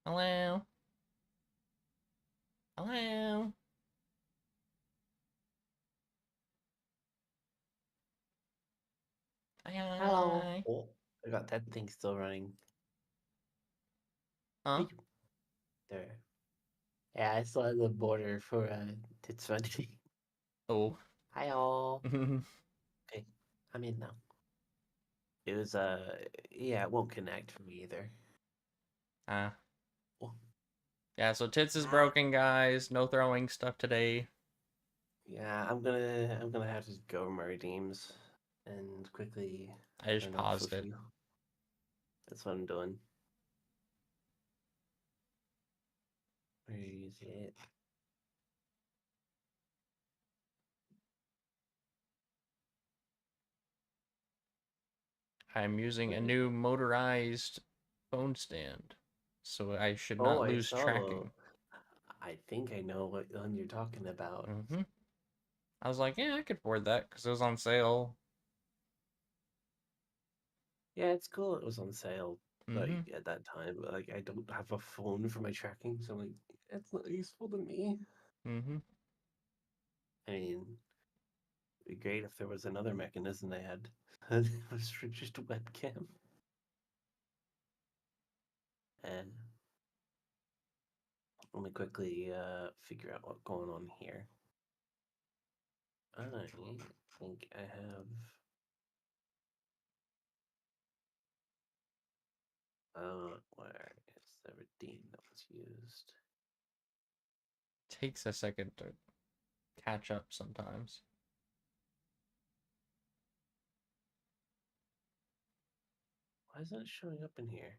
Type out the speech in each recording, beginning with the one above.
Hello? Hello? Hi, Hello. hi. Oh, I got that thing still running. Huh? Hey, there. Yeah, I still have the border for Tits Funny. Oh. Hi all. Okay, I'm in now. It was yeah, it won't connect for me either. Ah. Oh, Yeah, so Tits is ah. broken, guys. No throwing stuff today. Yeah, I'm gonna have to go over my redeems and quickly I just turn off a paused it. few. That's what I'm doing. Where is it? I'm using a Where is new it? motorized phone stand, so I should Oh, not I lose saw. tracking. I think I know what one you're talking about. I was like, yeah, I could afford that because it was on sale. Yeah, it's cool. It was on sale, Mm-hmm. like at that time. But like, I don't have a phone for my tracking, so like, it's not useful to me. Mm-hmm. I mean, it'd be great if there was another mechanism they had. It was for just a webcam. And let me quickly figure out what's going on here. I think I have. Where is the redeem that was used? Takes a second to catch up sometimes. Why isn't it showing up in here?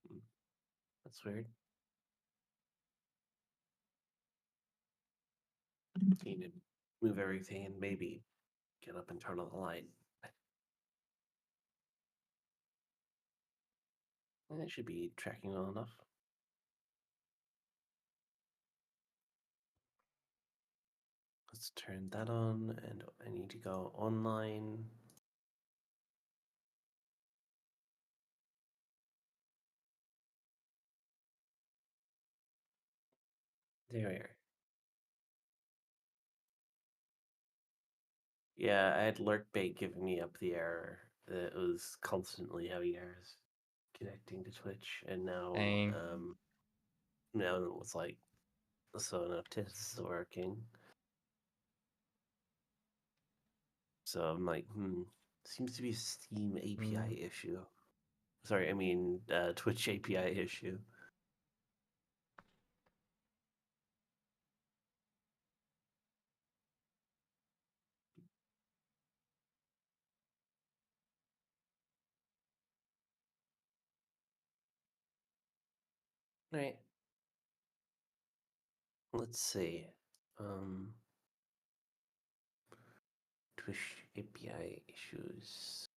Hmm, that's weird. Need to move everything and maybe get up and turn on the light. And it should be tracking well enough. Let's turn that on, and I need to go online. There we are. Yeah, I had lurkbait giving me up the error. It was constantly having errors connecting to Twitch, and Dang. now it was like, so now TIS is working. So I'm like, seems to be a Steam API issue. Sorry, I mean Twitch API issue. All right. Let's see. Um, Twitch API issues.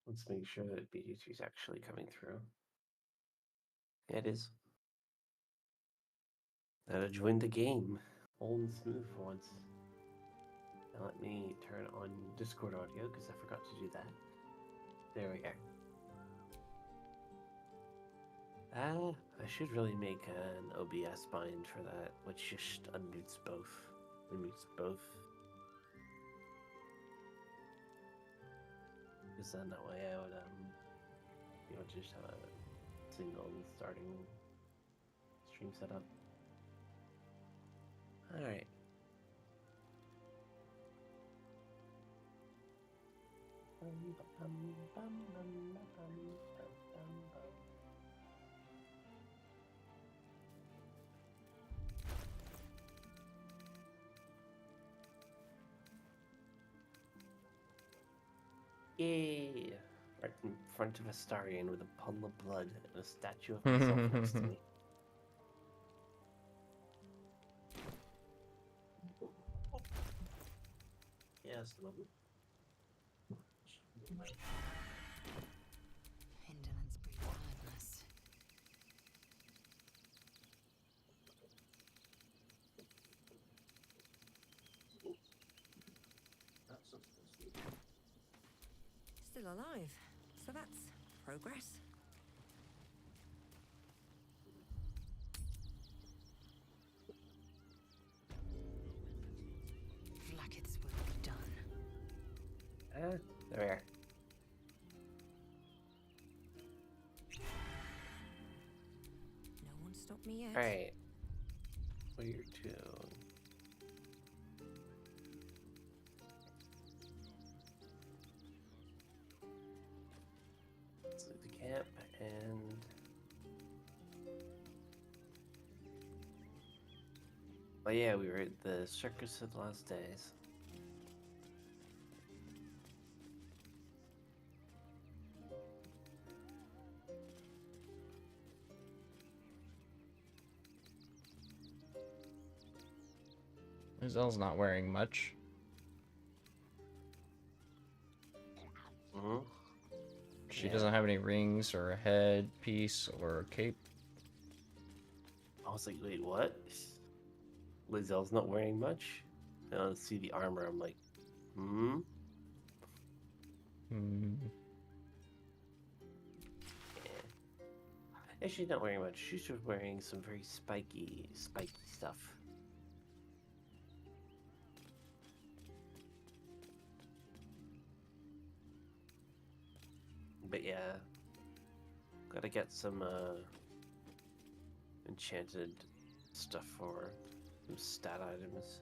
Let's make sure that BG3 is actually coming through. Yeah, it is. Gotta join the game. Old and smooth for once. Now let me turn on Discord audio because I forgot to do that. There we go. I should really make an OBS bind for that, which just unmutes both. Unmutes both. Because then that way I would just have a single starting stream setup. Alright. Yay! Right in front of a Starian with a puddle of blood and a statue of myself next to me. Yes, lovely. Indolence breeds madness. still alive, so that's progress. Vlaakith's work done. There we are. No one stopped me yet. Alright. Where to? Let's leave the camp and... Oh yeah, we were at the Circus of the Last Days. Zelle's not wearing much. Mm-hmm. She doesn't have any rings or a headpiece or a cape. I was like, wait, what? Lizelle's not wearing much? And I see the armor, I'm like, hmm? Hmm. Yeah, she's not wearing much. She's just wearing some very spiky stuff. But yeah, gotta get some enchanted stuff for some stat items.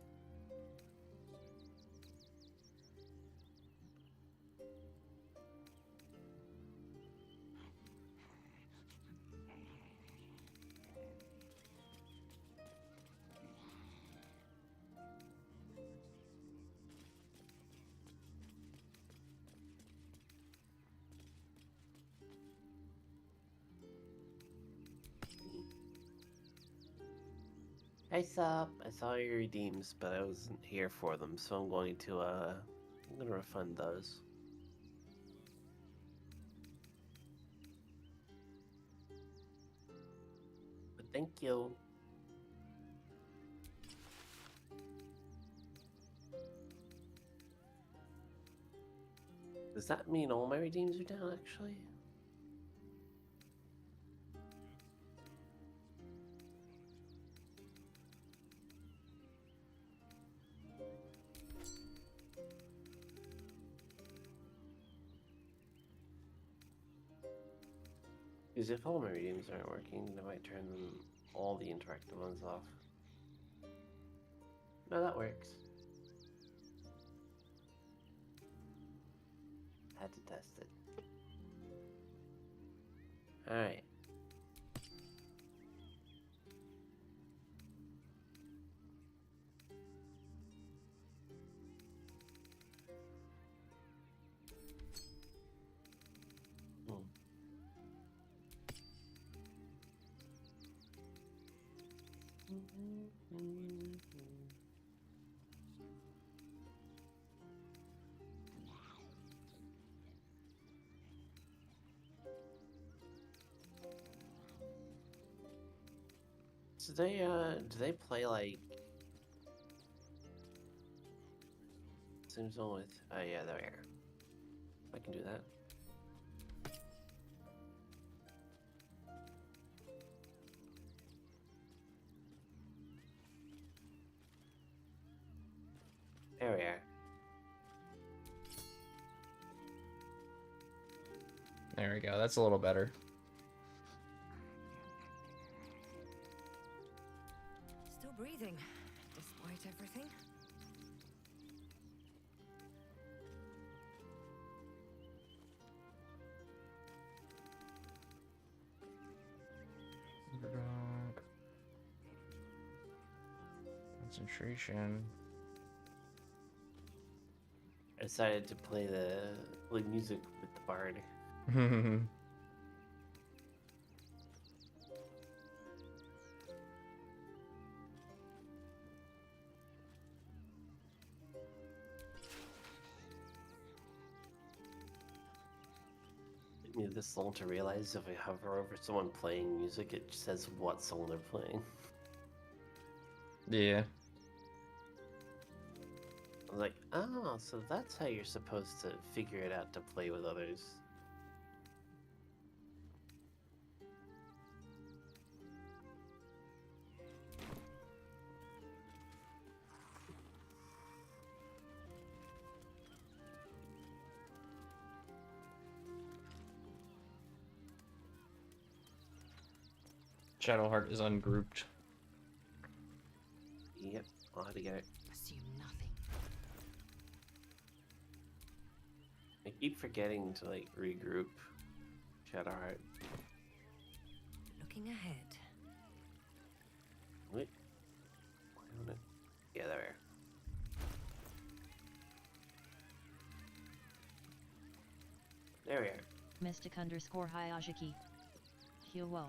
Hey Sup, I saw your redeems, but I wasn't here for them, so I'm gonna refund those. But thank you. Does that mean all my redeems are down, actually? Because if all my redeems aren't working, I might turn them all the interactive ones off. No, that works. Had to test it. Alright. So do they play like Sims on with? Oh yeah, there we are. I can do that. There we are. There we go. That's a little better. Still breathing, despite everything. Concentration. I decided to play music with the bard. Took me this long to realize if I hover over someone playing music, it says what song they're playing. Yeah. was like, oh, so that's how you're supposed to figure it out to play with others. Shadowheart is ungrouped. Yep, I'll have to get it. Assume nothing. I keep forgetting to like regroup Shadowheart. Looking ahead. Wait. Why don't it? Yeah, there we are. There we are. Mystic_Hayashiki. Hello.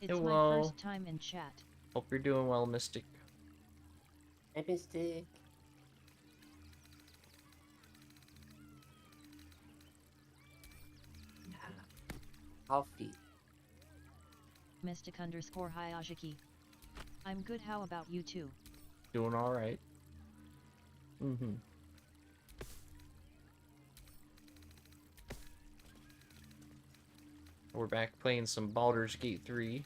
It's Hello. my first time in chat. Hope you're doing well, Mystic. Hey, Mystic. Coffee. Mystic_Hayashiki. I'm good, how about you two? Doing alright. Mm-hmm. We're back playing some Baldur's Gate 3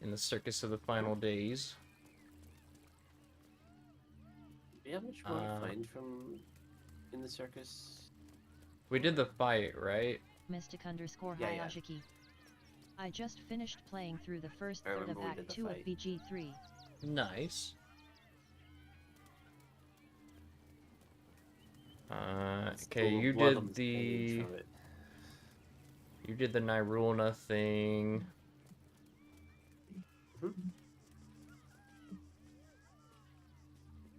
in the Circus of the Final Days. Do you have much more to find from in the circus? We did the fight, right? Mystic_Hayashiki. I just finished playing through the first third of remember we Act did the 2 of fight. BG3. Nice. Okay, Still, you one of did them's the... page from it. You did the Nirulna thing. Mhm.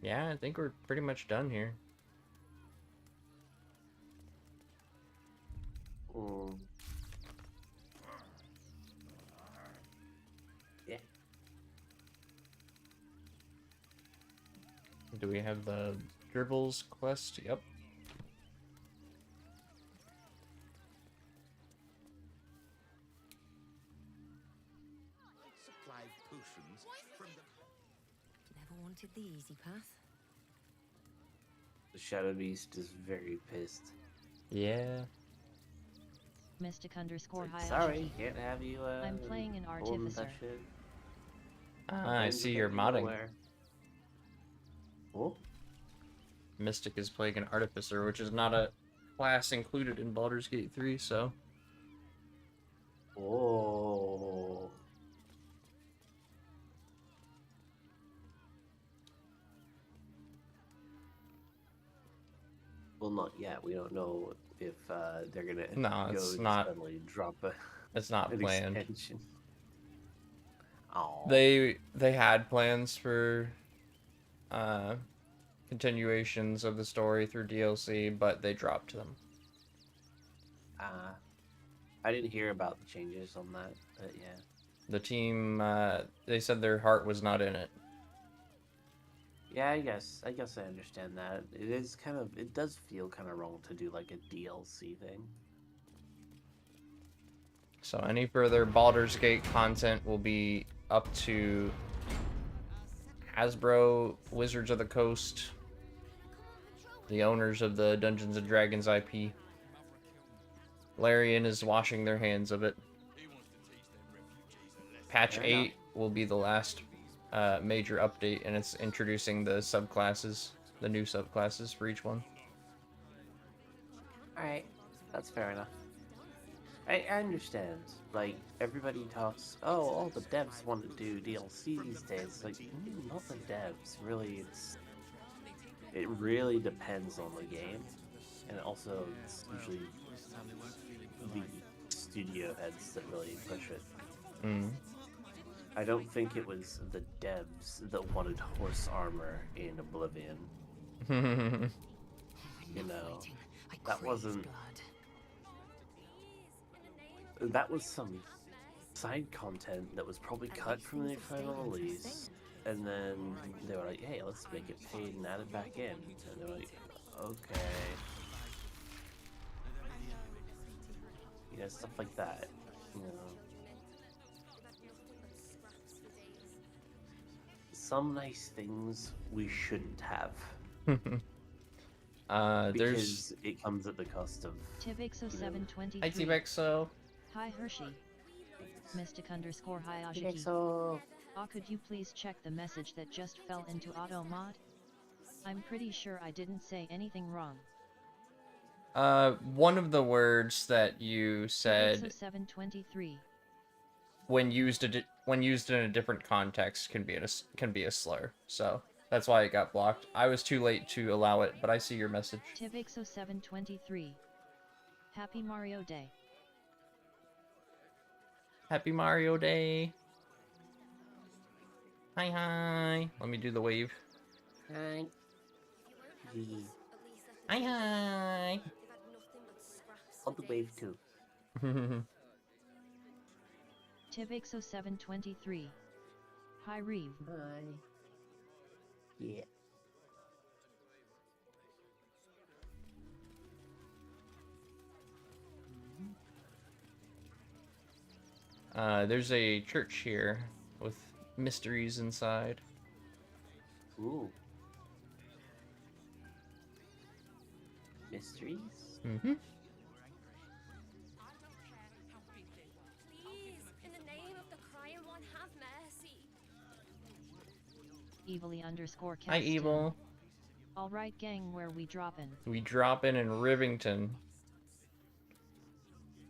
Yeah, I think we're pretty much done here. Mm. Yeah. Do we have the Dribbles quest? Yep. Supply of potions from the... Never wanted the easy path. The Shadow Beast is very pissed. Yeah. Mystic_Hayashiki. Sorry, can't have you. I'm playing an holding that artificer. shit. Ah, I Friends see will you're get you modding. nowhere. Oh, Mystic is playing an Artificer, which is not a class included in Baldur's Gate 3, so... oh. Well, not yet. We don't know if they're gonna No, go it's and not- suddenly drop a, It's not an planned. extension. Oh, They had plans for continuations of the story through DLC, but they dropped them. I didn't hear about the changes on that, but yeah. The team, they said their heart was not in it. Yeah, I guess I understand that. It is kind of, it does feel kind of wrong to do like a DLC thing. So any further Baldur's Gate content will be up to Hasbro, Wizards of the Coast, the owners of the Dungeons & Dragons IP. Larian is washing their hands of it. Patch Fair enough. 8 will be the last major update, and it's introducing the subclasses, the new subclasses for each one. Alright, that's fair enough. I understand. Like, everybody talks, oh, all the devs want to do DLC these days. Like, not the devs. Really, it really depends on the game. And also, it's usually the studio heads that really push it. Mm. I don't think it was the devs that wanted horse armor in Oblivion. You know, that wasn't... That was some side content that was probably cut from the final release. And then they were like, hey, let's make it paid and add it back in. And they're like, okay. You know, stuff like that. You know. Some nice things we shouldn't have. There's Because it comes at the cost of. Tibixo723. Hi T-Bexo. Hi Hershey. Mystic_Hayashiki. So Could you please check the message that just fell into auto mod? I'm pretty sure I didn't say anything wrong. One of the words that you said Tibixo723. when used in a different context can be a slur. So that's why it got blocked. I was too late to allow it, but I see your message. Tibixo723. Happy Mario Day. Happy Mario Day. Hi hi. Let me do the wave. hi. Hi hi. On the wave too. Tibixo723. Hi Reeve. Hi. Yeah. There's a church here with mysteries inside. Ooh. Mysteries? Mm-hmm. Please, in the name of the crying one, have mercy. Evilly_casting. Hi, Evil. Alright gang, where we droppin'? We drop in Rivington.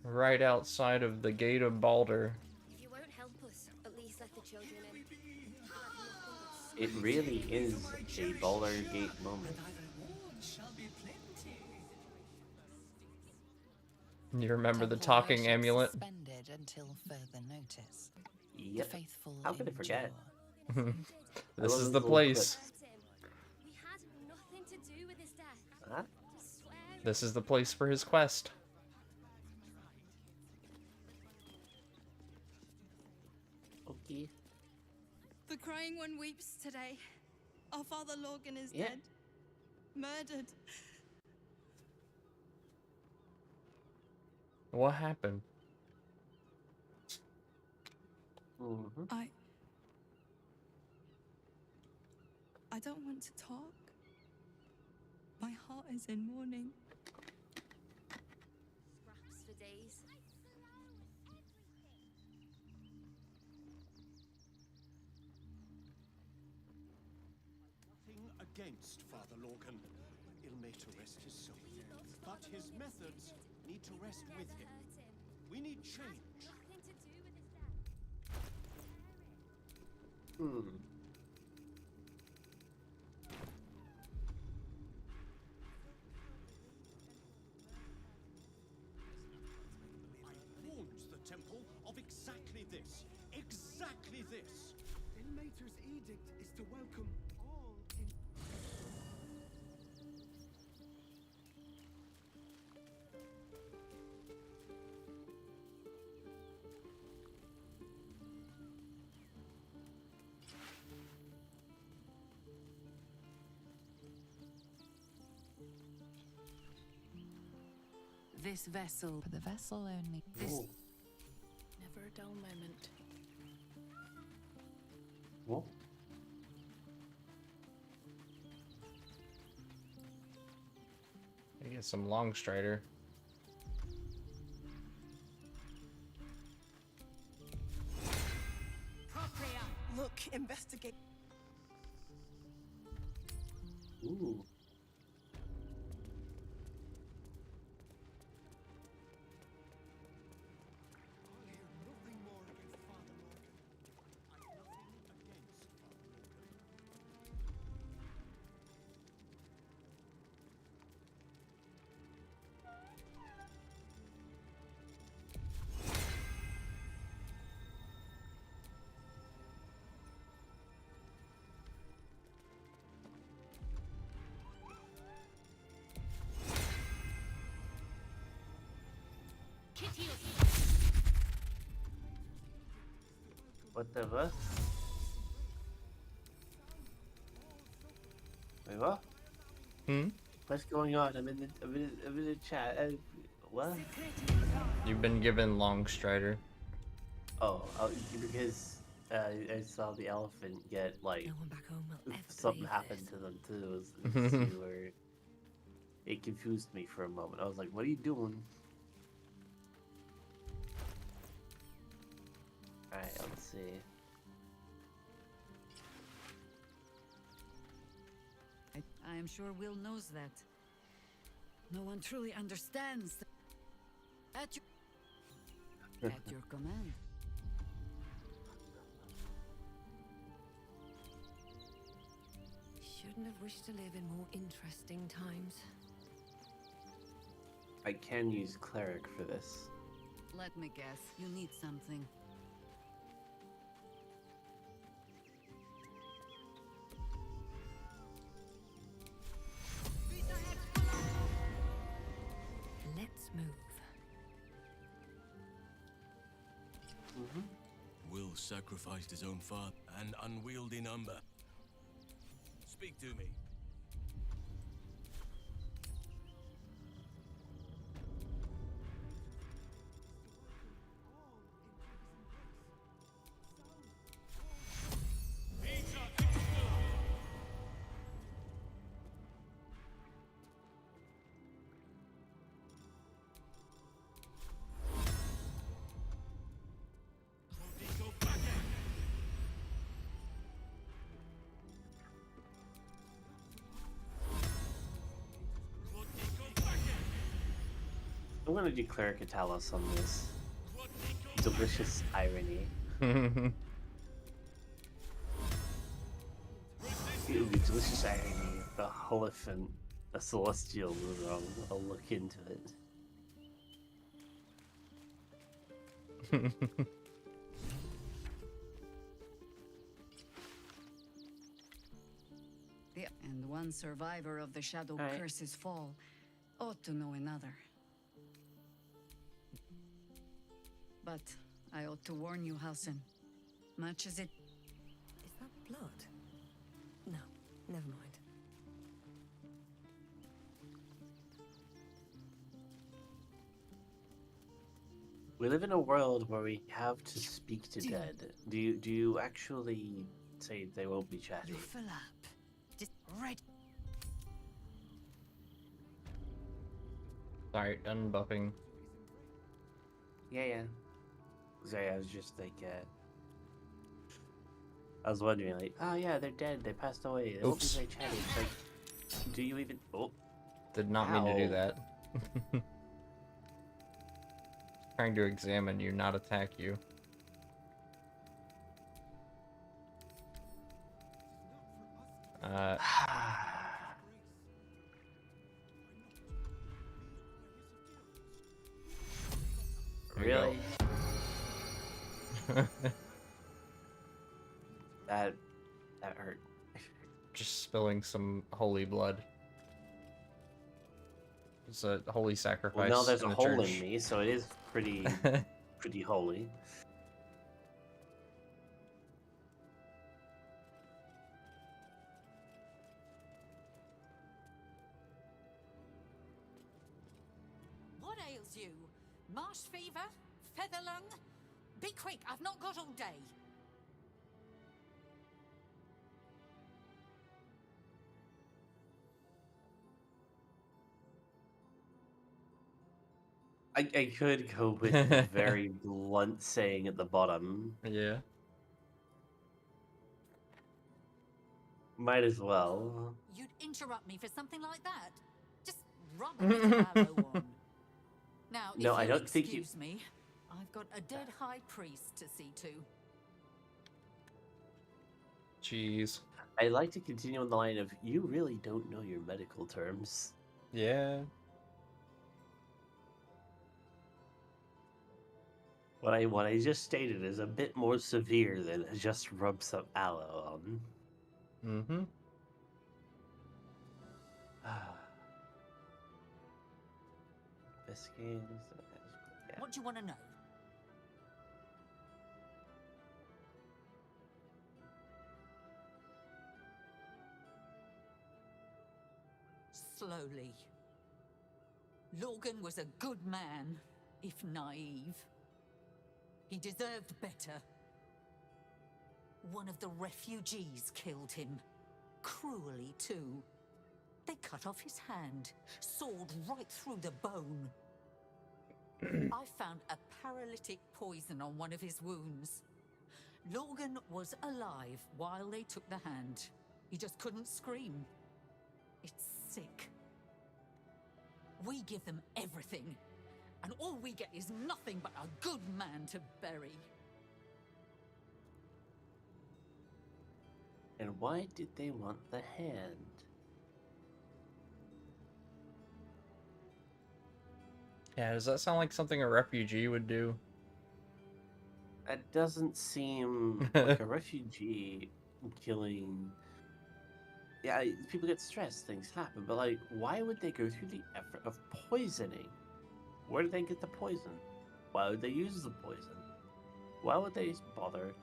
Right outside of the gate of Baldur. If you won't help us, at least let the children in. It really is a Baldur Gate moment. You remember the Temple talking worship amulet? Suspended until further notice. Yep. The faithful How could I forget? endure. This love is those the little place. We had nothing to do with his death. Huh? I swear. This is the place for his quest. Okay. The crying one weeps today. Our father Lorgan is Yeah. dead. Murdered. What happened? Mm-hmm. I don't want to talk. My heart is in mourning. Scraps for days. Nothing against Father Lorcan. Ill may to rest his soul. But his methods need to rest with him. We need change. Nothing to do with his death. Hmm. I warned the temple of exactly this. Exactly this. Ilmater's edict is to welcome all in. This vessel. For the vessel only. This. Ooh. Never a dull moment. Whoa. I get some long strider. Look, investigate. Ooh. I'll hear nothing more against Father Lorcan. Nothing against Father Lorcan. What the fuck? Wait, what? Hmm? What's going on? I'm in the chat. What? You've been given long strider. Oh, because I saw the elephant get like No one back home will ever something believe happened this. to them too. It was you were. It confused me for a moment. I was like, "What are you doing?" All right, let's see. I am sure Will knows that. No one truly understands. At your command. Shouldn't have wished to live in more interesting times. I can use cleric for this. Let me guess. You need something. Let's move. Will sacrificed his own father, an unwieldy number. Speak to me. I'm gonna do cleric Italos on this. Delicious irony. It would be delicious irony if the Holophant, a celestial, was wrong. I'll look into it. And one survivor of the Shadow Alright. Curse's fall ought to know another. But I ought to warn you, Halsin. Much as it... Is that blood? No, never mind. We live in a world where we have to speak to dead. Do you actually say they won't be chatty? You fill up. Just right. Sorry, unbuffing. Yeah. Sorry, I was just like, I was wondering, like, oh yeah, they're dead. They passed away. They won't be Oops. very chatty. It's like, do you even? Oh, Did not mean to do Ow. that. Trying to examine you, not attack you. There you go. really? That hurt. Just spilling some holy blood. It's a holy sacrifice. Well, now there's in a the hole church. in me, so it is pretty holy. What ails you? Marsh fever? Feather lung? Be quick, I've not got all day. I could go with the very blunt saying at the bottom. Yeah. Might as well. You'd interrupt me for something like that? Just rub a bit of aloe on. Now, No, if I you'll don't think you- excuse me, I've got a dead high priest to see to. Jeez. I like to continue on the line of, you really don't know your medical terms. Yeah. What I just stated is a bit more severe than just rub some aloe on. Mm-hmm. Biscuits. Yeah. What do you want to know? Slowly. Logan was a good man, if naive. He deserved better. One of the refugees killed him. Cruelly, too. They cut off his hand, sawed right through the bone. I found a paralytic poison on one of his wounds. Logan was alive while they took the hand. He just couldn't scream. It's sick. We give them everything, and all we get is nothing but a good man to bury. And why did they want the hand? Yeah, does that sound like something a refugee would do? It doesn't seem like a refugee killing. Yeah, people get stressed, things happen, but like, why would they go through the effort of poisoning? Where did they get the poison? Why would they use the poison? Why would they bother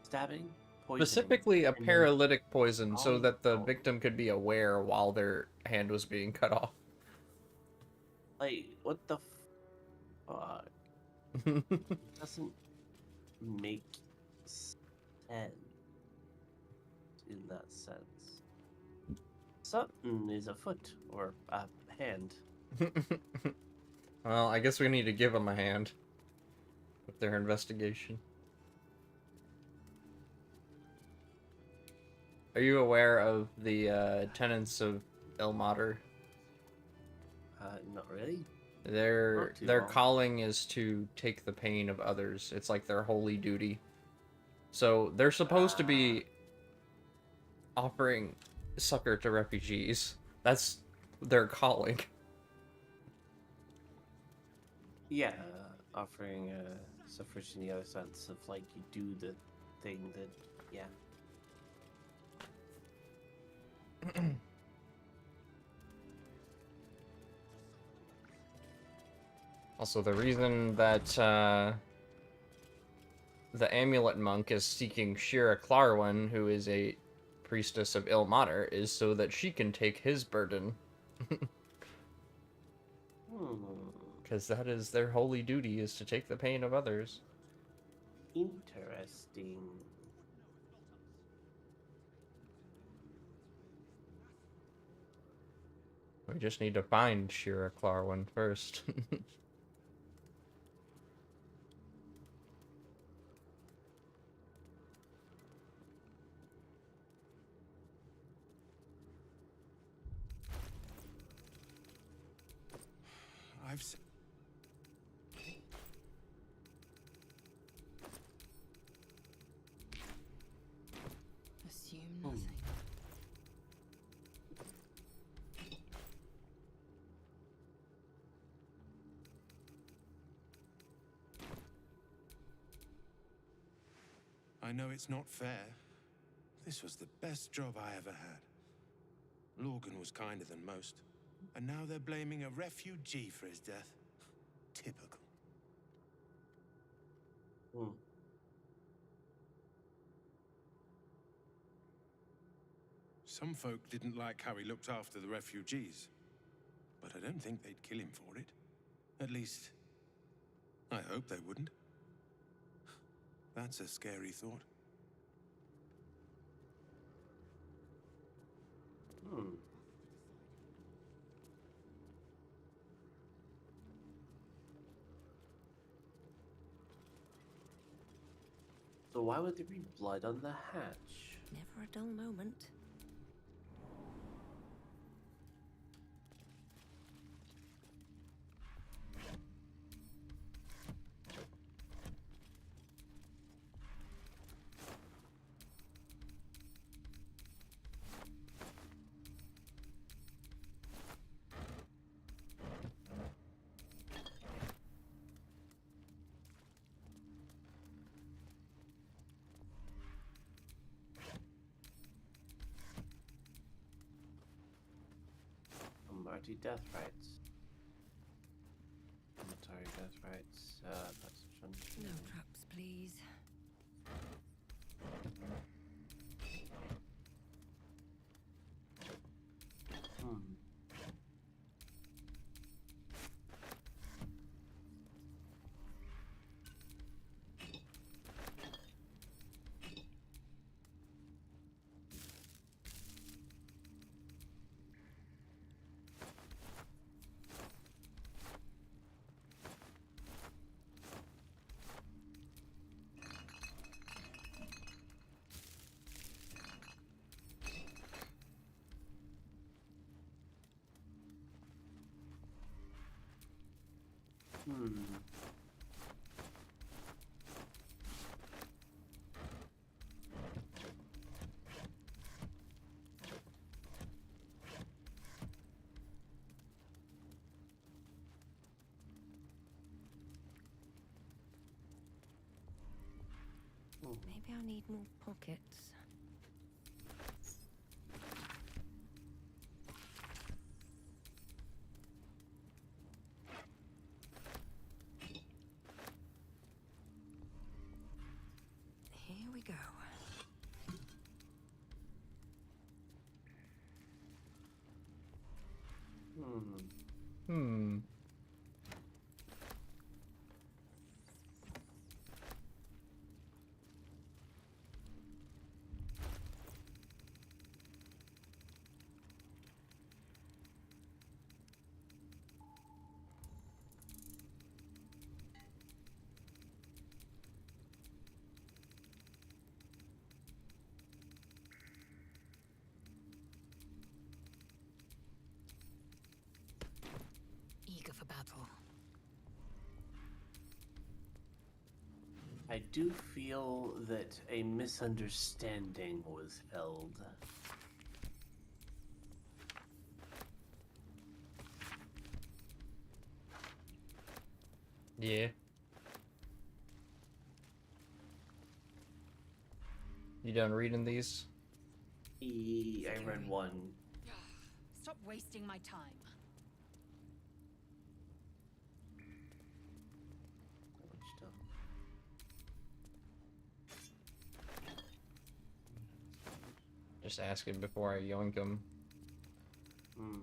stabbing, poisoning? Specifically a and then paralytic poison so calling that the out? victim could be aware while their hand was being cut off. Like, what the fuck? It doesn't make sense in that sense. Something is afoot or a hand. Well, I guess we need to give them a hand with their investigation. Are you aware of the tenets of Ilmater? Not really. Their Not too their long. calling is to take the pain of others. It's like their holy duty. So they're supposed to be offering succor to refugees. That's their calling. Yeah, offering suffrage in the other sense of like you do the thing that, yeah. Also, the reason that the amulet monk is seeking Shira Clarwin, who is a priestess of Ilmater, is so that she can take his burden. Because that is their holy duty, is to take the pain of others. Interesting. We just need to find Shira Clarwin first. I've seen. Assume nothing. I know it's not fair. This was the best job I ever had. Logan was kinder than most. And now they're blaming a refugee for his death. Typical. Some folk didn't like how he looked after the refugees. But I don't think they'd kill him for it. At least, I hope they wouldn't. That's a scary thought. So why would there be blood on the hatch? Never a dull moment. Marty death rights. Military death rights. That's No traps, please. Hmm. Maybe I'll need more pockets. Here we go. Hmm. Eager for battle. I do feel that a misunderstanding was held. Yeah. You done reading these? I read one. Stop wasting my time. Stuff. Just asking before I yoink them. Hmm.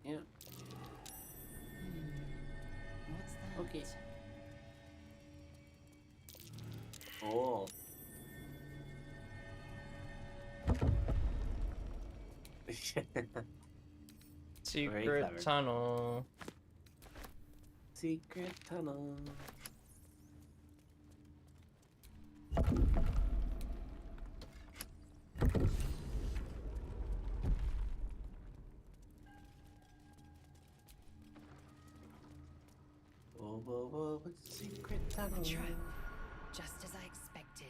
Yeah. What's that? Okay. Oh. Secret clever. tunnel. Secret tunnel. Whoa, whoa, whoa, what's the secret tunnel? A trap. Just as I expected.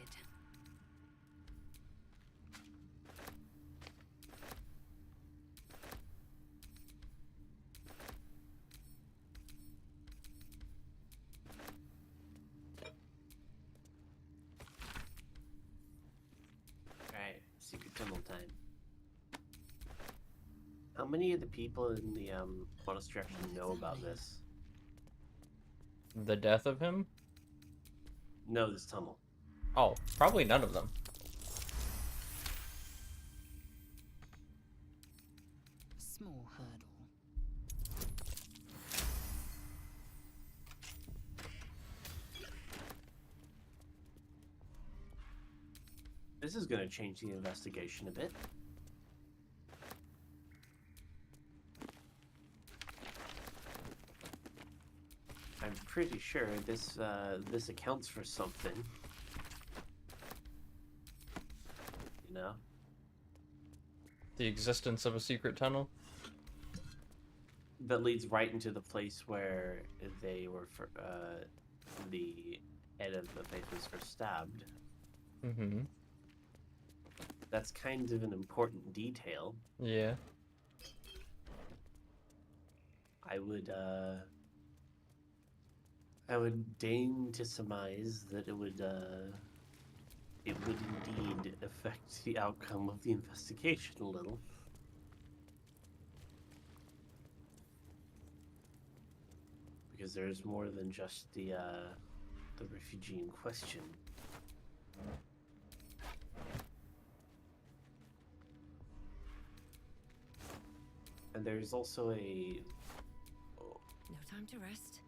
Alright, secret tunnel time. How many of the people in the monastery actually know about this? The death of him? No, this tunnel. Oh, probably none of them. Small hurdle. This is going to change the investigation a bit. I'm pretty sure this this accounts for something. You know? The existence of a secret tunnel? That leads right into the place where they were the head of the faith was first stabbed. Mm-hmm. That's kind of an important detail. Yeah. I would deign to surmise that it would indeed affect the outcome of the investigation a little. Because there's more than just the refugee in question. And there's also a... No time to rest.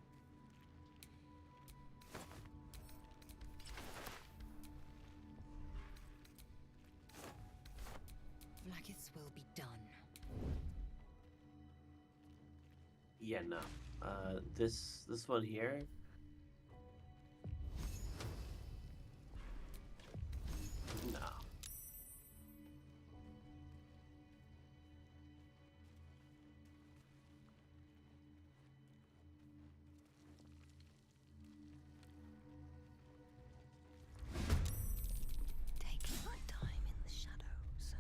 Vlaakith's will be done. Yeah, no. This one here. No. Taking my time in the shadows.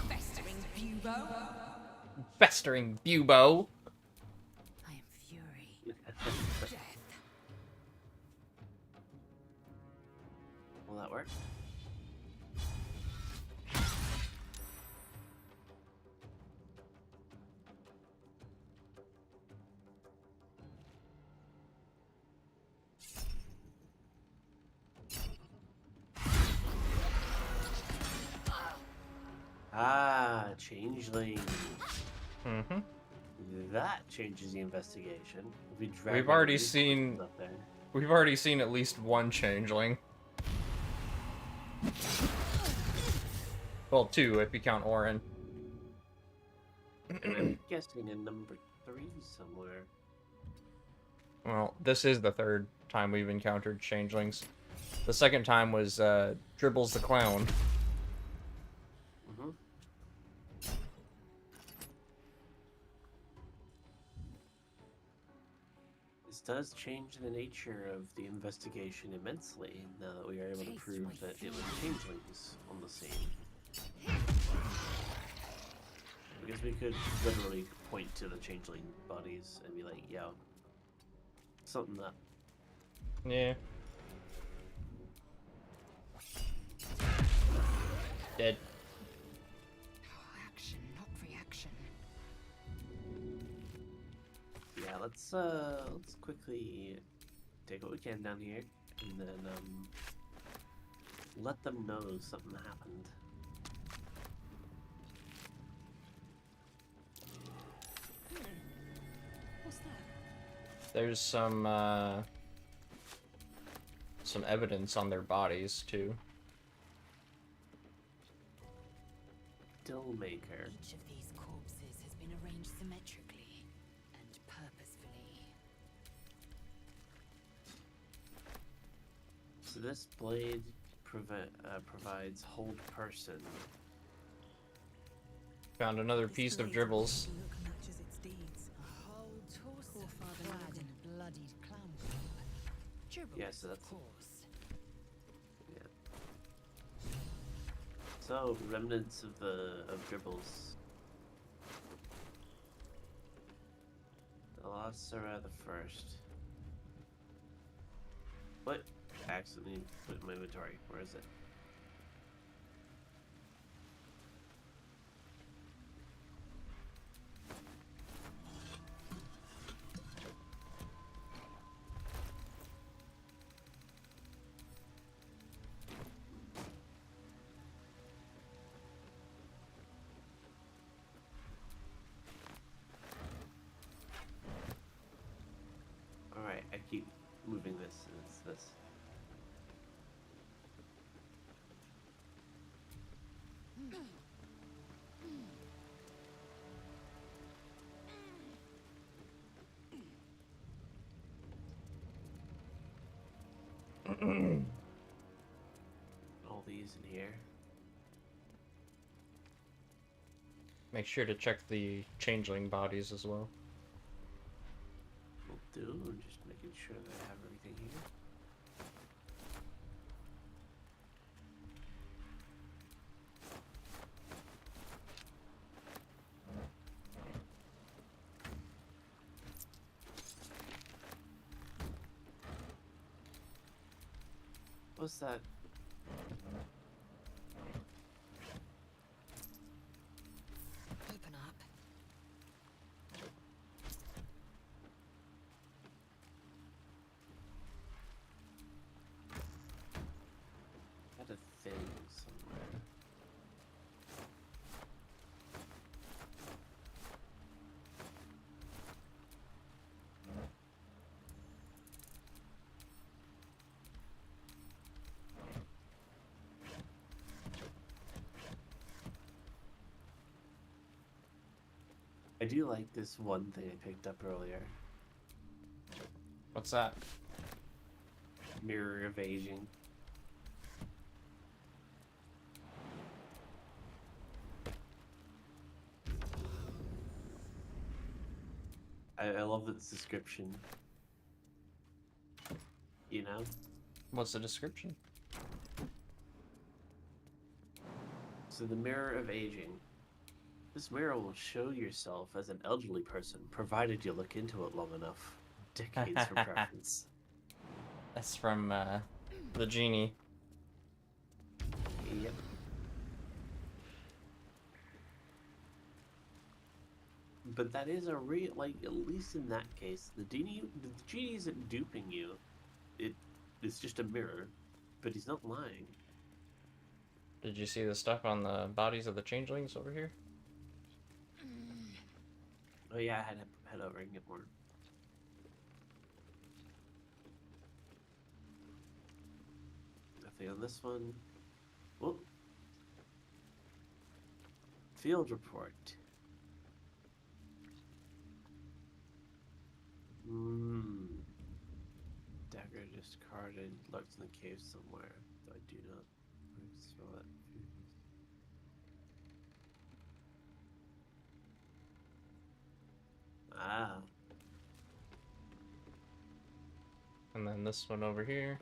Festering bubo. Festering bubo. I am fury. Death. Will that work? Ah, changeling. Mm-hmm. That changes the investigation. If we drag We've one of already these seen- voices up there. We've already seen at least one changeling. Well, two if you count Orin. And I'm guessing a number 3 somewhere. Well, this is the third time we've encountered changelings. The second time was Dribbles the Clown. Mm-hmm. This does change the nature of the investigation immensely, now that we are able to prove that it was changelings on the scene. Because we could literally point to the changeling bodies and be like, yo, something up. Yeah. Dead. Action, not reaction. Yeah, let's quickly take what we can down here and then let them know something happened. What's that? There's some evidence on their bodies too. Dillmaker. Each of these corpses has been arranged symmetrically and purposefully. So this blade provides hold person. Found another piece of Dribbles. Look matches its deeds. A whole torso Poor father clad Logan. in bloodied clown garb. Dribbles, Yeah, so that's- of course. So remnants of Dribbles. Velocira the first. What? I accidentally put it in my inventory. Where is it? Alright, I keep moving this, and it's this. All these in here. Make sure to check the changeling bodies as well. Will do. I'm just making sure that I have everything here. What's that? Open up. I had a thing somewhere. I do like this one thing I picked up earlier. What's that? Mirror of aging. I love its description. You know? What's the description? So the mirror of aging. This mirror will show yourself as an elderly person, provided you look into it long enough. Decades for preference. That's from the genie. Yep. But that is a real, like, at least in that case, the genie isn't duping you. It's just a mirror, but he's not lying. Did you see the stuff on the bodies of the changelings over here? Oh yeah, I had to head over and get more. Nothing on this one. Whoop. Field report. Dagger discarded, lurks in the cave somewhere, though I do not throw it. Ah. And then this one over here.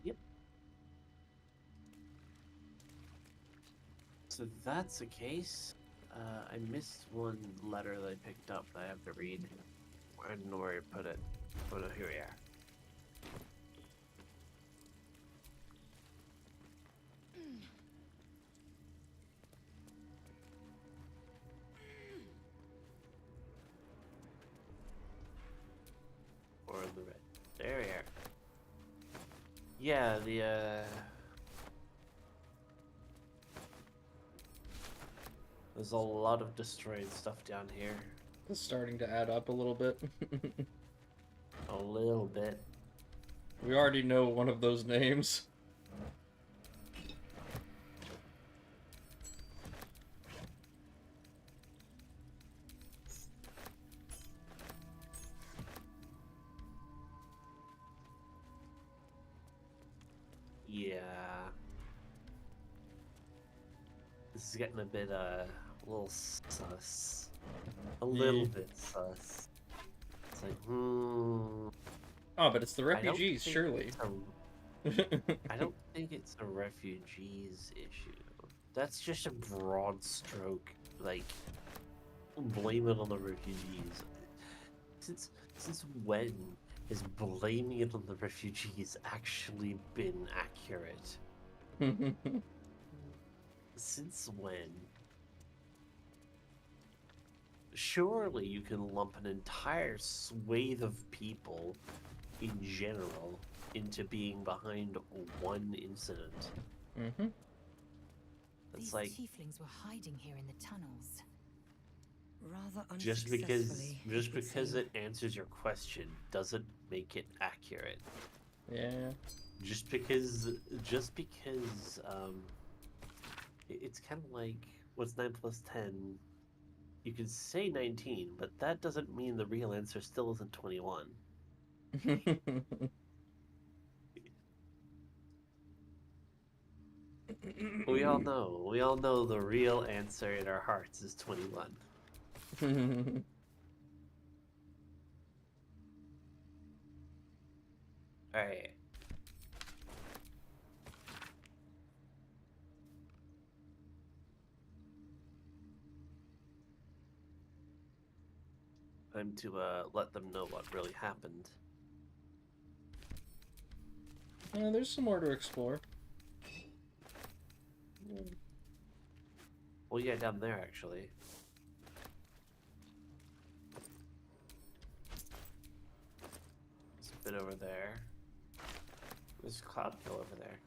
Yep. So that's the case. I missed one letter that I picked up that I have to read. I don't know where I put it. Oh no, here we are. Or the red. There we are. Yeah, there's a lot of destroyed stuff down here. It's starting to add up a little bit. A little bit. We already know one of those names. Yeah. This is getting a bit, a little sus. A little bit sus. It's like, Oh, but it's the I don't refugees, think surely. I don't think it's a refugees issue. That's just a broad stroke, like, blame it on the refugees. Since when has blaming it on the refugees actually been accurate? Since when? Surely you can lump an entire swathe of people in general into being behind one incident. Mm-hmm. It's These like tieflings were hiding here in the tunnels. Rather just unsuccessfully, because it it answers your question doesn't make it accurate. Yeah. Just because it's kind of like, what's 9 plus 10? You could say 19, but that doesn't mean the real answer still isn't 21. We all know the real answer in our hearts is 21. Alright. Time to let them know what really happened. There's some more to explore. Well, yeah, down there actually. There's a bit over there. There's a cloud kill over there.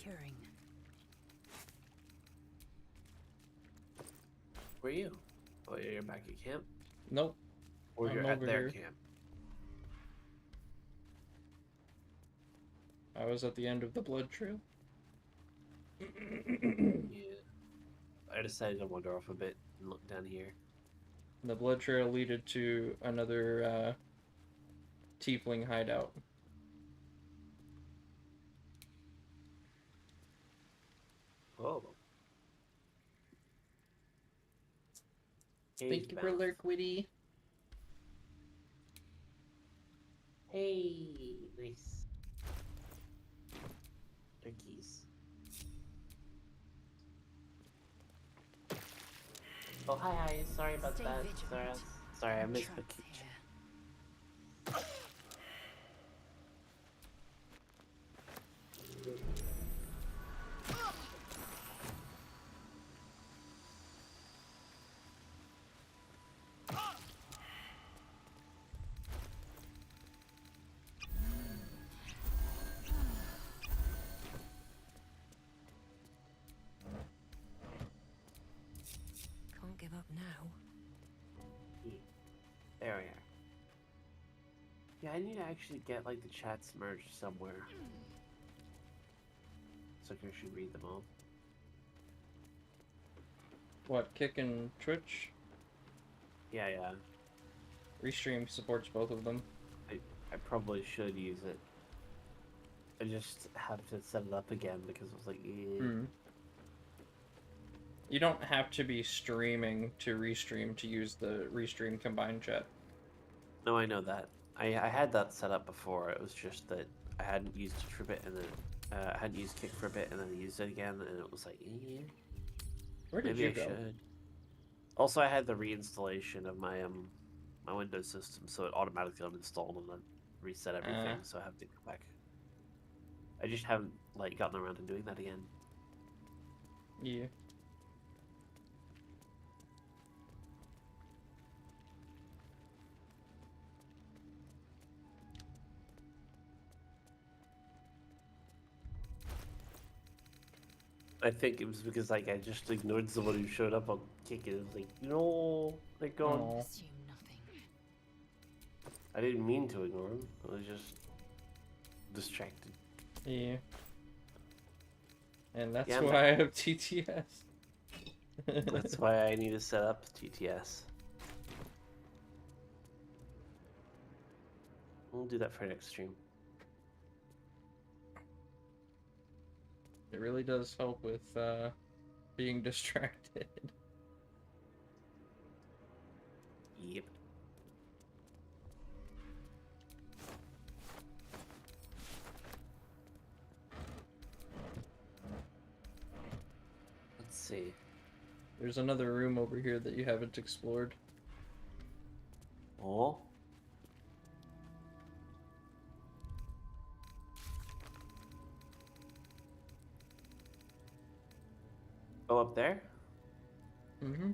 curing. Where are you? Oh, you're back at camp? Nope. Or I'm you're at over their here. camp? I was at the end of the blood trail. Yeah. I decided to wander off a bit and look down here. The blood trail leaded to another tiefling hideout. Oh. Thank you for Lurkwitty. Hey, nice. Turkeys. Oh, hi. Sorry about Stay that. vigilant. Sorry, I I'm missed the trapped kitchen. here. Can't give up now. There we are. Yeah, I need to actually get like the chats merged somewhere. So I should read them all. What, Kick and Twitch? Yeah. Restream supports both of them. I probably should use it. I just have to set it up again because it was like, You don't have to be streaming to restream to use the restream combined chat. No, I know that. I had that set up before. It was just that I hadn't used it for a bit, and then I hadn't used Kick for a bit, and then I used it again, and it was like, Where did maybe you I go? should. Also, I had the reinstallation of my my Windows system, so it automatically uninstalled and then reset everything. So I have to go back. I just haven't like gotten around to doing that again. Yeah. I think it was because like I just ignored someone who showed up on Kick, and it was like, no, they're gone. Aw. Assume nothing. I didn't mean to ignore him. I was just distracted. Yeah. And that's Yeah, why I have TTS. That's why I need to set up TTS. We'll do that for next stream. It really does help with being distracted. Yep. Let's see. There's another room over here that you haven't explored. Oh. Oh, up there? Mm-hmm.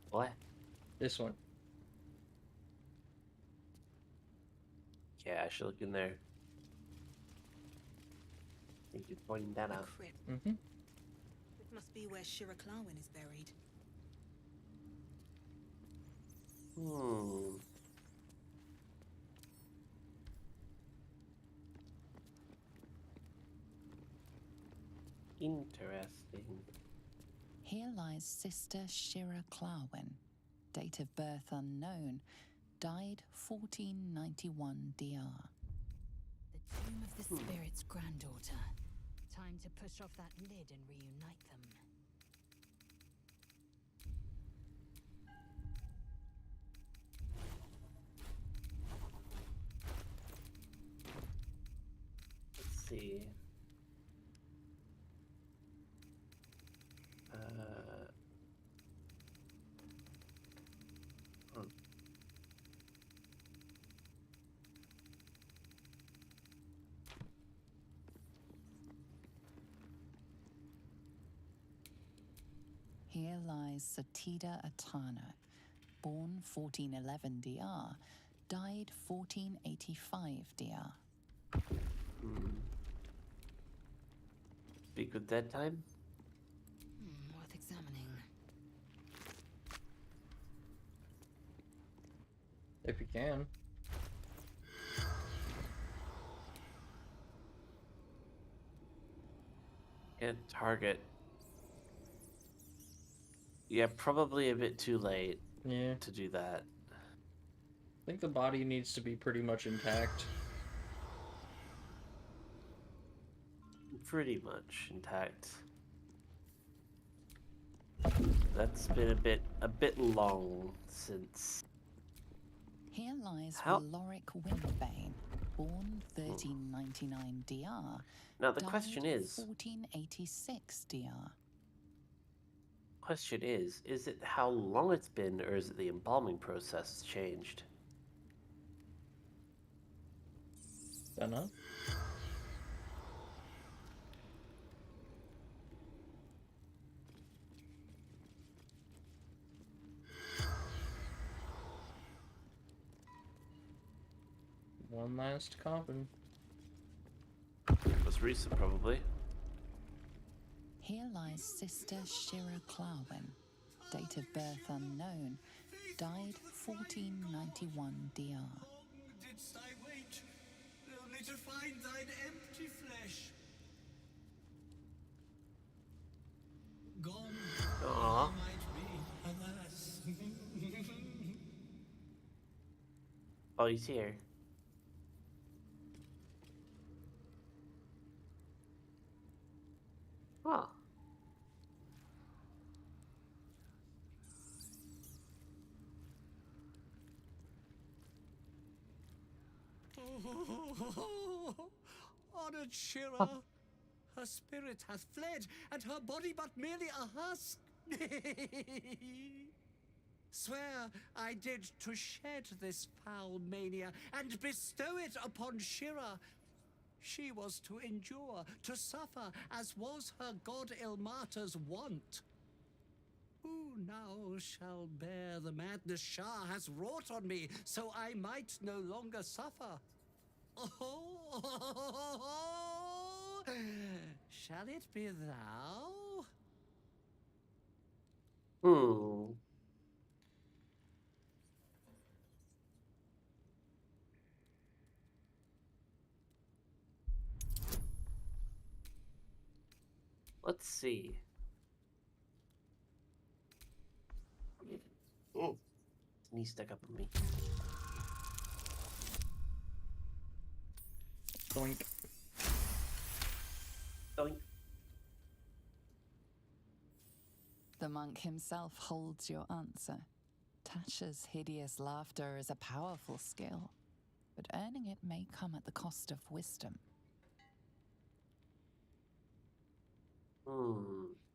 What? This one. Yeah, I should look in there. Thank you for pointing that out. Crypt. Mm-hmm. It must be where Shira Clawin is buried. Interesting. Here lies Sister Shira Clawin, date of birth unknown, died 1491 DR. The tomb of the spirit's granddaughter. Time to push off that lid and reunite them. Let's see. lies Satida Atano, born 1411 DR, died 1485 DR. Speak with dead time? Worth examining. If you can. Can't target. Yeah, probably a bit too late Yeah. to do that. I think the body needs to be pretty much intact. Pretty much intact. That's been a bit long since. Here lies How- Valoric Windbane, born 1399 DR. Now the died question is, 1486 DR. is it how long it's been, or is it the embalming process changed? Dunno. One last coffin. Most recent, probably. Here lies Sister Shira Clawin, date of birth unknown, died 1491 DR. Didst I wait, only to find thine empty flesh? Gone, Aww. might be, alas. Oh, he's here. Huh. Honored Shira, her spirit hath fled, and her body but merely a husk. Swear I did to shed this foul mania and bestow it upon Shira. She was to endure, to suffer, as was her god Ilmata's wont. Who now shall bear the madness Shah has wrought on me, so I might no longer suffer? Oh, shall it be thou? Hmm. Let's see. Oh, knee stuck up on me. Doink. Doink. The monk himself holds your answer. Tasha's hideous laughter is a powerful skill, but earning it may come at the cost of wisdom.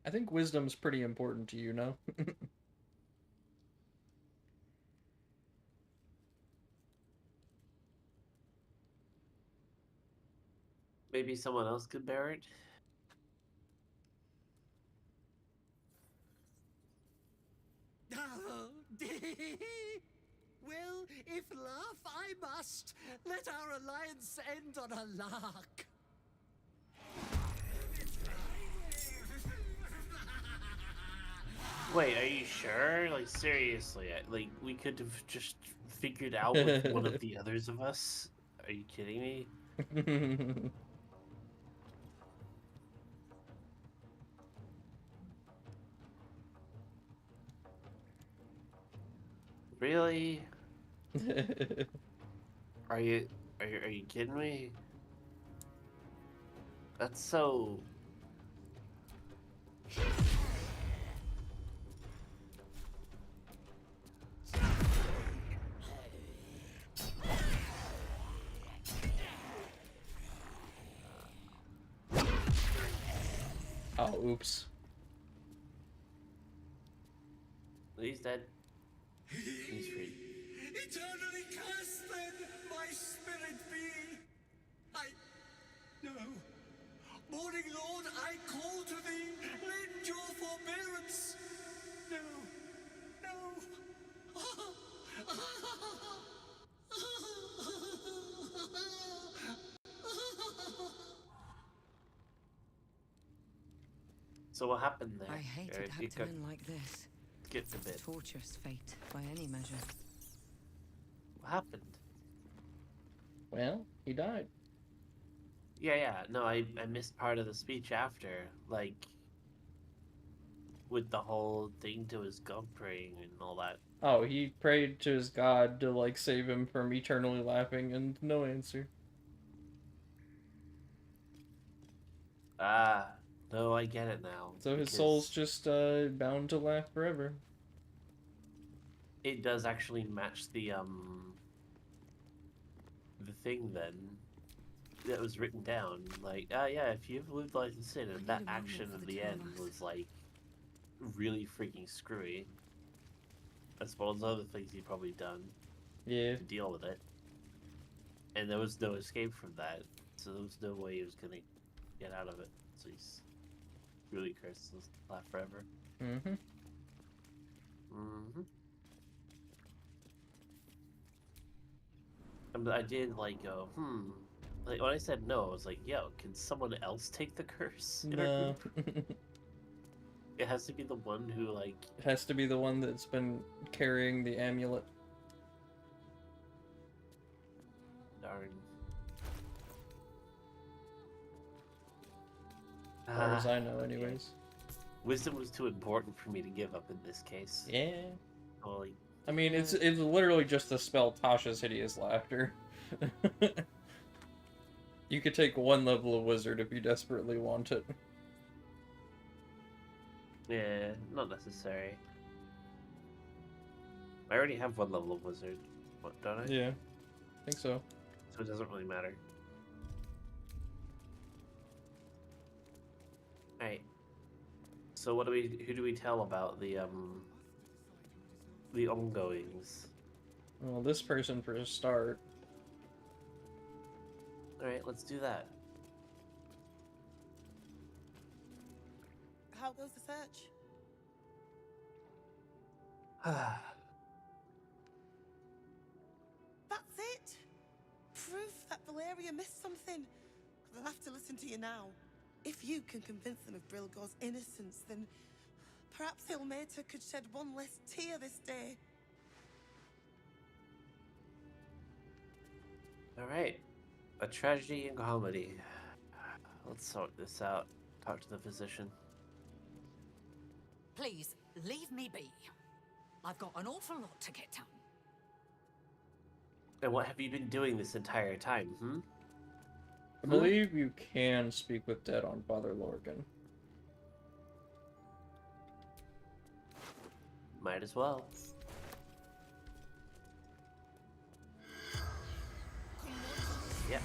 I think wisdom's pretty important to you, no? Maybe someone else could bear it. Well, if laugh I must, let our alliance end on a lark. Wait, are you sure? Like, seriously, like, we could have just figured out with one of the others of us? Are you kidding me? Really? Are you kidding me? That's so... Oh, oops. He's dead. He's free. Eternally cursed then, my spirit be. No. Morning Lord, I call to thee, lend your forbearance. So what happened there? I hate it had to end like this. Skipped a bit. Torturous fate, by any measure. What happened? Well, he died. Yeah. No, I missed part of the speech after, like, with the whole thing to his god praying and all that. Oh, he prayed to his god to, like, save him from eternally laughing, and no answer. Ah, no, I get it now. So his soul's just, bound to laugh forever. It does actually match the thing then that was written down. Like, yeah, if you've lived life in sin, and that action at the end was, like, really freaking screwy. As well as other things he'd probably done. Yeah. To deal with it. And there was no escape from that. So there was no way he was gonna get out of it. So he's really cursed to laugh forever. Mm-hmm. Mm-hmm. I did, like, go, Like, when I said no, I was like, yo, can someone else take the curse? No. It has to be the one who, like... It has to be the one that's been carrying the amulet. Darn. As far as I know, anyways. Wisdom was too important for me to give up in this case. Yeah. Holy. I mean, it's literally just the spell Tasha's Hideous Laughter. You could take one level of Wizard if you desperately want it. Yeah, not necessary. I already have one level of Wizard, what, don't I? Yeah, I think so. So it doesn't really matter. Alright. So who do we tell about the ongoings? Well, this person for a start. Alright, let's do that. How goes the search? That's it! Proof that Valeria missed something. They'll have to listen to you now. If you can convince them of Brilgor's innocence, then perhaps Ilmater could shed one less tear this day. Alright. A tragedy and comedy. Let's sort this out. Talk to the physician. Please, leave me be. I've got an awful lot to get done. And what have you been doing this entire time, I believe you can speak with Dead on Father Lorgan. Might as well. Yep.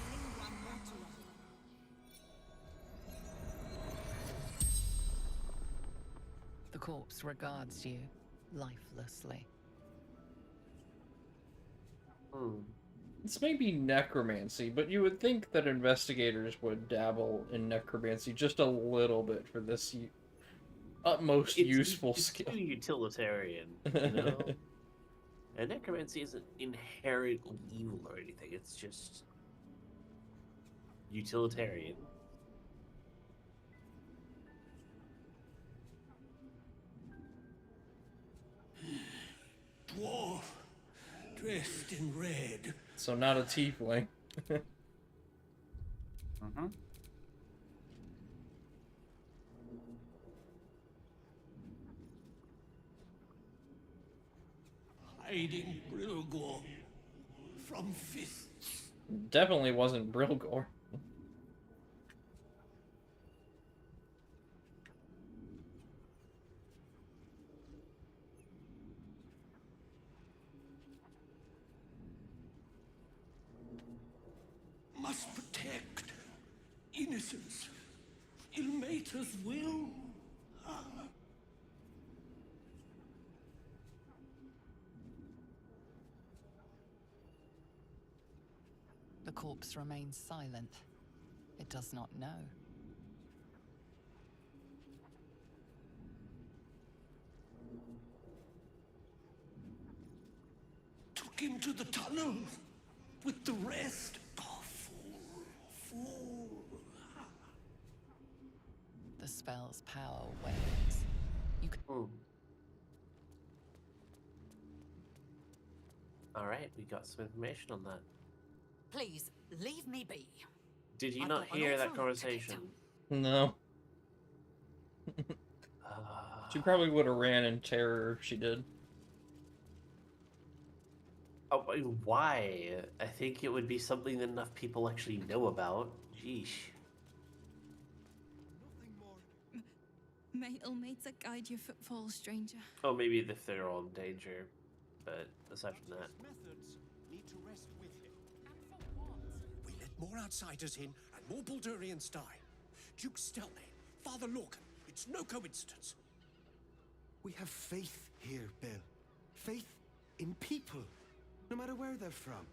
The corpse regards you lifelessly. This may be necromancy, but you would think that investigators would dabble in necromancy just a little bit for this utmost useful skill. It's too utilitarian, you know? And necromancy isn't inherently evil or anything, it's just utilitarian. Dwarf, dressed in red. So not a tiefling. Hiding Brilgor from fists. Definitely wasn't Brilgor. Must protect innocence. Ilmater's will. The corpse remains silent. It does not know. Took him to the tunnel with the rest. Oh, fool. The spell's power wanes. You can. Alright, we got some information on that. Please, leave me be. Did you I've not got an hear awful that lot to get conversation? No. She probably would have ran in terror if she did. Oh, why? I think it would be something that enough people actually know about. Jeesh. May Ilmater guide your footfalls, stranger. Oh, maybe if they're all in danger. But aside from that. Methods need to rest with him. We let more outsiders in and more Baldurians die. Duke Stelmane, Father Lorcan, it's no coincidence. We have faith here, Bill. Faith in people, no matter where they're from.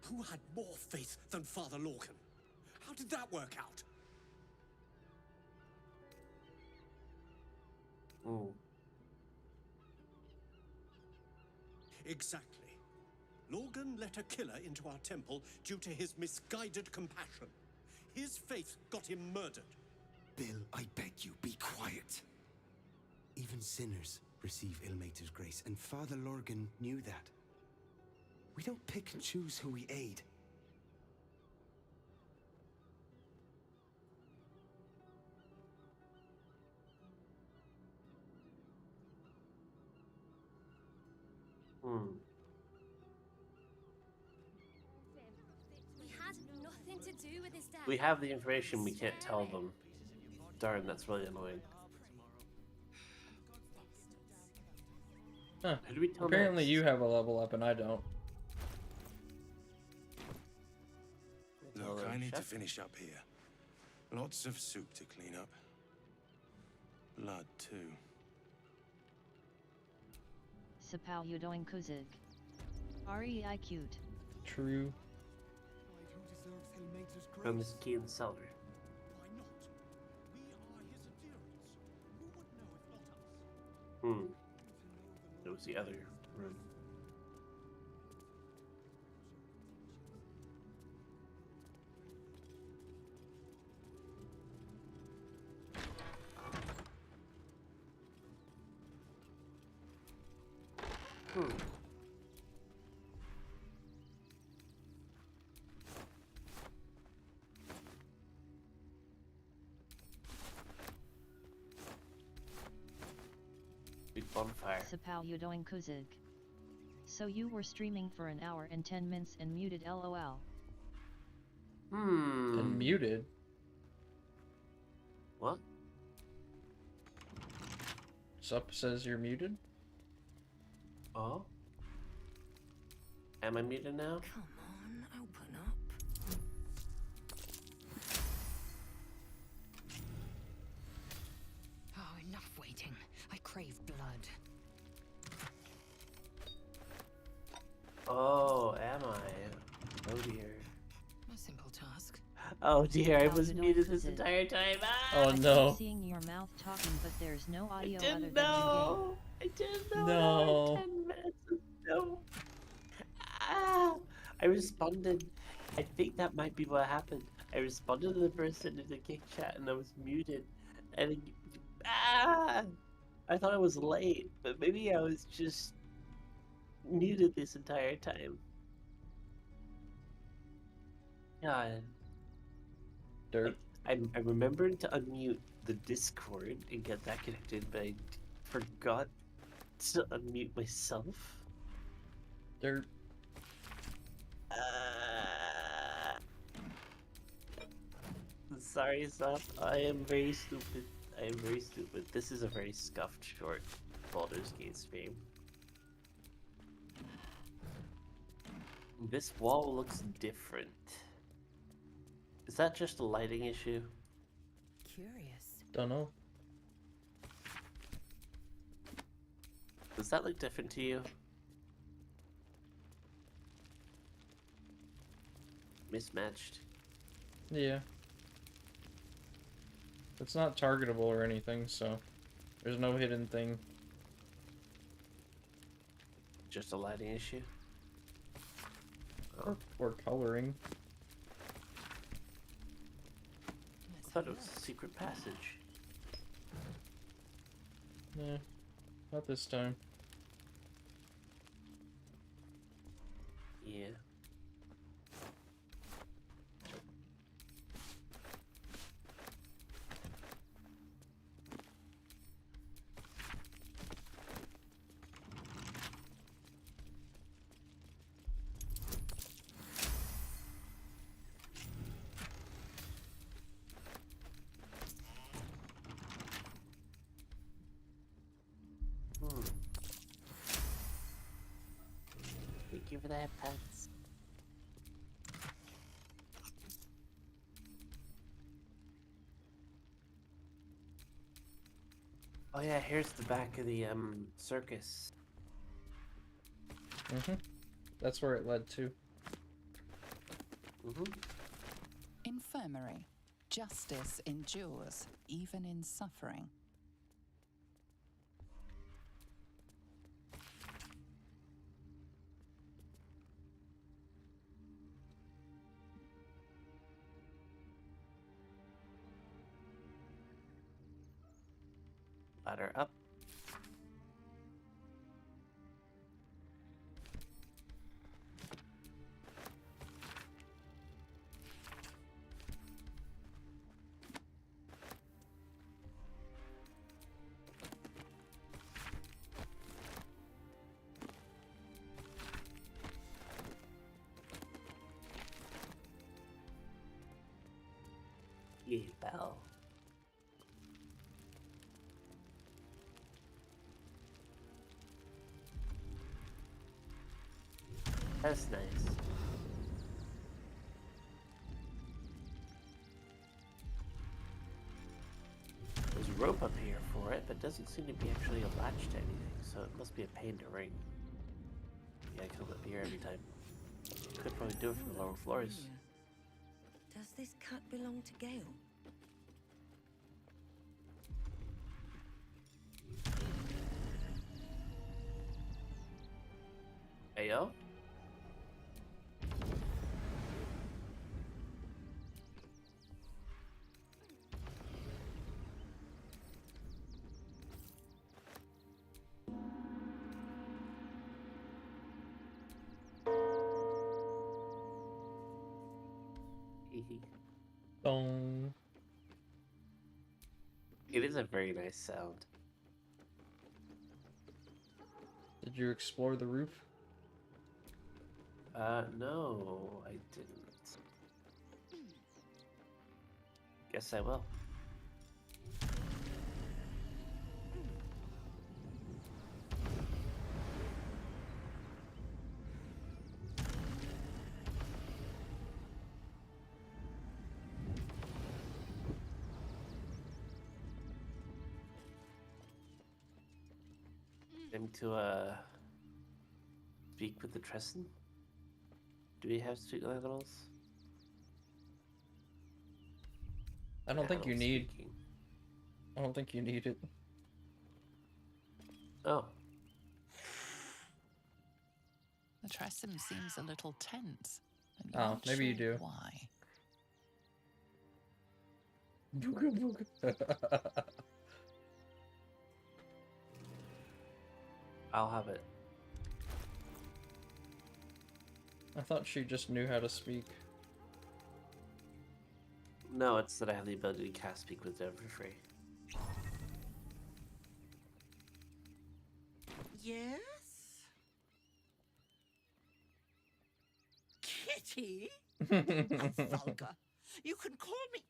Who had more faith than Father Lorcan? How did that work out? Exactly. Lorgan let a killer into our temple due to his misguided compassion. His faith got him murdered. Bill, I beg you, be quiet. Even sinners receive Ilmater's grace, and Father Lorgan knew that. We don't pick and choose who we aid. We had nothing to do with his death. We have the information, we can't tell them. Darn, that's really annoying. Huh. Who do we tell Apparently next? you have a level up and I don't. Look, I need to finish up here. Lots of soup to clean up. Blood, too. Sapau you doing kuzig. Rei cute. True. From this key in the cellar. Why not? We are his adherents. Who would know if not us? It was the other room. Big bonfire. Sapau you doing kuzig. So you were streaming for an hour and 10 minutes and muted LOL. And muted? What? Sup says you're muted? Oh? Am I muted now? Come on, open up. Oh, enough waiting. I crave blood. Oh, am I? Oh dear. A simple task. Oh dear, I was muted this entire time. Ah! Oh no. Seeing your mouth talking, but there's no audio I other didn't than know. I didn't know. No. 10 minutes. No. Ah! I responded. I think that might be what happened. I responded to the person in the kick chat and I was muted. And I thought I was late, but maybe I was just muted this entire time. God. Dirt. I remembered to unmute the Discord and get that connected, but I forgot to unmute myself. Dirt. Sorry, Sop. I am very stupid. I am very stupid. This is a very scuffed short Baldur's Gate stream. This wall looks different. Is that just a lighting issue? Curious. Don't know. Does that look different to you? Mismatched. Yeah. It's not targetable or anything, so there's no hidden thing. Just a lighting issue? Or coloring. I thought it was a secret passage. Nah, not this time. Yeah. Thank you for that, pets. Oh yeah, here's the back of the circus. That's where it led to. Infirmary. Justice endures, even in suffering. Ladder up. Yeah, bell. That's nice. There's a rope up here for it, but doesn't seem to be actually latched to anything, so it must be a pain to ring. Yeah, I come up here every time. Could probably do it from the lower floors. Does this cut belong to Gale? Ayo? Boom. It is a very nice sound. Did you explore the roof? No, I didn't. Guess I will. Time to speak with the Tresson. Do we have street levels? I don't think you need. Speaking. I don't think you need it. Oh. The Tresson seems a little tense. And Oh, maybe you do. Why? Booga booga. I'll have it. I thought she just knew how to speak. No, it's that I have the ability to cast Speak with Dev for free. Yes? Kitty? How vulgar. You can call me...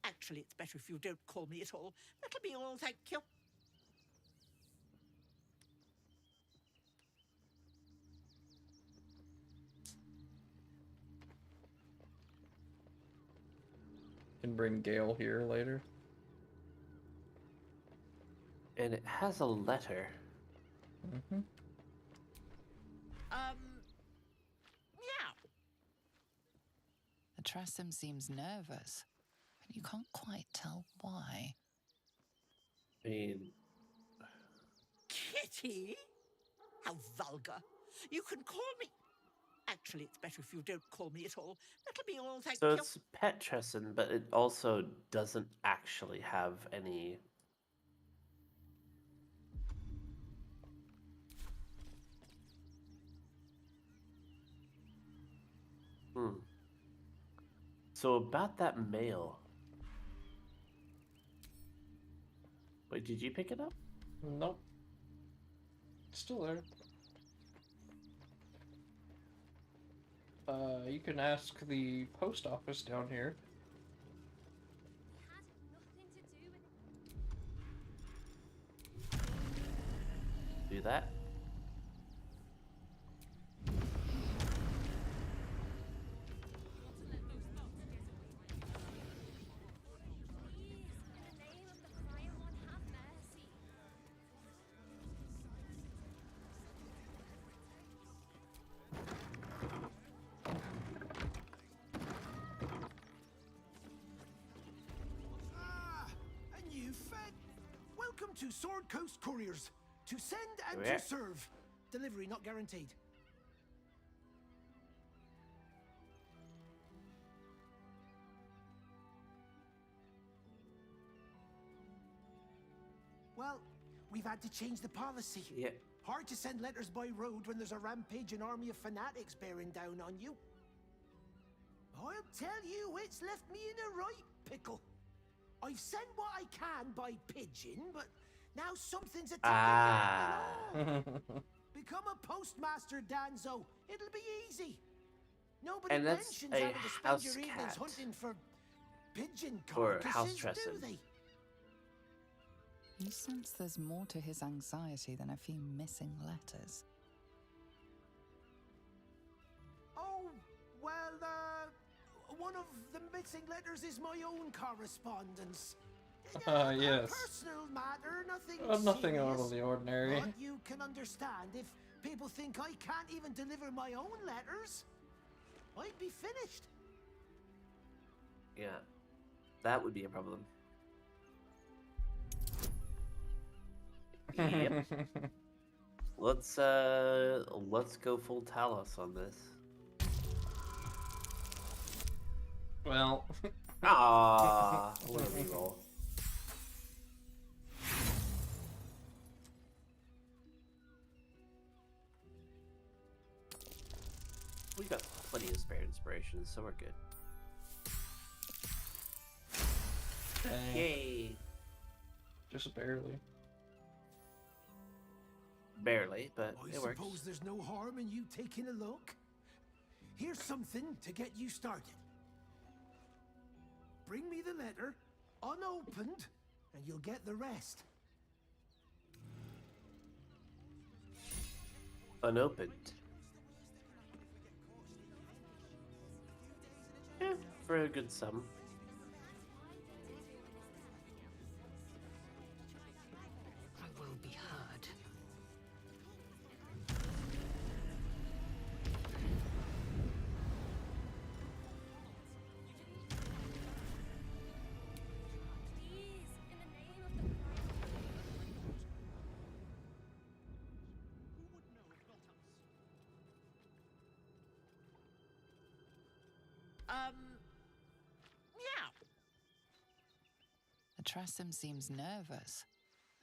Actually, it's better if you don't call me at all. That'll be all, thank you. Can bring Gale here later. And it has a letter. Yeah. The Tresson seems nervous, but you can't quite tell why. I mean... Kitty? How vulgar. You can call me... Actually, it's better if you don't call me at all. That'll be all, thank So you. it's pet Tresson, but it also doesn't actually have any So about that mail. Wait, did you pick it up? Nope. Still there. You can ask the post office down here. Do that. A new Fed. Welcome to Sword Coast Couriers. To send and Where? to serve. Delivery not guaranteed. Well, we've had to change the policy. Yeah. Hard to send letters by road when there's a rampaging army of fanatics bearing down on you. I'll tell you, it's left me in a right pickle. I've sent what I can by pigeon, but now something's attacking me. Become a postmaster, Danzo. It'll be easy. Nobody And that's mentions a having to spend house your evenings cat. hunting for pigeon Or carcasses, house do Tresson. they? You sense there's more to his anxiety than a few missing letters. Oh, well, one of the missing letters is my own correspondence. Yes. Personal matter, nothing Nothing out serious. of the ordinary. But you can understand if people think I can't even deliver my own letters, I'd be finished. Yeah. That would be a problem. Yep. Let's go full Talos on this. Well. Ah, what a reroll. We got plenty of spare inspirations, so we're good. Dang. Yay! Just barely. Barely, but I it works. suppose there's no harm in you taking a look. Here's something to get you started. Bring me the letter, unopened, and you'll get the rest. Unopened. Yeah, for a good sum. I will be heard. Yeah. The Tressum seems nervous,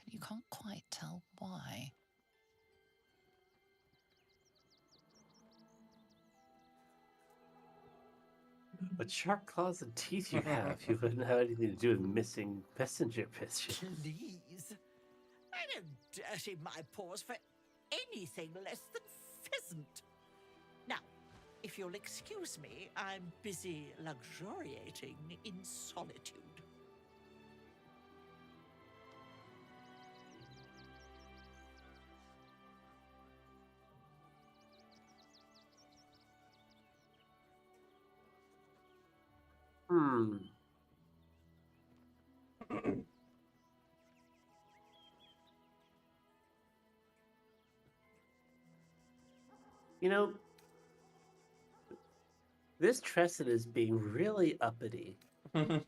but you can't quite tell why. What sharp claws and teeth you have. You wouldn't have anything to do with missing messenger pigeons. Please. I don't dirty my paws for anything less than pheasant. Now, if you'll excuse me, I'm busy luxuriating in solitude. Hmm. You know, this Tresson is being really uppity. I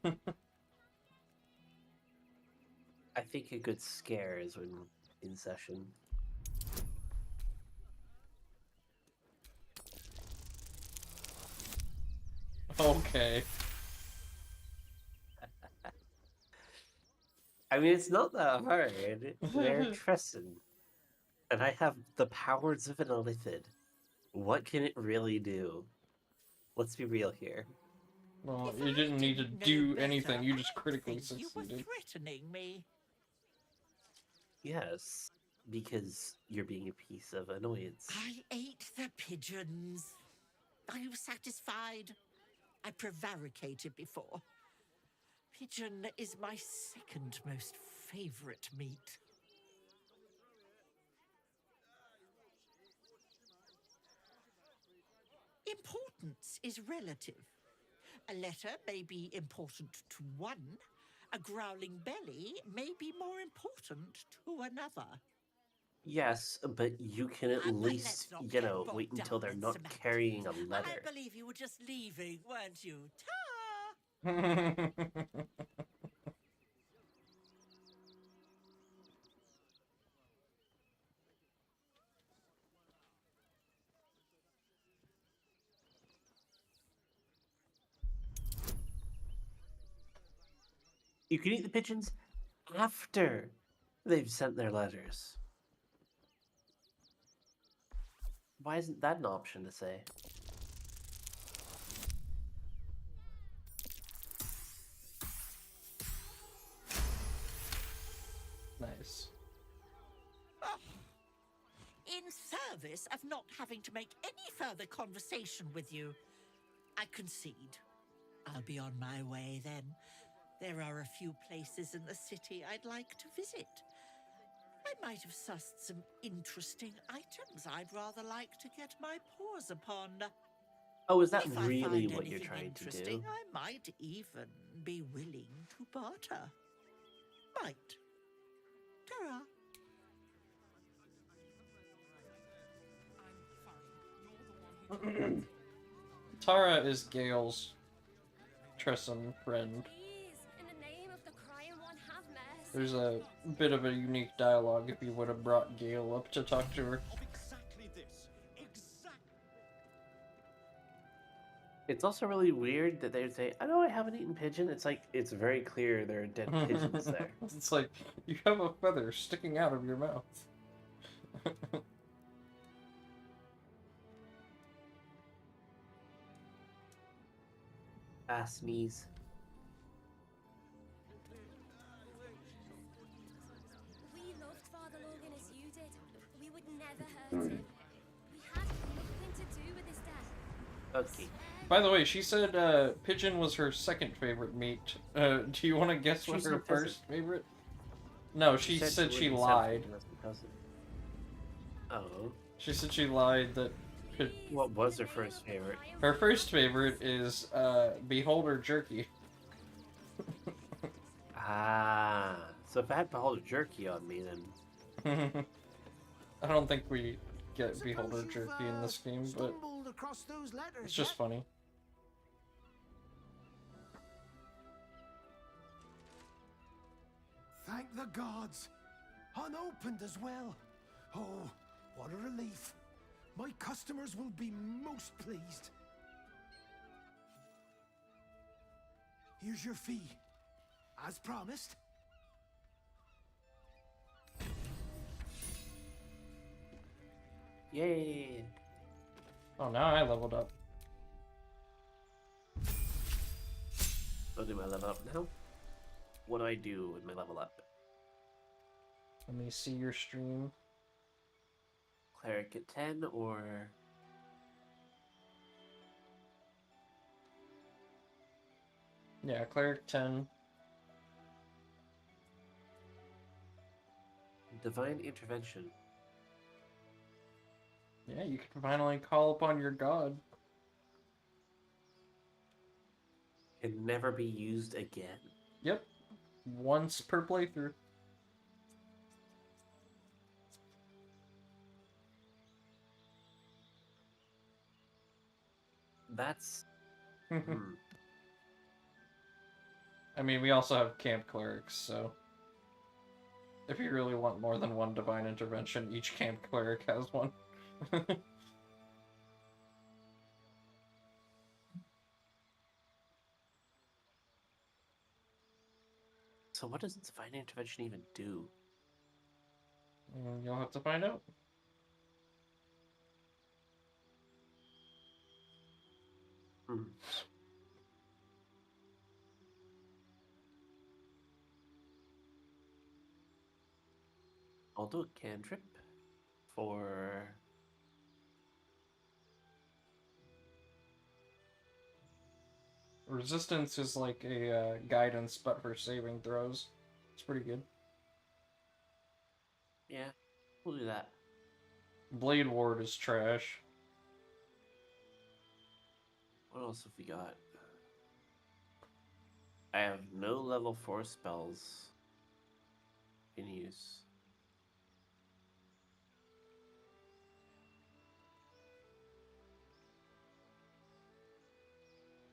think a good scare is when in session. Okay. I mean, it's not that hard. They're Tresson. And I have the powers of an illithid. What can it really do? Let's be real here. Well, If you I didn't need to didn't know do better, anything, you just I'd critically think you were succeeded. threatening me. Yes, because you're being a piece of annoyance. I ate the pigeons. Are you satisfied? I prevaricated before. Pigeon is my second most favorite meat. Importance is relative. A letter may be important to one. A growling belly may be more important to another. Yes, but you can at But least, let's not you get know, bogged wait until down they're in not semantics. carrying a I letter. believe you were just leaving, weren't you? Ta! You can eat the pigeons after they've sent their letters. Why isn't that an option to say? Nice. In service of not having to make any further conversation with you, I concede. I'll be on my way then. There are a few places in the city I'd like to visit. I might have sussed some interesting items I'd rather like to get my paws upon. Oh, is that If I really find what you're anything trying to interesting, do? I might even be willing to barter. Might. Ta-ra. Tara is Gale's Tristan friend. Please, in the name of the crying one, have mercy. There's a bit of a unique dialogue if you would have brought Gale up to talk to her. Exactly this. It's also really weird that they'd say, I know I haven't eaten pigeon. It's like, it's very clear there are dead pigeons there. It's like, you have a feather sticking out of your mouth. Sneeze. We loved Father Logan as you did. We would never hurt him. We had nothing to do with his death. Okay. By the way, she said pigeon was her second favorite meat. Do you want to guess what She's her a first favorite? No, she said she lied. Oh. She said she lied that... What was her first favorite? Her first favorite is Beholder Jerky. Ah. So if I had Beholder Jerky on me, then... I don't think we get Beholder Jerky in this game, but across those letters, it's just funny. Thank the gods. Unopened as well. Oh, what a relief. My customers will be most pleased. Here's your fee. As promised. Yay. Oh, now I leveled up. I'll do my level up now. What do I do with my level up? Let me see your stream. Cleric at 10 or... Yeah, Cleric 10. Divine Intervention. Yeah, you can finally call upon your god. Can never be used again. Yep. Once per playthrough. That's... I mean, we also have camp clerics, so... If you really want more than one divine intervention, each camp cleric has one. So what does divine intervention even do? You'll have to find out. I'll do a cantrip for... Resistance is like a guidance, but for saving throws. It's pretty good. Yeah, we'll do that. Blade Ward is trash. What else have we got? I have no level 4 spells in use.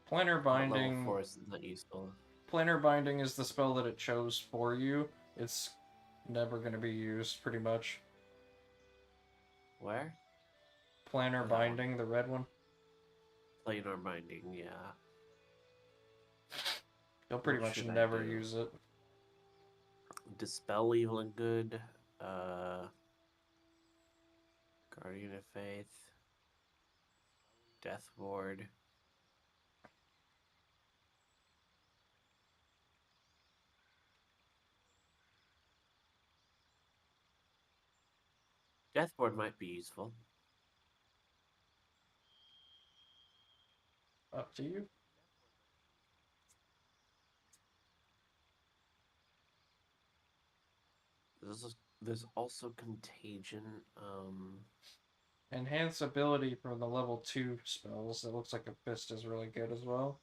Planar Binding. Level 4 is not useful. Planar Binding is the spell that it chose for you. It's never going to be used, pretty much. Where? Planar Binding, the red one. Planar Binding, yeah. You'll pretty What much should I never do? use it. Dispel Evil and Good. Guardian of Faith. Death Ward. Death Ward might be useful. Up to you. There's also Contagion. Enhance ability from the level 2 spells. It looks like a fist is really good as well.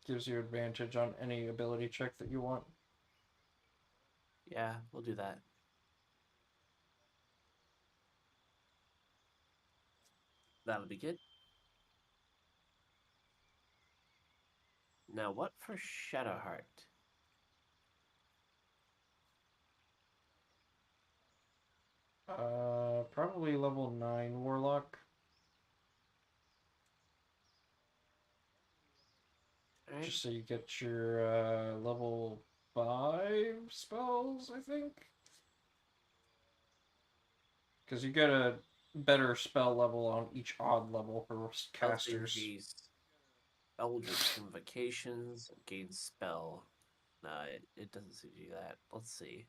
Gives you advantage on any ability check that you want. Yeah, we'll do that. That'll be good. Now, what for Shadowheart? Probably level 9 Warlock. Right. Just so you get your level 5 spells, I think. Because you get a better spell level on each odd level for casters. Eldritch Invocations, gain spell. No, it doesn't seem to do that. Let's see.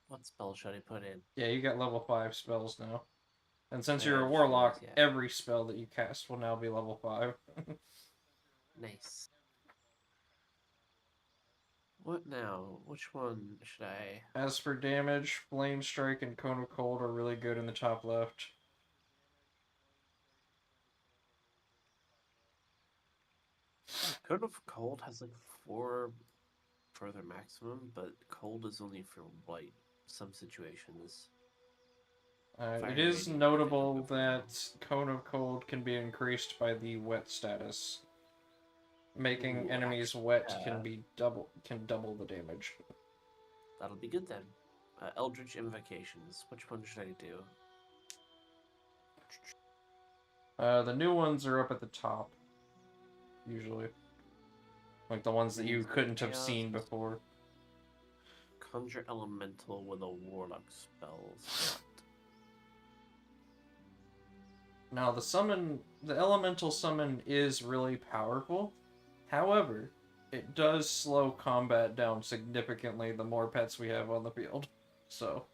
What spell should I put in? Yeah, you got level 5 spells now. And since Yeah, you're a I just warlock, realized, yeah. every spell that you cast will now be level 5. Nice. What now? Which one should I... As for damage, Flame Strike and Cone of Cold are really good in the top left. Cone of Cold has like 4 further maximum, but Cold is only for like some situations. It is notable that Cone of Cold can be increased by the wet status. Making enemies wet can double the damage. That'll be good then. Eldritch Invocations. Which one should I do? The new ones are up at the top. Usually. Like the ones that you couldn't have seen before. Conjure Elemental with a Warlock spell slot. Now the elemental summon is really powerful. However, it does slow combat down significantly the more pets we have on the field. So,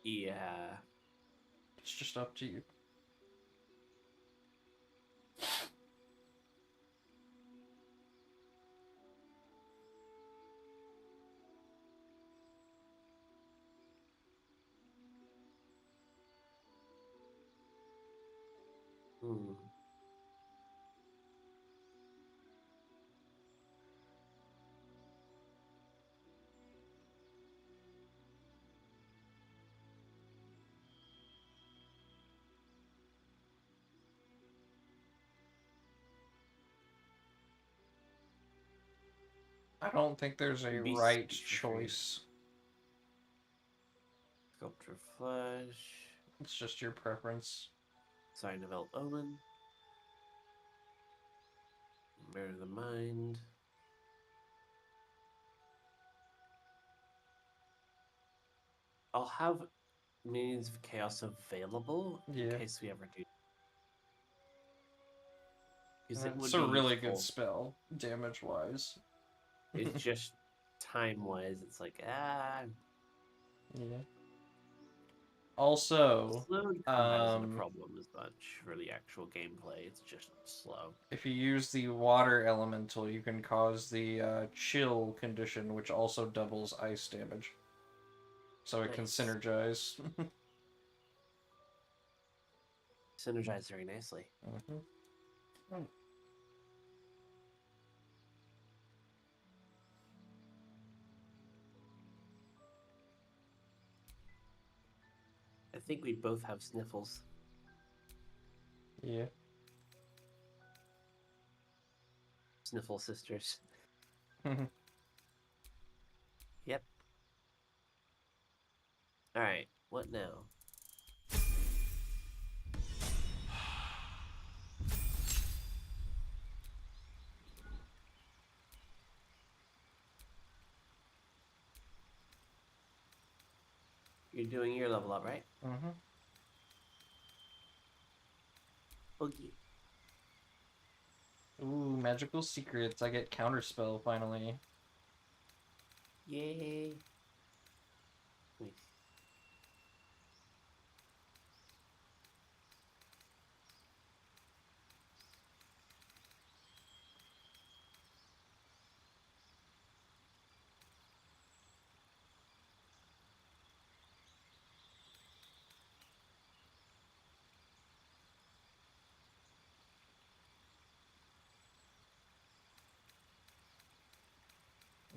yeah. It's just up to you. I don't think there's a right choice. Sculpture Flesh. It's just your preference. Sign of Omen. Mirror the Mind. I'll have Minions of Chaos available in case we ever do. It's a really good spell, damage-wise. It's just time-wise, it's like, ah... Yeah. Also, slow combat isn't a problem as much for the actual gameplay. It's just slow. if you use the water elemental, you can cause the chill condition, which also doubles ice damage. So it can synergize. Synergize very nicely. I think we both have sniffles. Yeah. Sniffle sisters. Yep. Alright, what now? You're doing your level up, right? Boogie. Ooh, magical secrets. I get counterspell finally. Yay. Nice.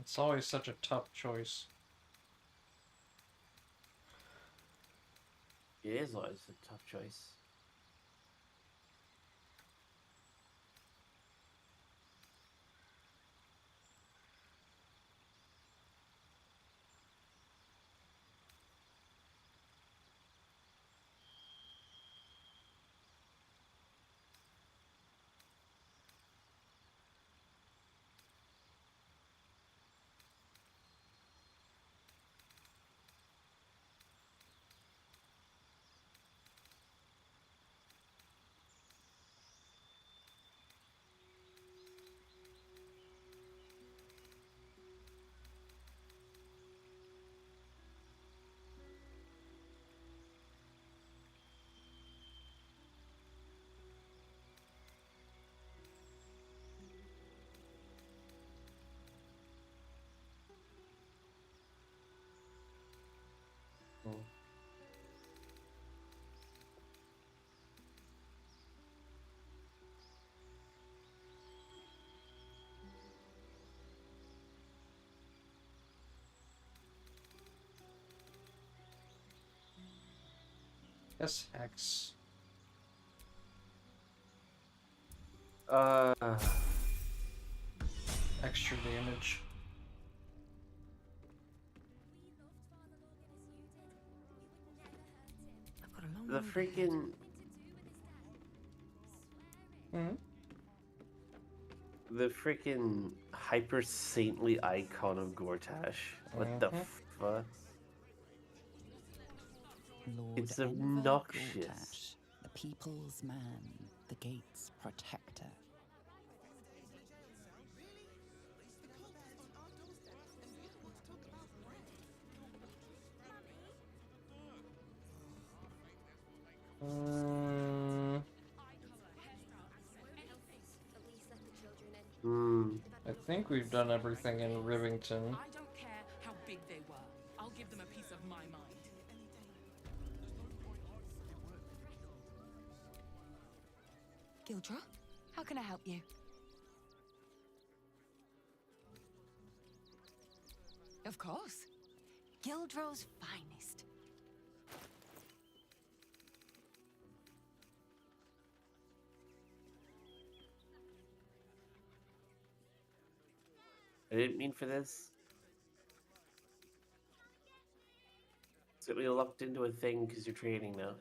It's always such a tough choice. It is always a tough choice. Yes, Hex. Extra damage. The freaking... The freaking hyper saintly icon of Gortash. What the fuck? Lord It's Enver obnoxious. Gortash, the people's man, the gate's protector. I think we've done everything in Rivington. I don't care how big they were. I'll give them a piece of my mind. Gildra, how can I help you? Of course. Gildro's finest. I didn't mean for this. So we locked into a thing because you're training now.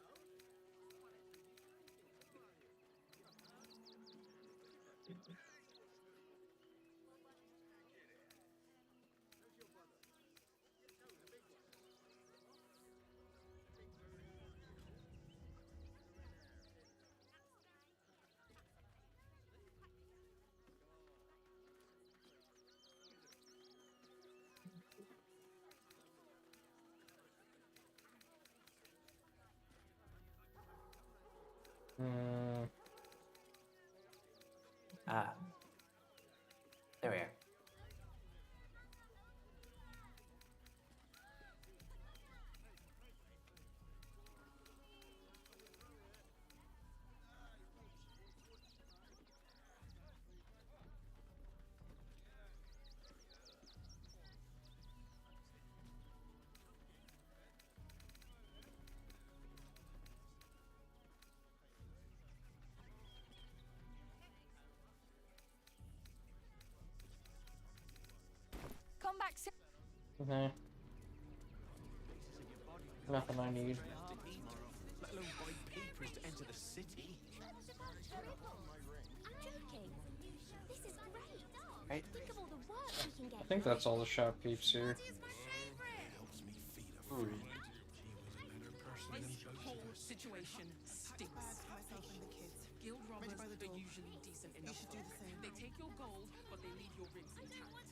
Ah. There we are. Come back soon. Okay. Nothing I need. Let alone buy papers to enter the city. I'm joking. This is great. Right. Think of all the work we can get. I think that's all the shopkeepers here. This whole situation stinks. Guild robbers are usually decent enough. They take your gold, but they leave your rings intact.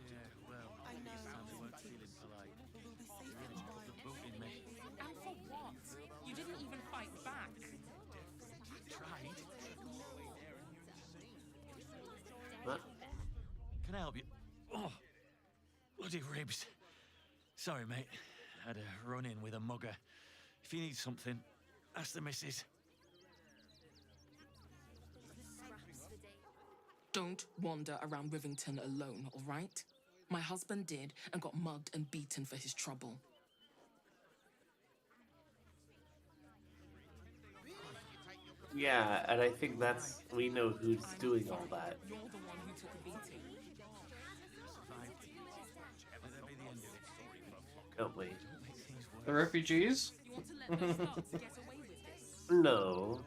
Yeah, well, I know. they weren't feeling polite. But we'll be safe in a while. The boat in me. And for what? You didn't even fight back. Tried. What? Can I help you? Oh, bloody ribs. Sorry, mate. Had a run-in with a mugger. If you need something, ask the missus. Don't wander around Rivington alone, all right? My husband did and got mugged and beaten for his trouble. Yeah, and I think we know who's doing all that. You're the one who took a beating. Don't we? The refugees? You want to let those thugs get away with this? No.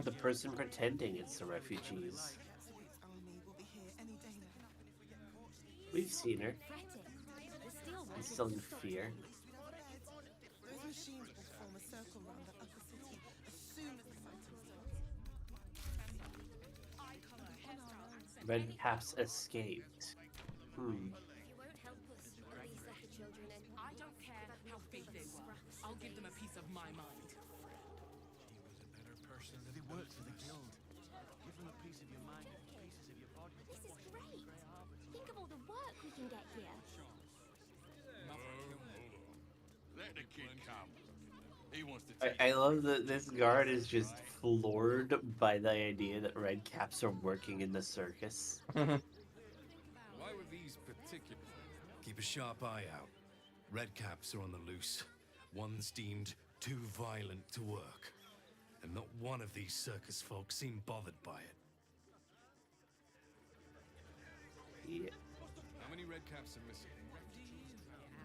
The person pretending it's the refugees. We've seen her. Instilling fear. Those machines will form a circle around the upper city as soon as the fighting starts. Red Caps escaped. You won't help us. Please let the children in. I don't care how big they were. I'll give them a piece of my mind. They worked for the guild. Give them a piece of your mind and pieces of your body. This is great. Think of all the work we can get here. Let the kid come. He wants to take I love that this guard is just floored by the idea that red caps are working in the circus. Why were these particular? Keep a sharp eye out. Red caps are on the loose. One's deemed too violent to work. And not one of these circus folk seemed bothered by it. Yeah. How many red caps are missing?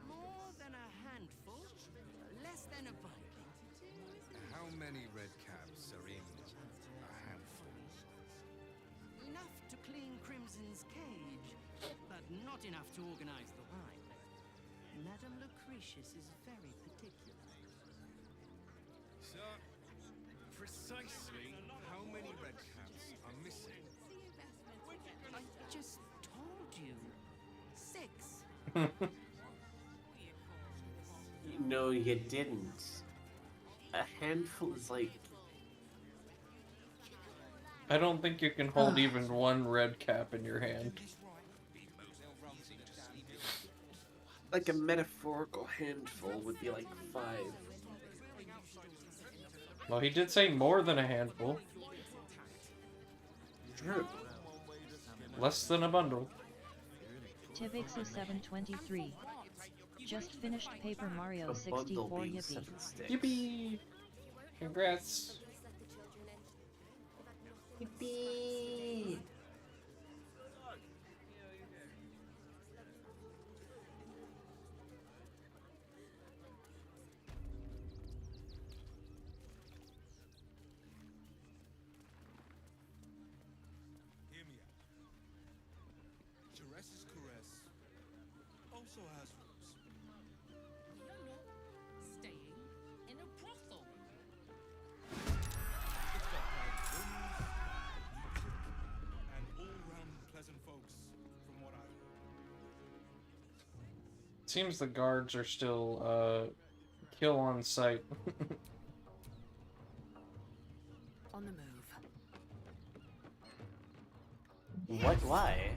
More than a handful, less than a bite. How many red caps are in a handful? Enough to clean Crimson's cage, but not enough to organize the wine. Madame Lucretius is very particular. So, precisely how many red caps are missing? I just told you. 6. No, you didn't. A handful is like... I don't think you can hold even one red cap in your hand. Like a metaphorical handful would be like 5. Well, he did say more than a handful. True. Less than a bundle. Tibixu 723. Just finished Paper Mario A bundle 64 being yippee. 7 sticks. Yippee! Congrats. Yippee! Hear me out. Teresa's caress also has rules. Staying in a brothel. It's got like rooms, music, and all-round pleasant folks, from what I've heard. Seems the guards are still kill on sight. What? Why?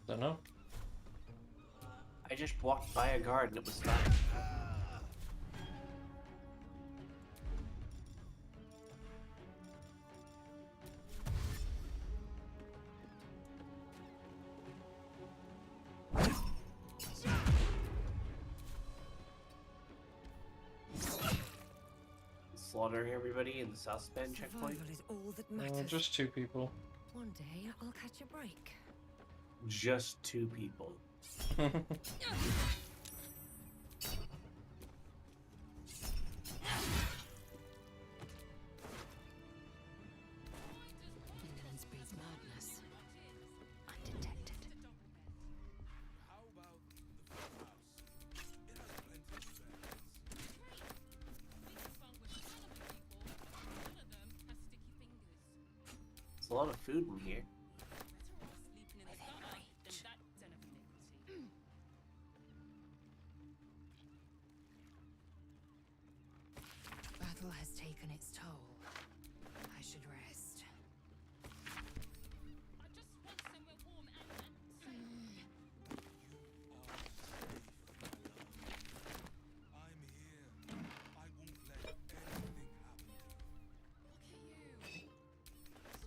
Don't know. I just walked by a guard and it was fine. Slaughtering everybody in the South Span checkpoint? Survival is all that matters. Just 2 people. One day I'll catch a break. Just 2 people. Ignorance breeds madness. Undetected. There's a lot of food in here. Battle has taken its toll. I should rest.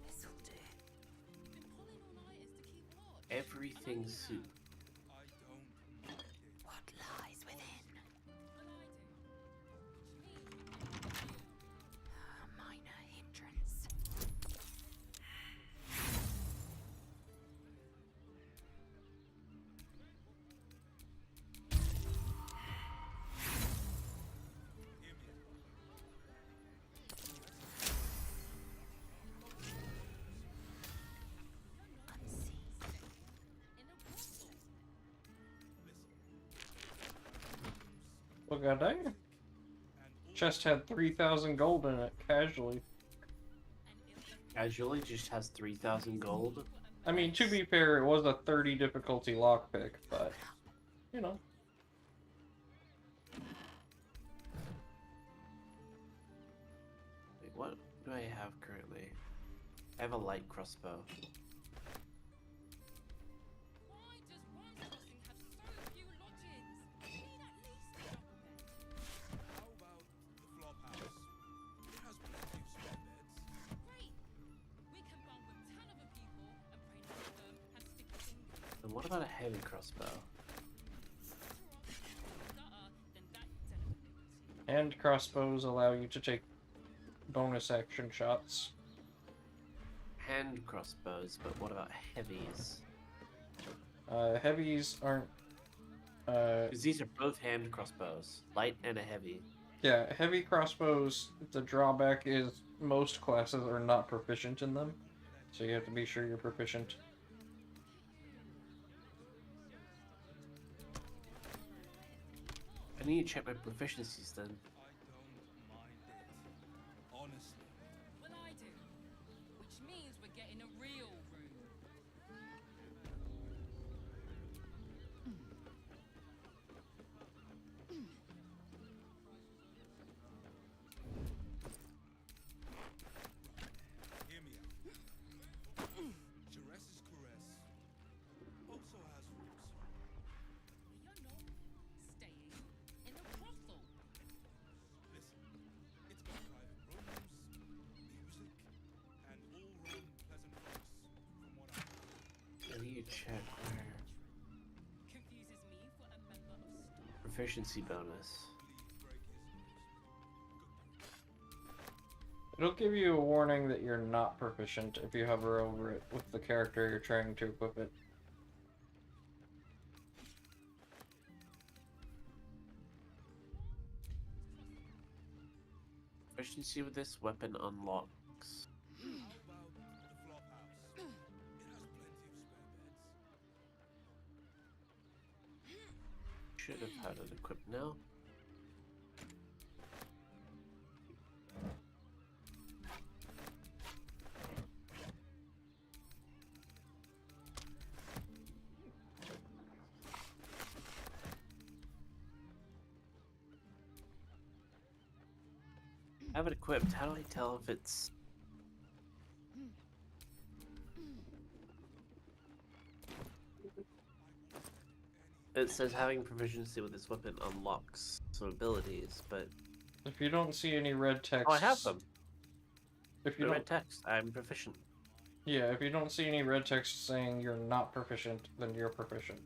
This'll do. Everything soup. What lies within? A minor hindrance. What got I? Chest had 3,000 gold in it, casually. Casually just has 3,000 gold. I mean, to be fair, it was a 30 difficulty lockpick, but, you know. Wait, what do I have currently? I have a light crossbow. And what about a heavy crossbow? And crossbows allow you to take bonus action shots. Hand crossbows, but what about heavies? Heavies aren't... Because these are both hand crossbows. Light and a heavy. Yeah, heavy crossbows, the drawback is most classes are not proficient in them. So you have to be sure you're proficient. I need to check my proficiencies then. Honestly. Well, I do. Which means we're getting a real room. Hear me out. Jerez's caress also has roots. You're not staying in a brothel. Listen, it's got private rooms, music, and all-round pleasant looks, from what I heard. I need to check where. Confuses me for a member of staff. Proficiency bonus. It'll give you a warning that you're not proficient if you hover over it with the character you're trying to equip it. Proficiency with this weapon unlocks. How about the flop house? It has plenty of spare beds. Should have had it equipped now. I have it equipped. How do I tell if it's... It says having proficiency with this weapon unlocks some abilities, but If you don't see any red text... oh, I have them. If you The don't... red text, I'm proficient. Yeah, if you don't see any red text saying you're not proficient, then you're proficient.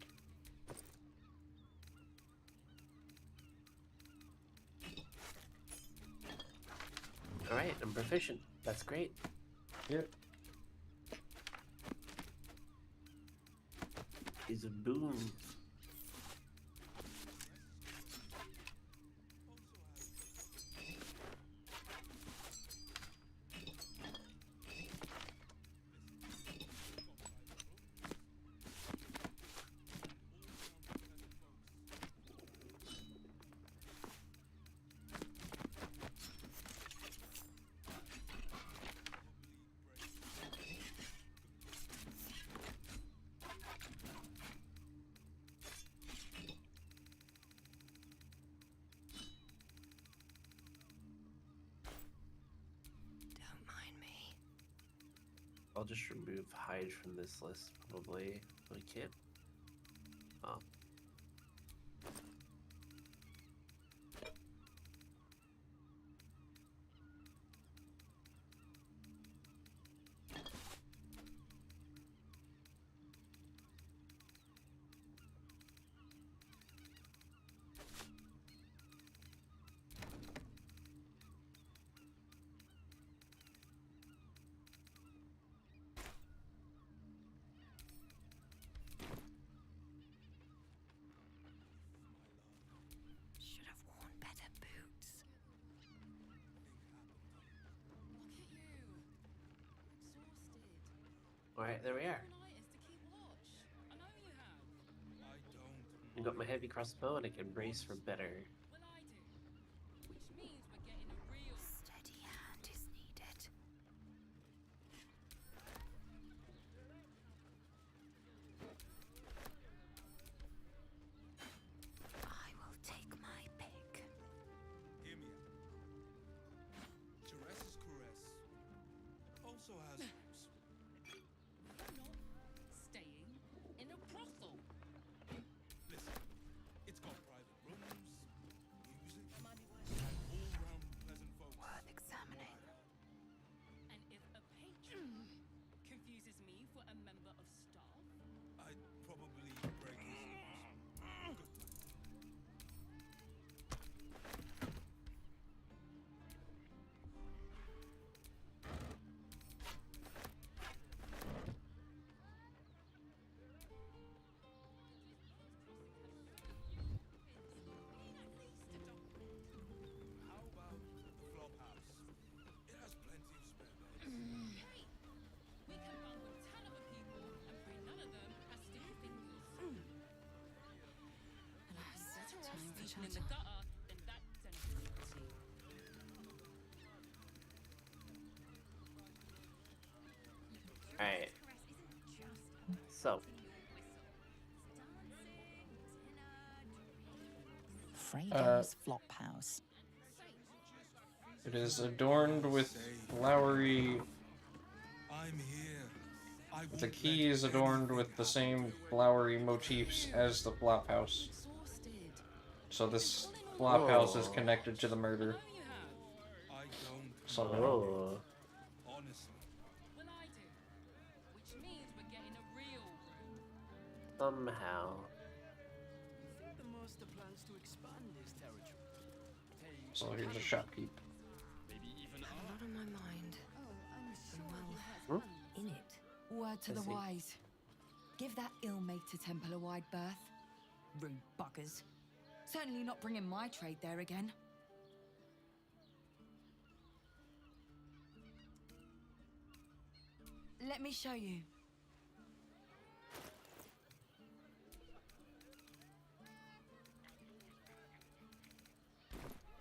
Alright, I'm proficient. That's great. Yep. Is a boon. I'll just remove hide from this list, probably. I can't. Oh. Should have worn better boots. Alright, there we are. I got my heavy crossbow and I can brace for better. Steady hand is needed. I will take my pick. Hear me out. Jerez's caress also has rooms. Staying in a brothel. Listen, it's got private rooms, music, and all-round pleasant folks. Worth examining. And if a patron confuses me for a member of staff, I'd probably break his nose. Good time. How about the flop house? It has plenty of spare beds. we can run with 10 other people and pray none of them has sticky fingers. Alas, Better off time for sleeping in the shelter. gutter than that density. Alright. So, Fredo's flop house. It is adorned with flowery... I'm here. The key is adorned with the same flowery motifs as the flop house. So this flop house is connected to the murder. I don't Somehow. oh. honestly. Well, I do. Which means we're getting a real room. Somehow. I think the master plans to expand his territory. So here's a shopkeep. Maybe even A lot on my mind. Hmm? In it. Word to I the see. wise. Give that ill-mated temple a wide berth. Rude buggers. Certainly not bringing my trade there again. Let me show you.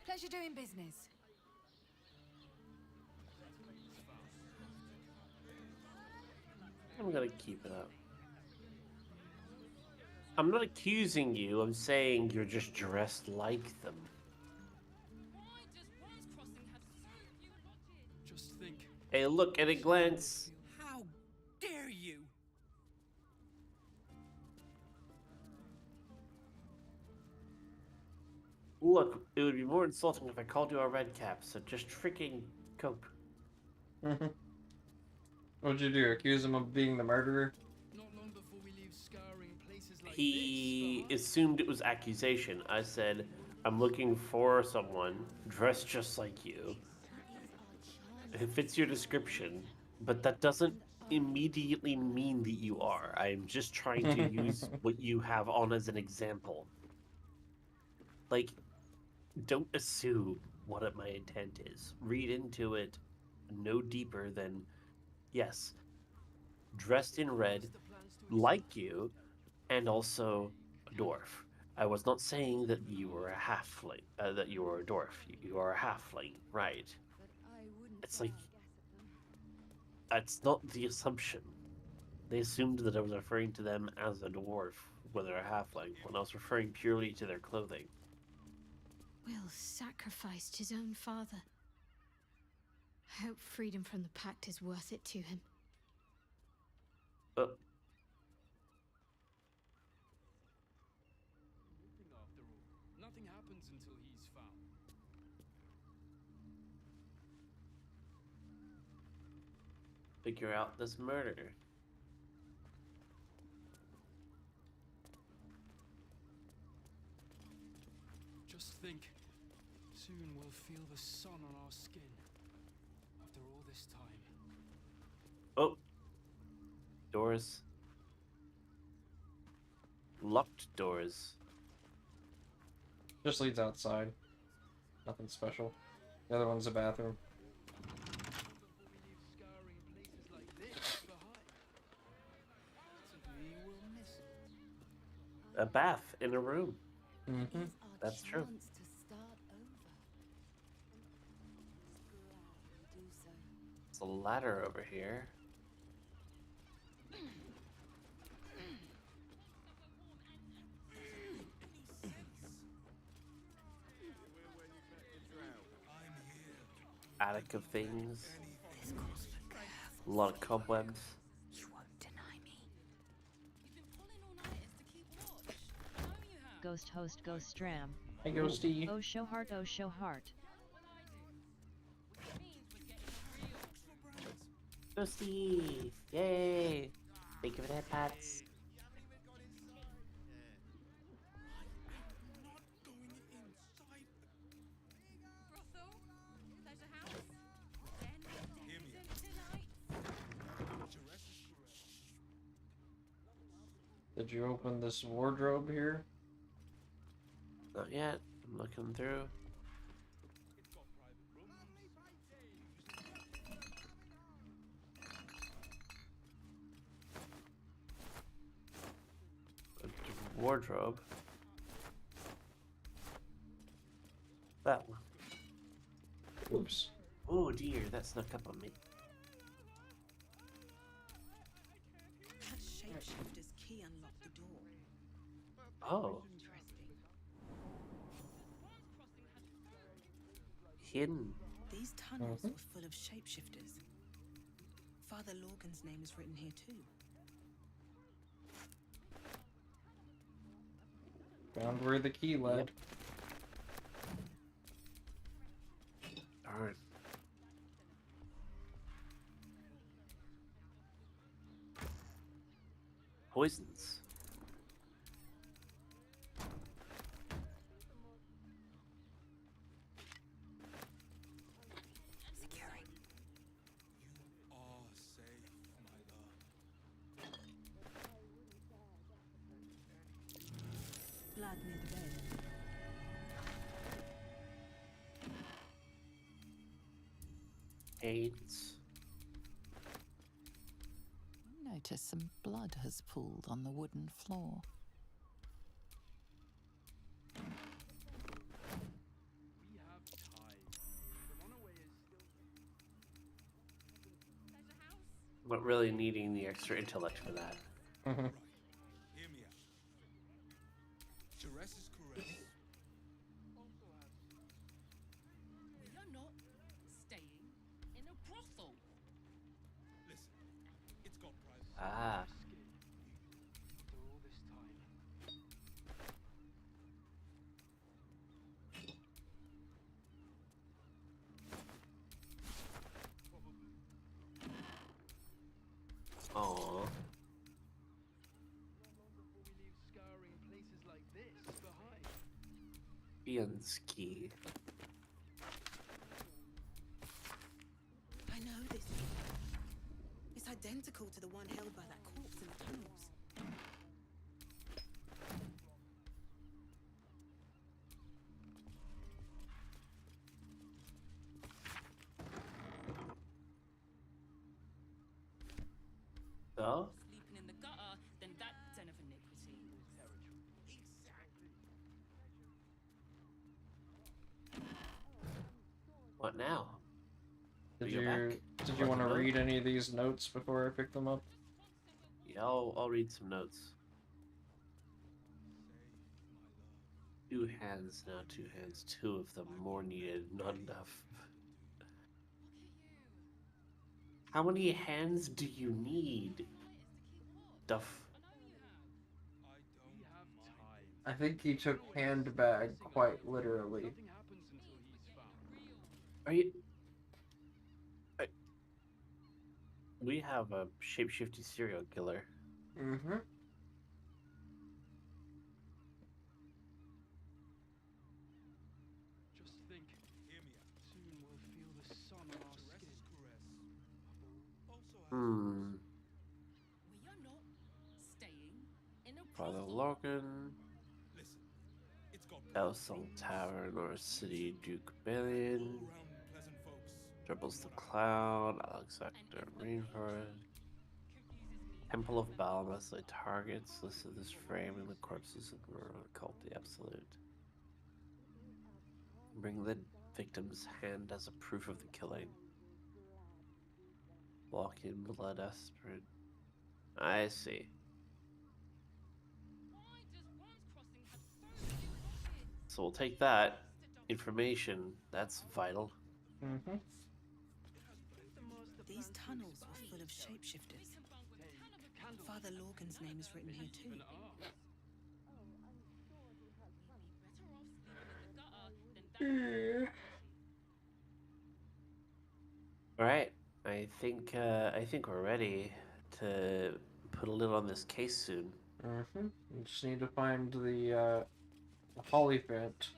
Pleasure doing business. I'm gonna keep it up. I'm not accusing you, I'm saying you're just dressed like them. just think. Hey, look at a glance. How dare you? It would be more insulting if I called you a red cap, so just freaking cope. Mm-hmm. What'd you do? Accuse him of being the murderer? He assumed it was accusation. I said, I'm looking for someone dressed just like you. It fits your description, but that doesn't immediately mean that you are. I'm just trying to use what you have on as an example. Like, don't assume what my intent is. Read into it no deeper than, yes, dressed in red, like you, and also a dwarf. I was not saying that you were a halfling, that you were a dwarf. You are a halfling, right? It's like, that's not the assumption. They assumed that I was referring to them as a dwarf when they're a halfling, when I was referring purely to their clothing. Will sacrificed his own father. I hope freedom from the pact is worth it to him. Nothing happens until he's found. Figure out this murder. Just think, soon we'll feel the sun on our skin. After all this time. Oh. Doors. Locked doors. Just leads outside. Nothing special. The other one's a bathroom. A bath in a room. Mm-hmm. That's true. There's a ladder over here. Attic of things. A lot of cobwebs. Ghost host Ghost Stram. Hey Ghosty. Oh show heart, oh show heart. Ghosty! Yay! Thank you for that, Pats. Did you open this wardrobe here? Not yet. I'm looking through. A wardrobe. That one. Oops. Oh dear, that snuck up on me. That shapeshifter's key unlocked the door. Oh. Hidden. These tunnels were full of shapeshifters. Father Lorgan's name is written here too. Found where the key led. Darn. Poisons. Securing. You are safe, my love. Blood near the bed. AIDS. Notice some blood has pooled on the wooden floor. But really needing the extra intellect for that. Hear me out. Teresa's caress. We are not staying in a brothel. Listen, it's got privacy. Ah. After all this time. Guardian's key. I know this. It's identical to the one held by that corpse in the tunnels. So? Sleeping in the gutter, then that den of iniquity. What now? Did We go back? you want to Note? read any of these notes before I pick them up? Yeah, I'll read some notes. 2 hands now, 2 hands. 2 of them more needed, not enough. How many hands do you need? Duff. I think he took handbag quite literally. Are you? We have a shapeshifty serial killer. Mm-hmm. Just think. Soon we'll feel the sun on our skin. Hmm. We are not staying in a Father brothel. Logan. Elsong Tavern or City Duke Balian. Dribbles the Cloud. Alexander Rainforest. Temple of Baal as the targets. Listed this frame and the corpses of the cult the Absolute. Bring the victim's hand as a proof of the killing. Walk in blood aspirate. I see. So we'll take that information. That's vital. Mm-hmm. These tunnels were full of shapeshifters. Father Logan's name is written here too. All right. I think we're ready to put a lid on this case soon. Mm-hmm. We just need to find the Hollyphant.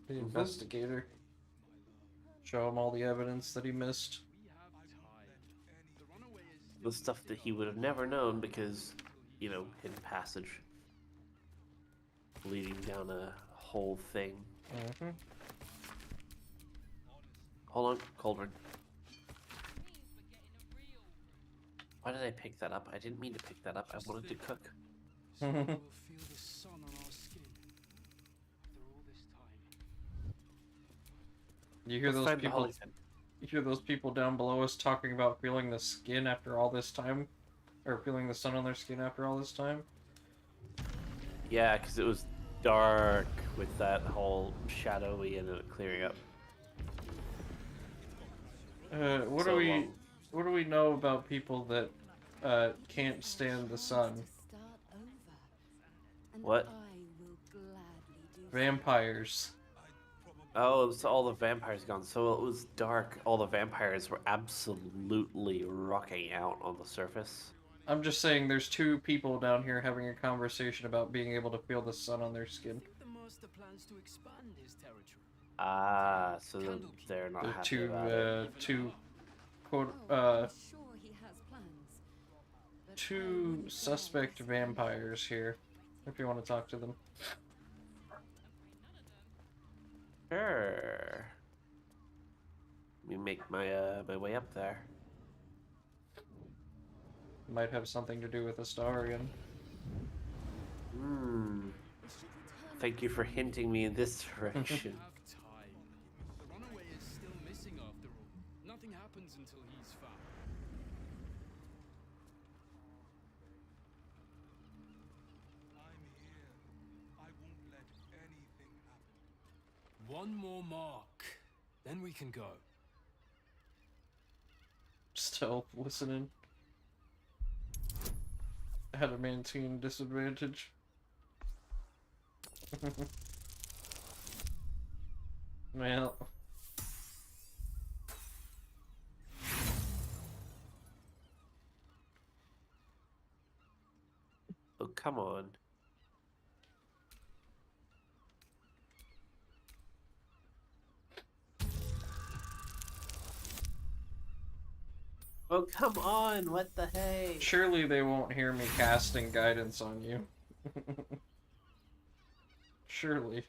The investigator. Show him all the evidence that he missed. The stuff that he would have never known because, you know, hidden passage. Leading down a whole thing. Mm-hmm. Hold on, Cauldron. Why did I pick that up? I didn't mean to pick that up. I wanted to cook. We'll feel the sun on our skin after all this time. You hear Let's those find the people? Hollyphant. You hear those people down below us talking about feeling the skin after all this time, or feeling the sun on their skin after all this time? Yeah, because it was dark with that whole shadowy and it clearing up. What do we know about people that can't stand the sun? What? Vampires. Oh, so all the vampires gone. So it was dark. All the vampires were absolutely rocking out on the surface. I'm just saying there's 2 people down here having a conversation about being able to feel the sun on their skin. The master plans to expand his territory. Ah, so they're not The happy about it. two quote two suspect vampires here, if you want to talk to them. Sure. Let me make my my way up there. Might have something to do with Astarion. Hmm. Thank you for hinting me in this direction. The runaway is still missing after all. Nothing happens until he's found. One more mark, then we can go. Stealth listening. Adamantine disadvantage. Well. Oh, come on. Oh, come on, what the hey? Surely they won't hear me casting guidance on you. Surely.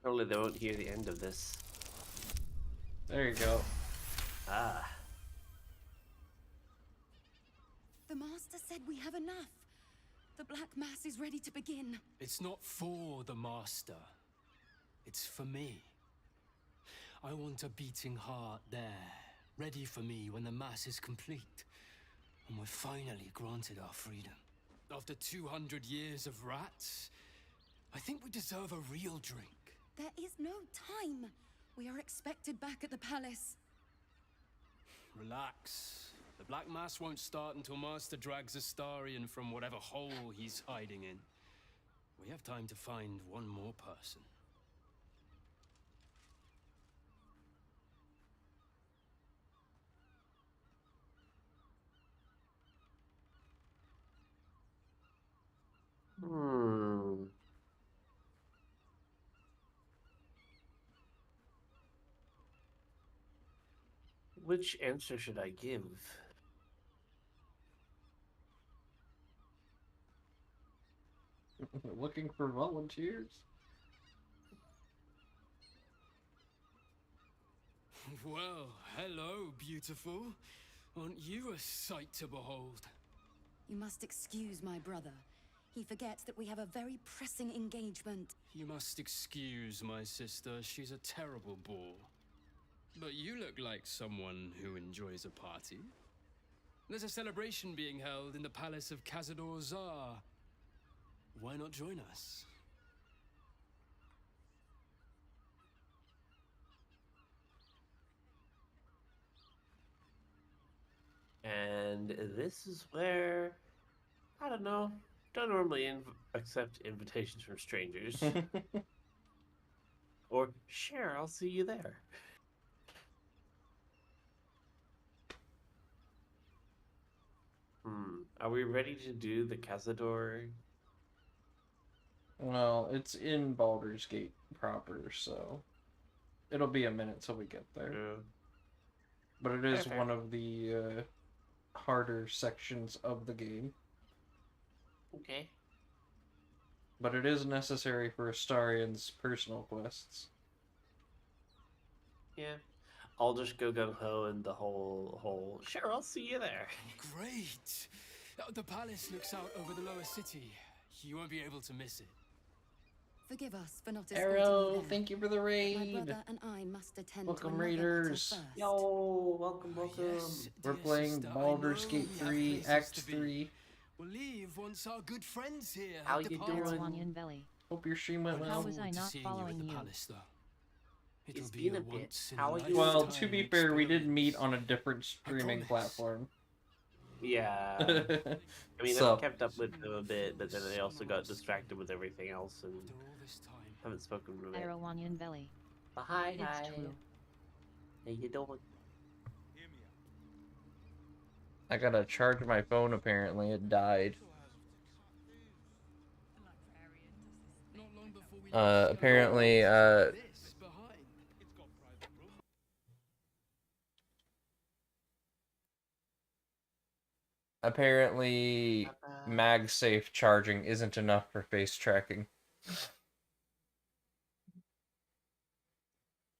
Surely they won't hear the end of this. There you go. Ah. The Master said we have enough. The Black Mass is ready to begin. It's not for the Master. It's for me. I want a beating heart there, ready for me when the Mass is complete. And we're finally granted our freedom. After 200 years of rats, I think we deserve a real drink. There is no time. We are expected back at the palace. Relax. The Black Mass won't start until Master drags Astarion from whatever hole he's hiding in. We have time to find one more person. Which answer should I give? Looking for volunteers? Well, hello, beautiful. Aren't you a sight to behold? You must excuse my brother. He forgets that we have a very pressing engagement. You must excuse my sister. She's a terrible bore. But you look like someone who enjoys a party. There's a celebration being held in the palace of Cazador Zar. Why not join us? And this is where, I don't know, don't normally accept invitations from strangers. Or, sure, I'll see you there. Are we ready to do the Cazador? Well, it's in Baldur's Gate proper, so it'll be a minute till we get there. But it is one of the harder sections of the game. Okay. But it is necessary for Astarion's personal quests. Yeah. I'll just go gung-ho and the whole, sure, I'll see you there. Great! The palace looks out over the lower city. You won't be able to miss it. Forgive us for not escorting Arrow, you there. thank you for the raid. My brother and I must attend Welcome, to another raiders. matter first. Yo, welcome. Yes, We're dear playing sister, Baldur's I know Gate we have 3, places Act to be. 3. We'll leave once our good friends here How have you departed. doing? Hope your stream went I well. look was I forward to not seeing following you? At you? the palace, though. It'll It's be been a a bit. once in How a are you? Well, lifetime to be fair, we did meet experience. on a different streaming platform. Yeah. I mean, So. I've kept up with them a bit, but then I also got distracted with everything else and haven't spoken to them. Arawanyan Belly. Hi, It's hi. true. How you doing? I gotta charge my phone, apparently. It died. Apparently, apparently, MagSafe charging isn't enough for face tracking.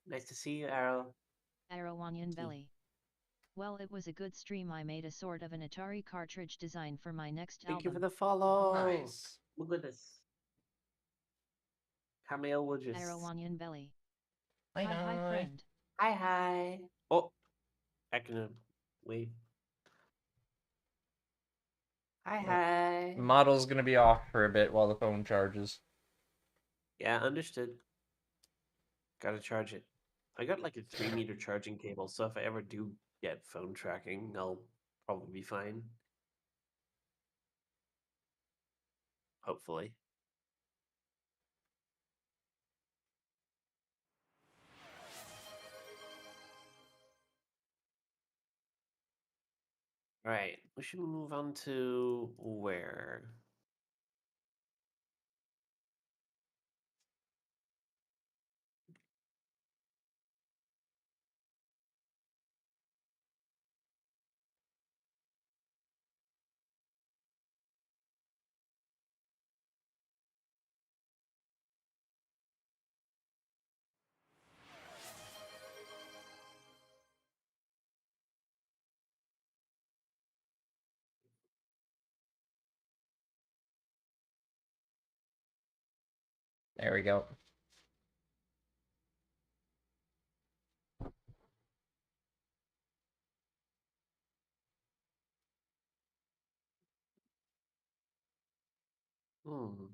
Nice to see you, Arrow. Arawanyan Belly. Well, it was a good stream. I made a sort of an Atari cartridge design for my next Thank you album. for the follow. Nice. Look at this. Camille will just. Arawanyan Belly. Hi, Hi, friend. Hi. Oh, I can wave. Hi. Model's gonna be off for a bit while the phone charges. Yeah, understood. Gotta charge it. I got like a 3-meter charging cable, so if I ever do get phone tracking, I'll probably be fine. Hopefully. Alright, we should move on to where? There we go. Hmm.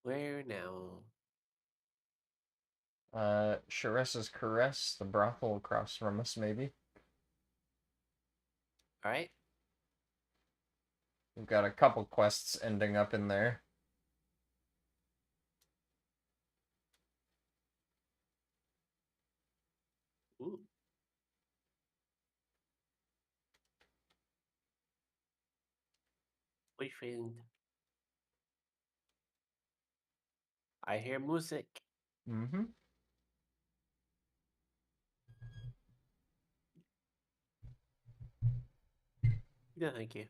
Where now? Sharesa's Caress, the brothel across from us, maybe. Alright. We've got a couple quests ending up in there. Ooh. Boyfriend. I hear music. Mm-hmm. Yeah, thank you.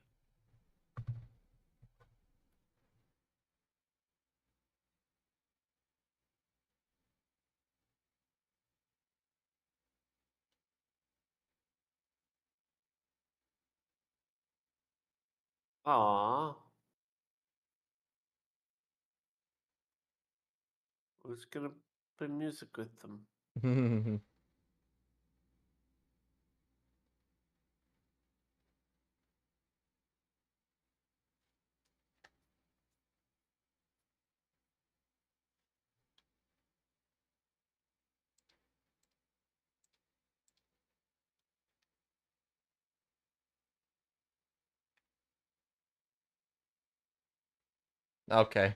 Aww. I was gonna play music with them. Okay.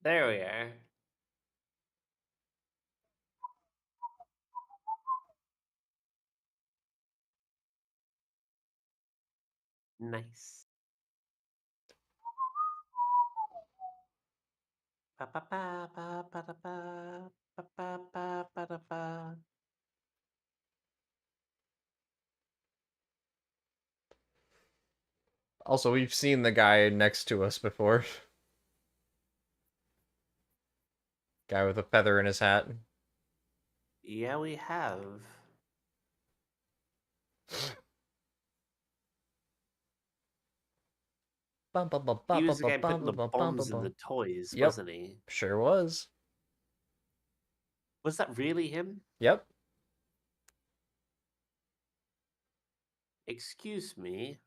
There we are. Nice. Ba ba ba ba ba da ba ba ba ba ba da ba. Also, we've seen the guy next to us before. Guy with a feather in his hat. Yeah, we have. He was the guy putting the bombs in the toys, Yep. wasn't he? Sure was. Was that really him? Yep. Excuse me.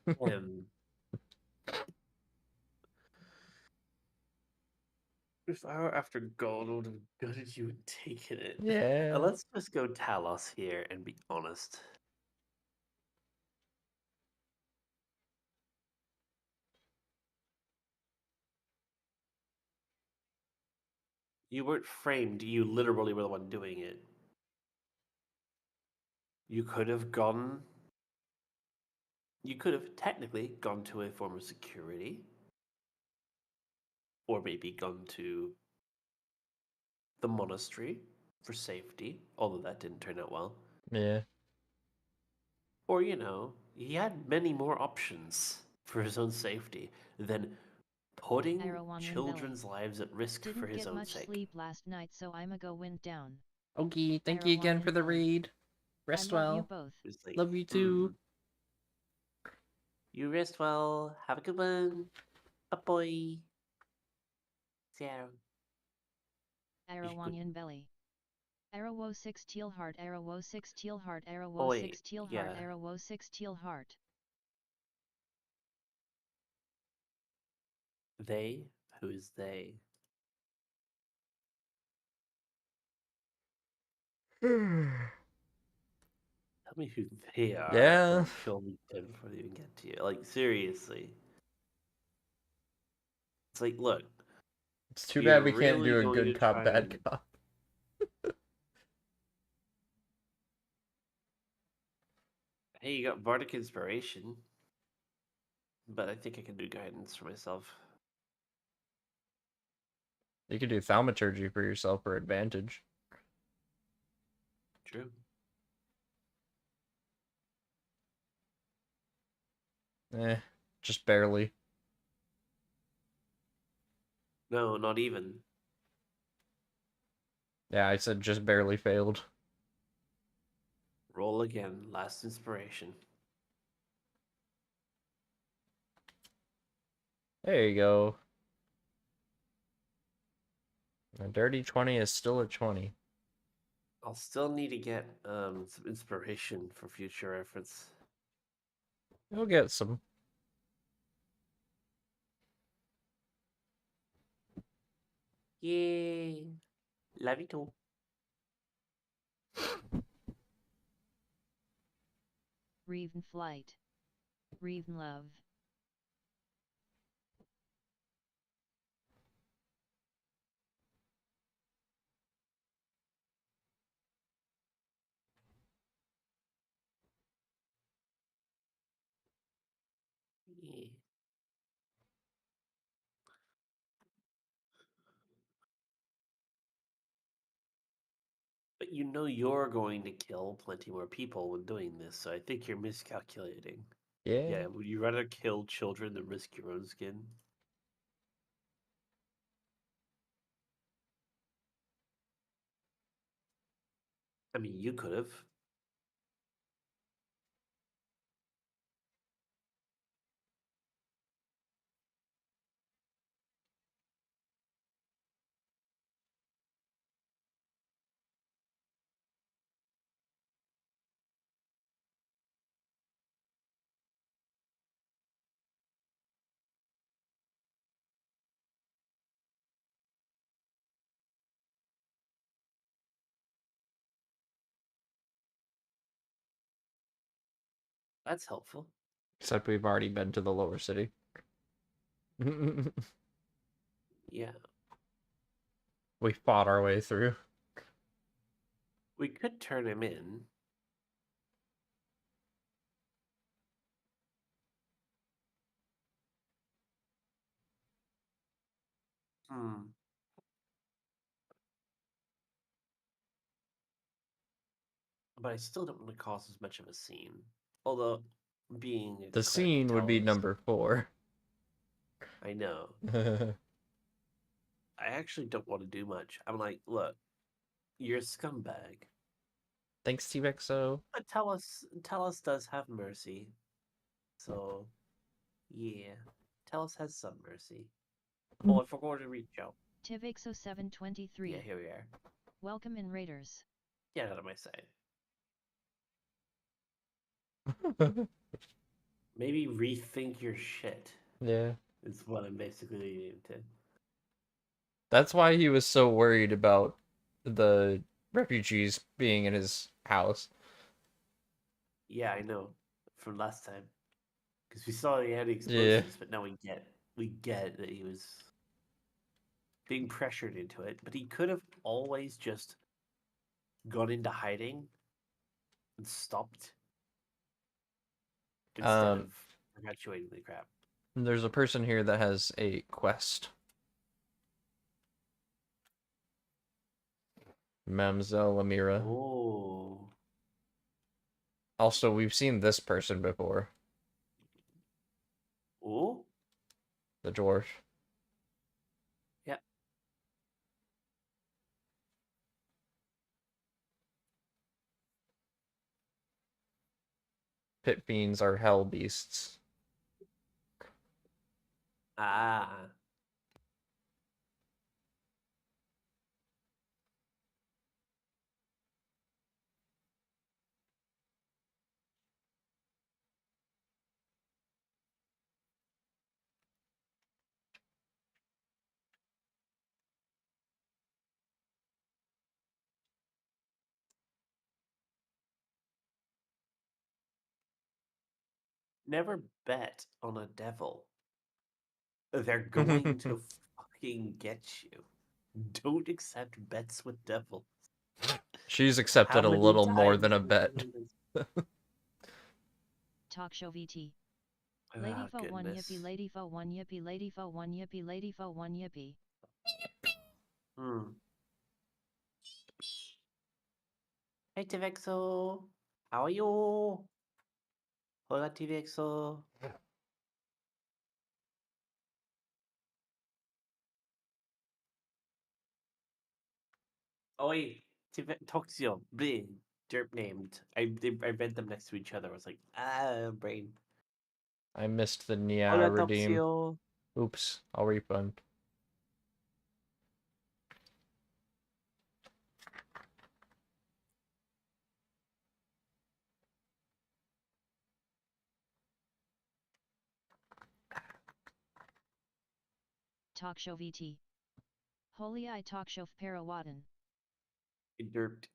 Him. If I were after gold, I would have gutted you and taken it. Yeah. Let's just go Talos here and be honest. You weren't framed, you literally were the one doing it. You could have gone. You could have technically gone to a form of security. Or maybe gone to the monastery for safety, although that didn't turn out well. Yeah. Or, you know, he had many more options for his own safety than putting children's lives at risk for his own Much sake. sleep last night, so I'ma go wind down. Okay, thank you again for the raid. Rest I love well. you both. Love you too. You rest well. Have a good one. Bye-bye. Ciao. Arawanyan belly. Arrow 6 teal heart, arrow 6 teal heart, arrow Oh, 6 wait, teal yeah. heart, arrow 6 teal heart. They? Who is they? Tell me who they are. Yeah. Or kill me dead before they even get to you. Like, seriously. It's like, look. It's too You're bad we can't really do a going good to cop, try bad and... cop. Hey, you got Bardic Inspiration. But I think I can do guidance for myself. You could do thaumaturgy for yourself for advantage. True. Just barely. No, not even. Yeah, I said just barely failed. Roll again. Last inspiration. There you go. A dirty 20 is still a 20. I'll still need to get some inspiration for future reference. You'll get some. Yay. Love you too. Reven flight. Reven love. Yeah. But you know you're going to kill plenty more people when doing this, so I think you're miscalculating. Yeah. Yeah, would you rather kill children than risk your own skin? I mean, you could have. That's helpful. Except we've already been to the lower city. Yeah. We fought our way through. We could turn him in. Hmm. But I still don't want to cause as much of a scene. Although, being a The cleric scene would be tells... number 4. I know. I actually don't want to do much. I'm like, look, you're a scumbag. Thanks, TVXO. But Tellus does have mercy. So, yeah. Tellus has some mercy. Oh, I forgot to reach out. Tivixo723. Yeah, here we are. Welcome in Raiders. Get out of my sight. Maybe rethink your shit. Yeah. Is what I'm basically leading to. That's why he was so worried about the refugees being in his house. Yeah, I know. From last time. Because we saw he had explosives, but now we get that he was being pressured into it. But he could have always just gone into hiding and stopped instead of perpetuating the crap. There's a person here that has a quest. Mamzelle Amira. Oh. Also, we've seen this person before. Oh? The dwarf. Yeah. Pit fiends are hell beasts. Ah. Never bet on a devil. They're going to fucking get you. Don't accept bets with devils. She's accepted How a many little more times than a have we bet. done this? Talk show VT. Ah, Lady fo one goodness. yippee, lady fo one yippee, lady fo one yippee, lady fo one yippee. Hey, Tivexo. How are you? Hola, Tivexo. Oh, wait. Toxio. Bleh. Derp named. I read them next to each other. I was like, brain. I missed the Nia Hola, redeem. Toxio. Oops, I'll refund. Talk show VT. Holy I talk show Parawatan. Derped.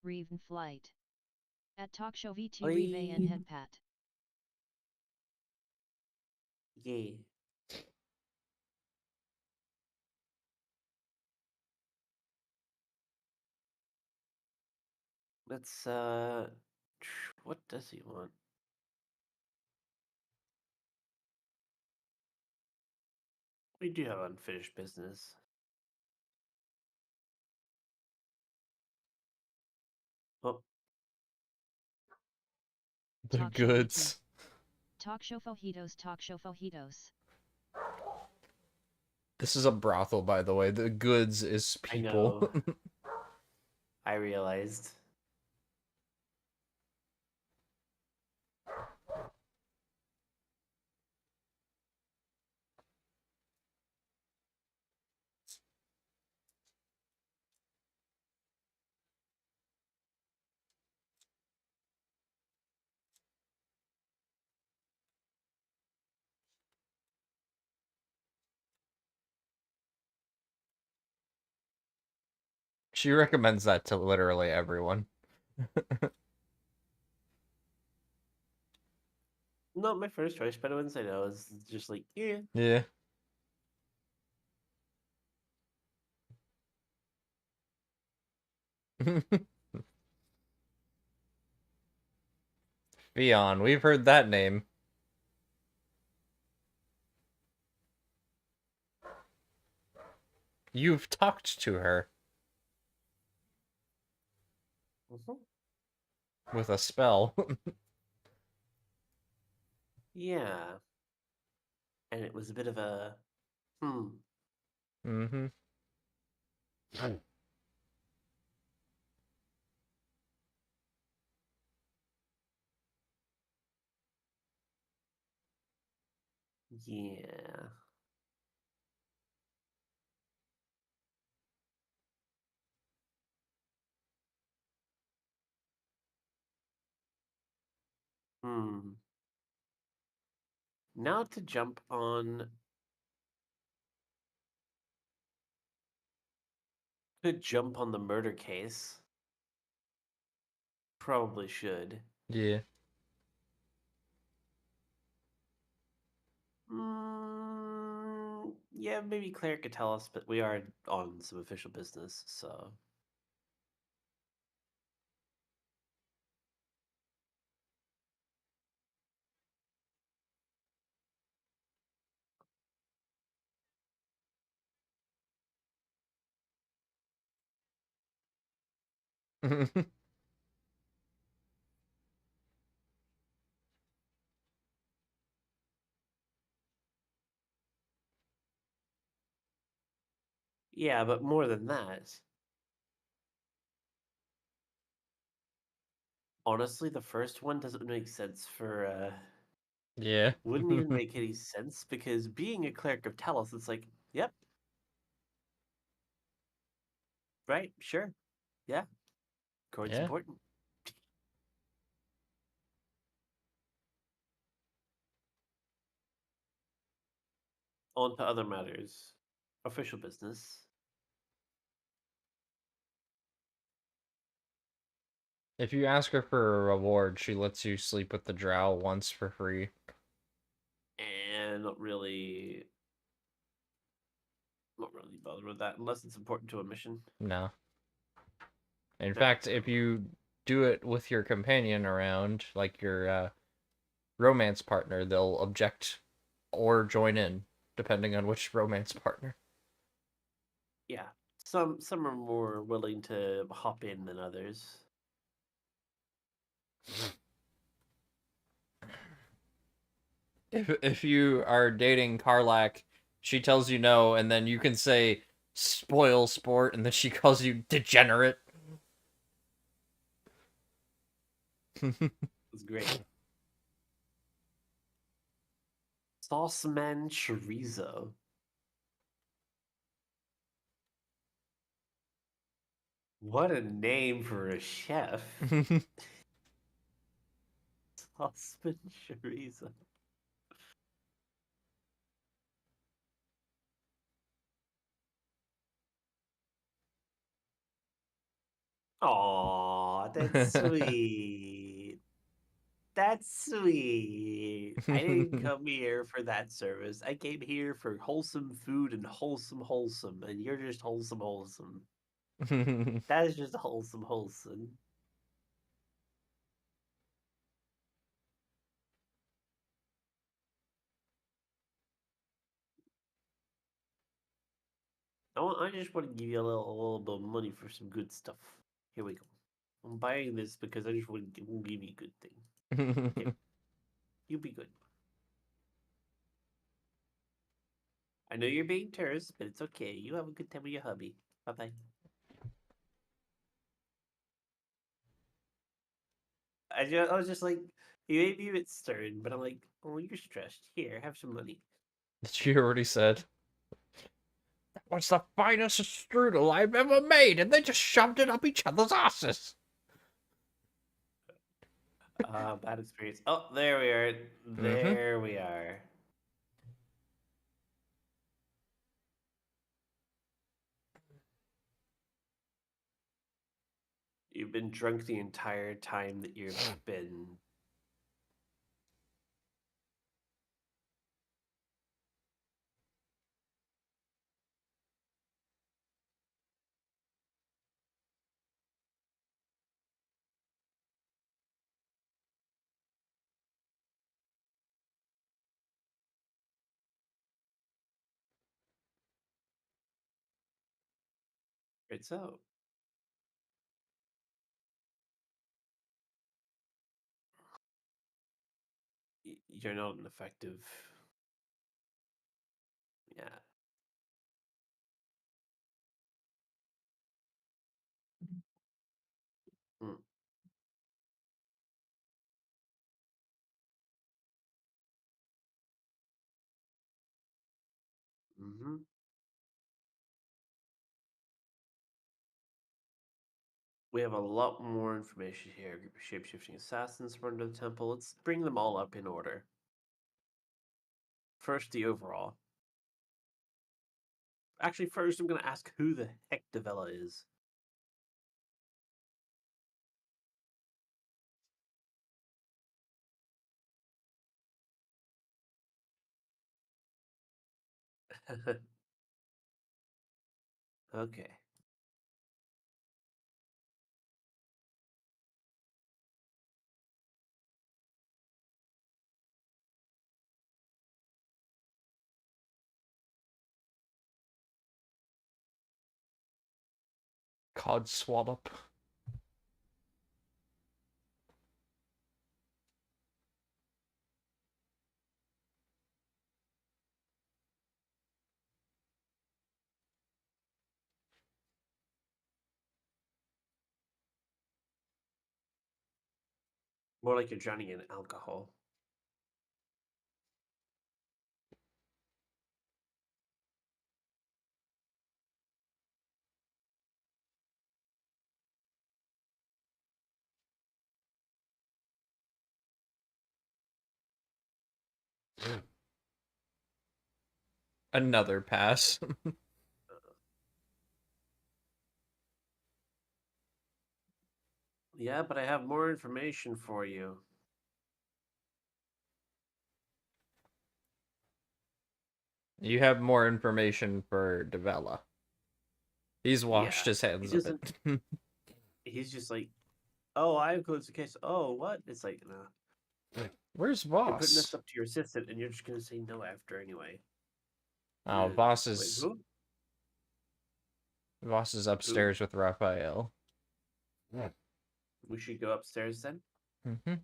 Reven flight. At talk show VT Oi. Rive and headpat. Yeah. Let's, what does he want? We do have unfinished business. Oh. The Talk show goods. Talk show fajitos, talk show fajitos. This is a brothel, by the way. The goods is I people. know. I realized. She recommends that to literally everyone. Not my first choice, but once I know, it's just like, yeah. Yeah. Fion, we've heard that name. You've talked to her. With a spell. Yeah. And it was a bit of a, Mm-hmm. Yeah. Now to jump on... Could jump on the murder case. Probably should. Yeah. Yeah, maybe Claire could tell us, but we are on some official business, so... Yeah, but more than that... Honestly, the first one doesn't make sense for, Yeah. Wouldn't even make any sense, because being a cleric of Talos, it's like, yep. Right, sure. Yeah. Coin's Yeah. important. On to other matters. Official business. If you ask her for a reward, she lets you sleep with the drow once for free. And not really bothered with that unless it's important to a mission. No. In No. fact, if you do it with your companion around, like your romance partner, they'll object or join in, depending on which romance partner. Yeah. Some are more willing to hop in than others. If you are dating Karlak, she tells you no, and then you can say spoil sport, and then she calls you degenerate. It's great. Sauceman chorizo. What a name for a chef. Sauceman chorizo. Aw, that's sweet. That's sweet. I didn't come here for that service. I came here for wholesome food and wholesome, and you're just wholesome. That is just wholesome. I just want to give you a little bit of money for some good stuff. Here we go. I'm buying this because I just want to give you a good thing. Okay. You be good. I know you're being terse, but it's okay. You have a good time with your hubby. Bye-bye. I was just like, you made me a bit stern, but I'm like, oh, you're stressed. Here, have some money. She already said. That was the finest strudel I've ever made, and they just shoved it up each other's asses. Bad experience. Oh, there we are. There we are. You've been drunk the entire time that you've been. It's out. You're not an effective. Yeah. Mm. Mm-hmm. We have a lot more information here. A group of shape-shifting assassins run to the temple. Let's bring them all up in order. First, the overall. Actually, first I'm going to ask who the heck Devella is. Okay. Cod swallop. More like you're drowning in alcohol. Another pass. Yeah, but I have more information for you. You have more information for Devella. He's washed his hands of it. He's just like, oh, I have closed the case. Oh, what? It's like, nah. Where's You're putting Voss? this up to your assistant, and you're just gonna say no after anyway. Oh, Voss is... Wait, who? Voss is upstairs with Raphael. We should go upstairs then? Mm-hmm.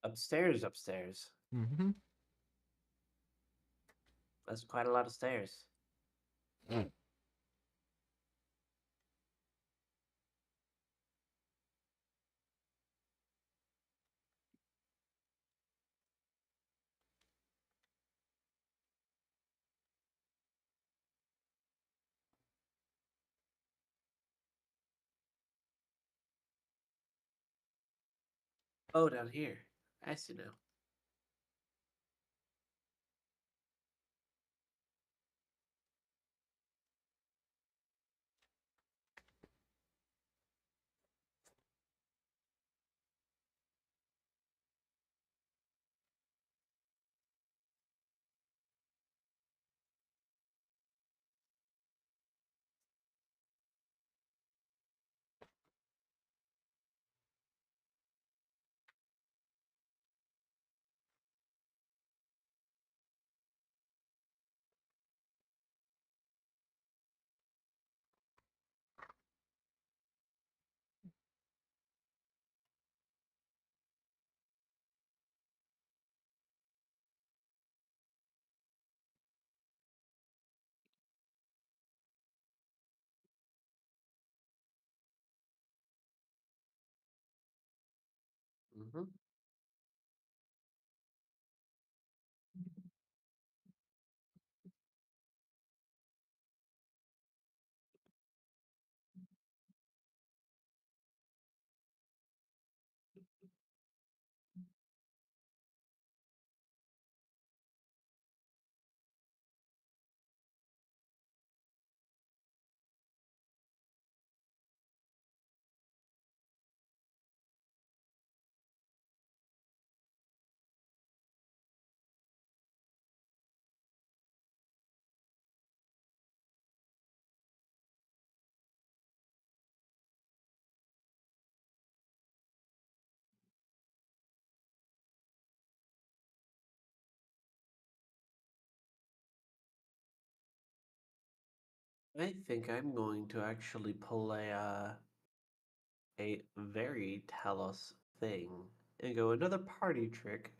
Upstairs. Mm-hmm. That's quite a lot of stairs. Oh, down here. I see now. Mm-hmm. I think I'm going to actually pull a very Talos thing and go another party trick.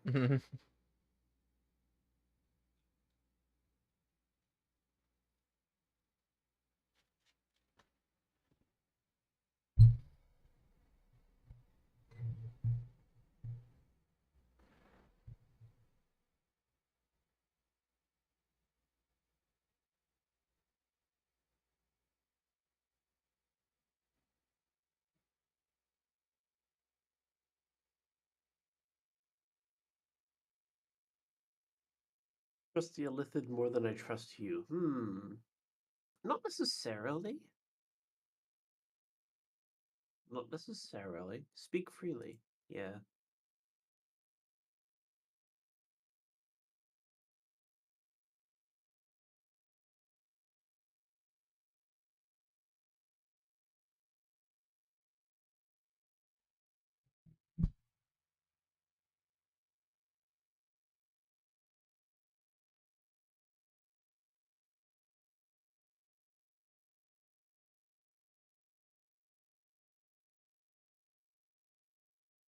Trust the Illithid more than I trust you. Not necessarily. Not necessarily. Speak freely. Yeah.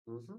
Mm-hmm.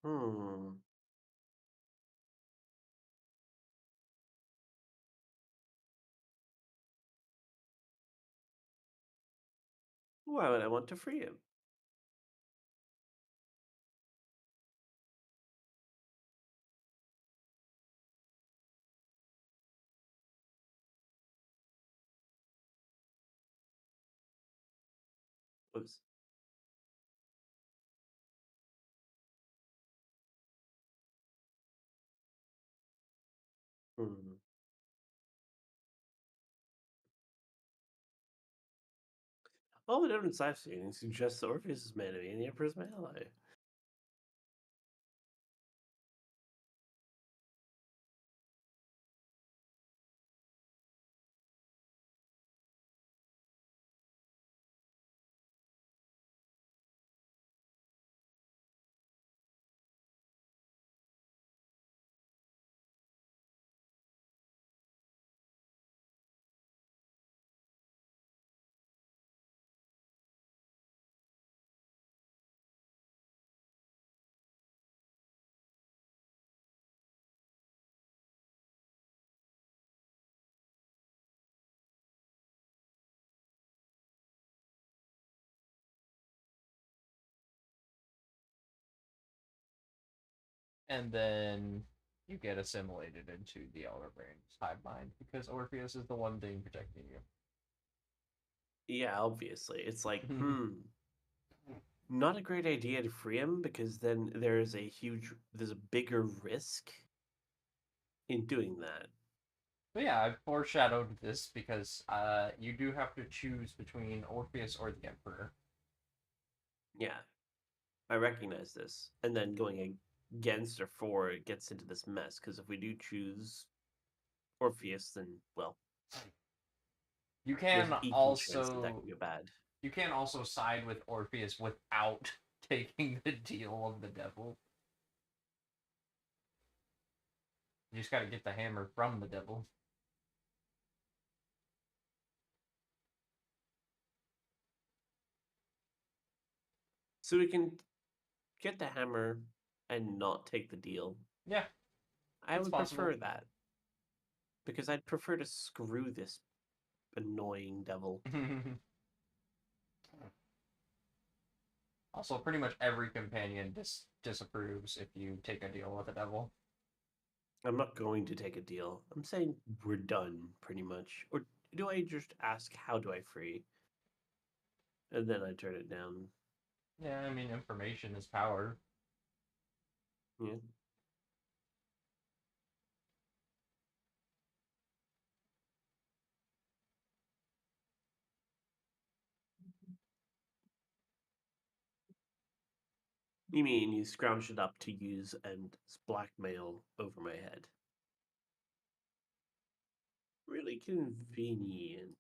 Hmm. Why would I want to free him? Oops. Hmm. All the evidence I've seen suggests that Orpheus is meant to be and the Emperor's my ally. And then you get assimilated into the Elder Brain's hive mind because Orpheus is the one thing protecting you. Yeah, obviously. It's like, not a great idea to free him because then there's a bigger risk in doing that. But yeah, I foreshadowed this because you do have to choose between Orpheus or the Emperor. Yeah, I recognize this. And then going against or for it gets into this mess because if we do choose Orpheus, then, well, You there's can an equal chance that also could go bad. you can also side with Orpheus without taking the deal of the devil. You just got to get the hammer from the devil. So we can get the hammer and not take the deal. Yeah, I would possible. prefer that. Because I'd prefer to screw this annoying devil. Also, pretty much every companion disapproves if you take a deal with the devil. I'm not going to take a deal. I'm saying we're done, pretty much. Or do I just ask, how do I free? And then I turn it down. Yeah, I mean, information is power. Yeah. You mean you scrounged it up to use and blackmail over my head? Really convenient.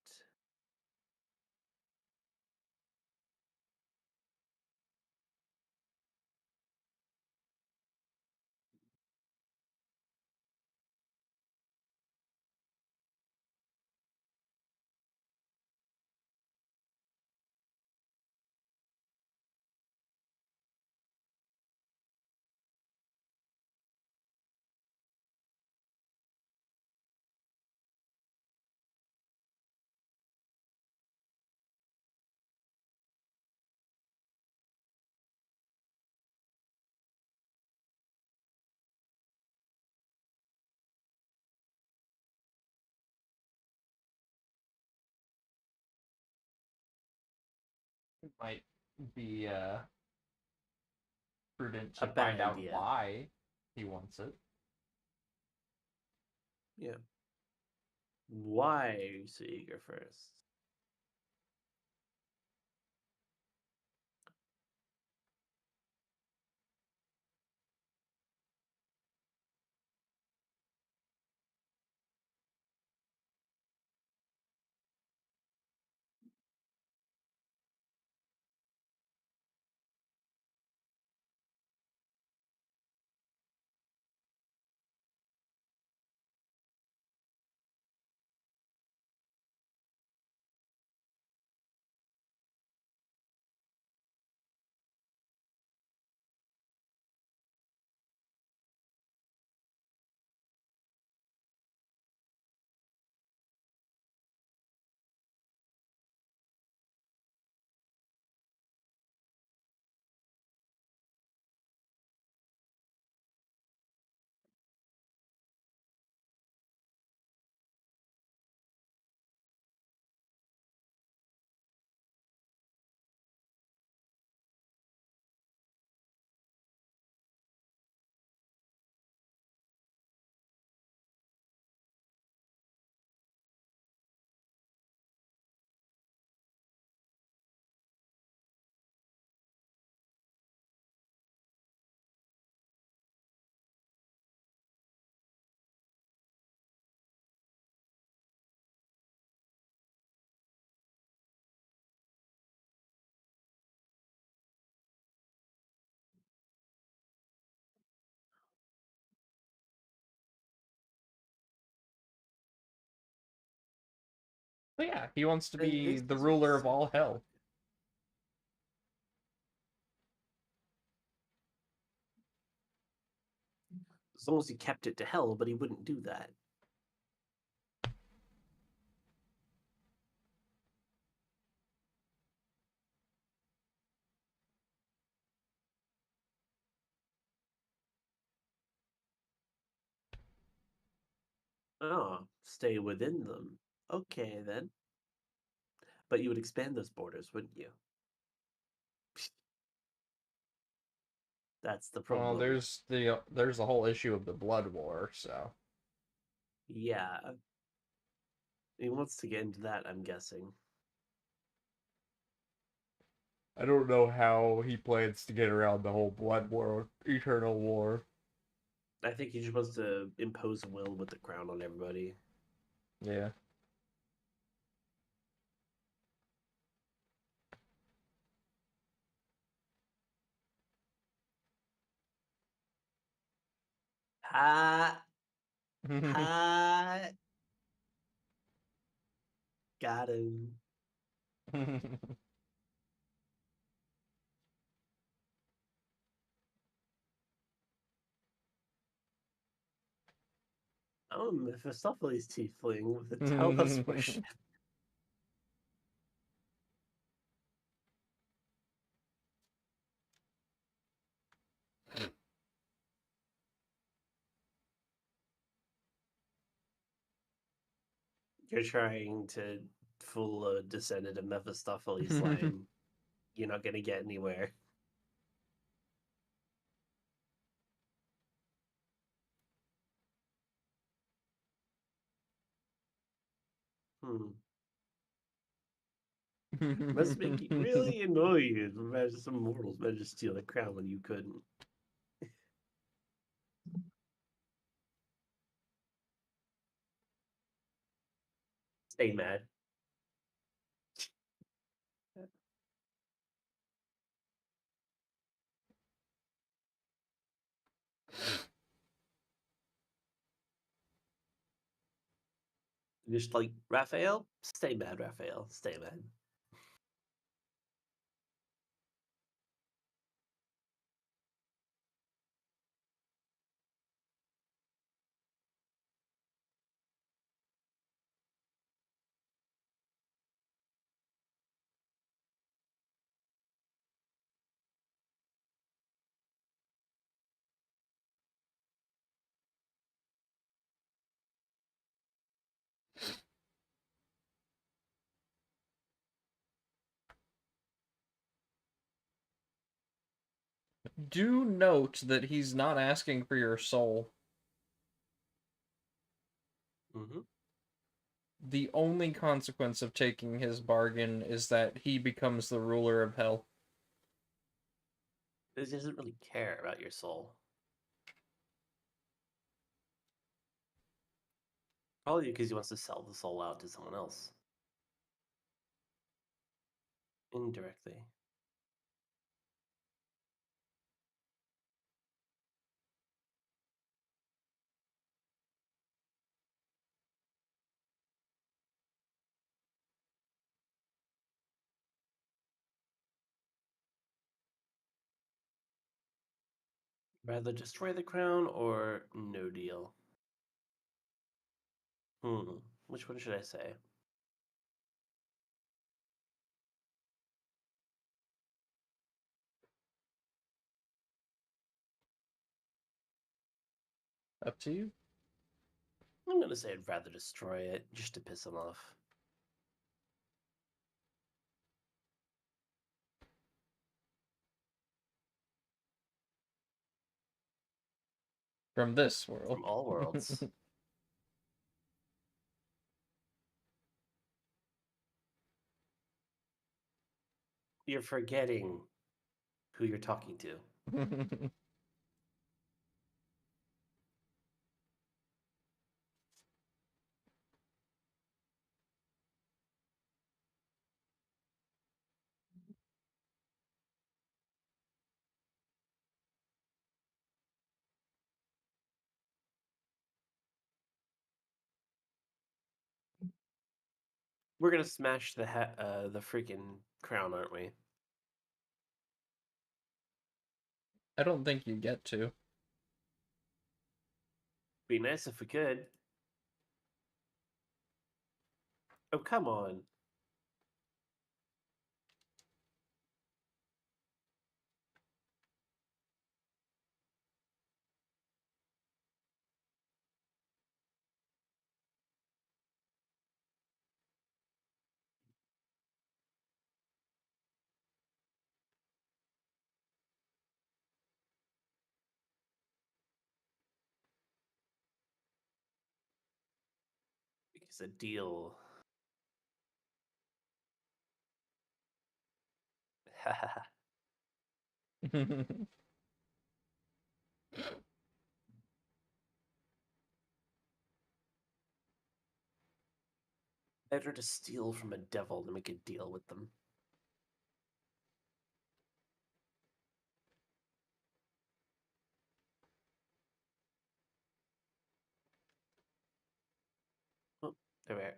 It might be prudent A to bad find out idea. why he wants it. Yeah. Why are you so eager first? But yeah, he wants to And be this the is ruler what's of all hell. as long as he kept it to hell, but he wouldn't do that. Oh, stay within them. Okay, then. But you would expand those borders, wouldn't you? That's the Well, problem. there's the whole issue of the blood war, so. Yeah. He wants to get into that, I'm guessing. I don't know how he plans to get around the whole blood war, eternal war. I think he just wants to impose will with the crown on everybody. Yeah. Ha! Ha! Got him. Oh, Mephistopheles tiefling with the Talos worship. You're trying to fool a descendant of Mephistopheles line. You're not gonna get anywhere. Must make you really annoying. Imagine some mortals managed to steal the crown when you couldn't. Stay mad. Just like Raphael, stay mad, Raphael. Stay mad. Do note that he's not asking for your soul. Mm-hmm. The only consequence of taking his bargain is that he becomes the ruler of hell. He doesn't really care about your soul. Probably because he wants to sell the soul out to someone else. Indirectly. Rather destroy the crown or no deal? Which one should I say? Up to you. I'm gonna say I'd rather destroy it just to piss him off. From this world. From all worlds. You're forgetting who you're talking to. We're gonna smash the freaking crown, aren't we? I don't think you get to. Be nice if we could. Oh, come on. It's a deal. Better to steal from a devil than make a deal with them. Oh, there we are.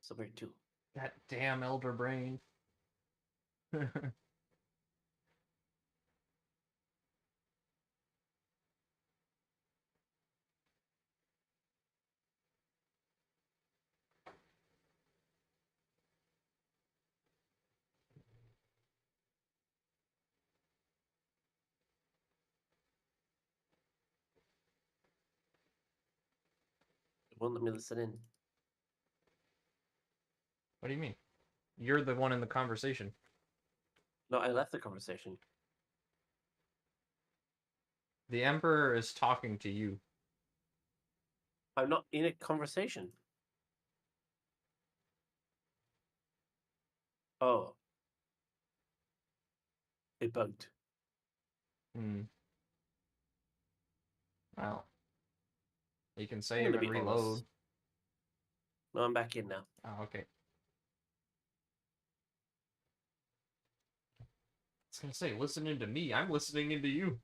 Somewhere too. That damn elder brain. It won't let me listen in. What do you mean? You're the one in the conversation. No, I left the conversation. The Emperor is talking to you. I'm not in a conversation. Oh. It bugged. Well. You can I'm save gonna and be reload. honest. No, I'm back in now. Oh, okay. I was gonna say, listening to me. I'm listening into you.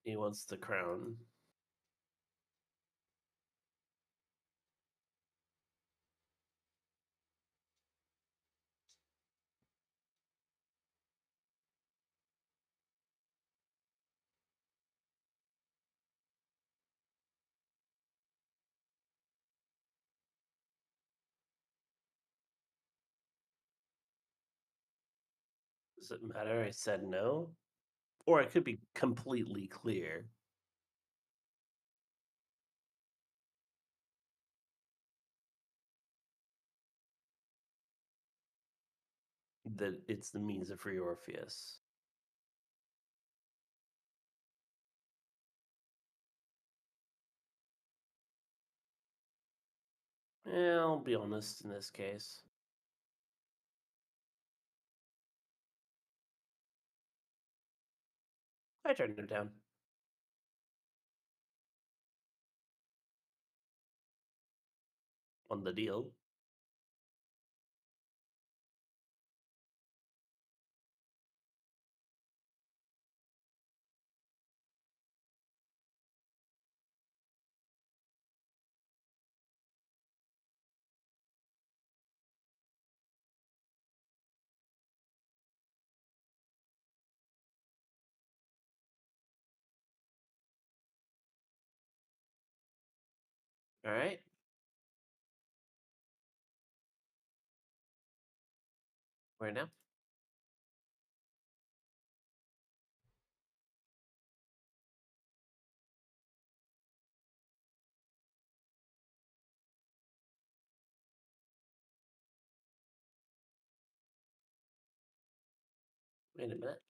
He wants the crown. Does it matter? I said no. Or I could be completely clear. That it's the means of free Orpheus. Yeah, I'll be honest in this case. I turned him down. On the deal. All right. Where now? Wait a minute.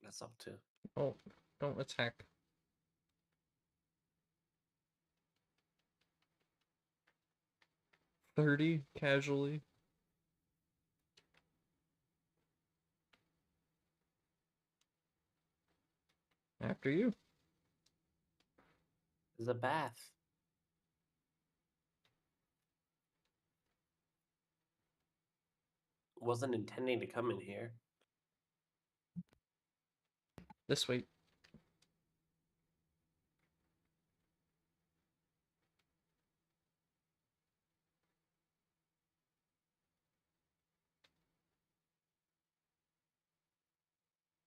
That's up to. Oh, don't attack. $30 casually. After you. There's a bath. Wasn't intending to come in here. This way.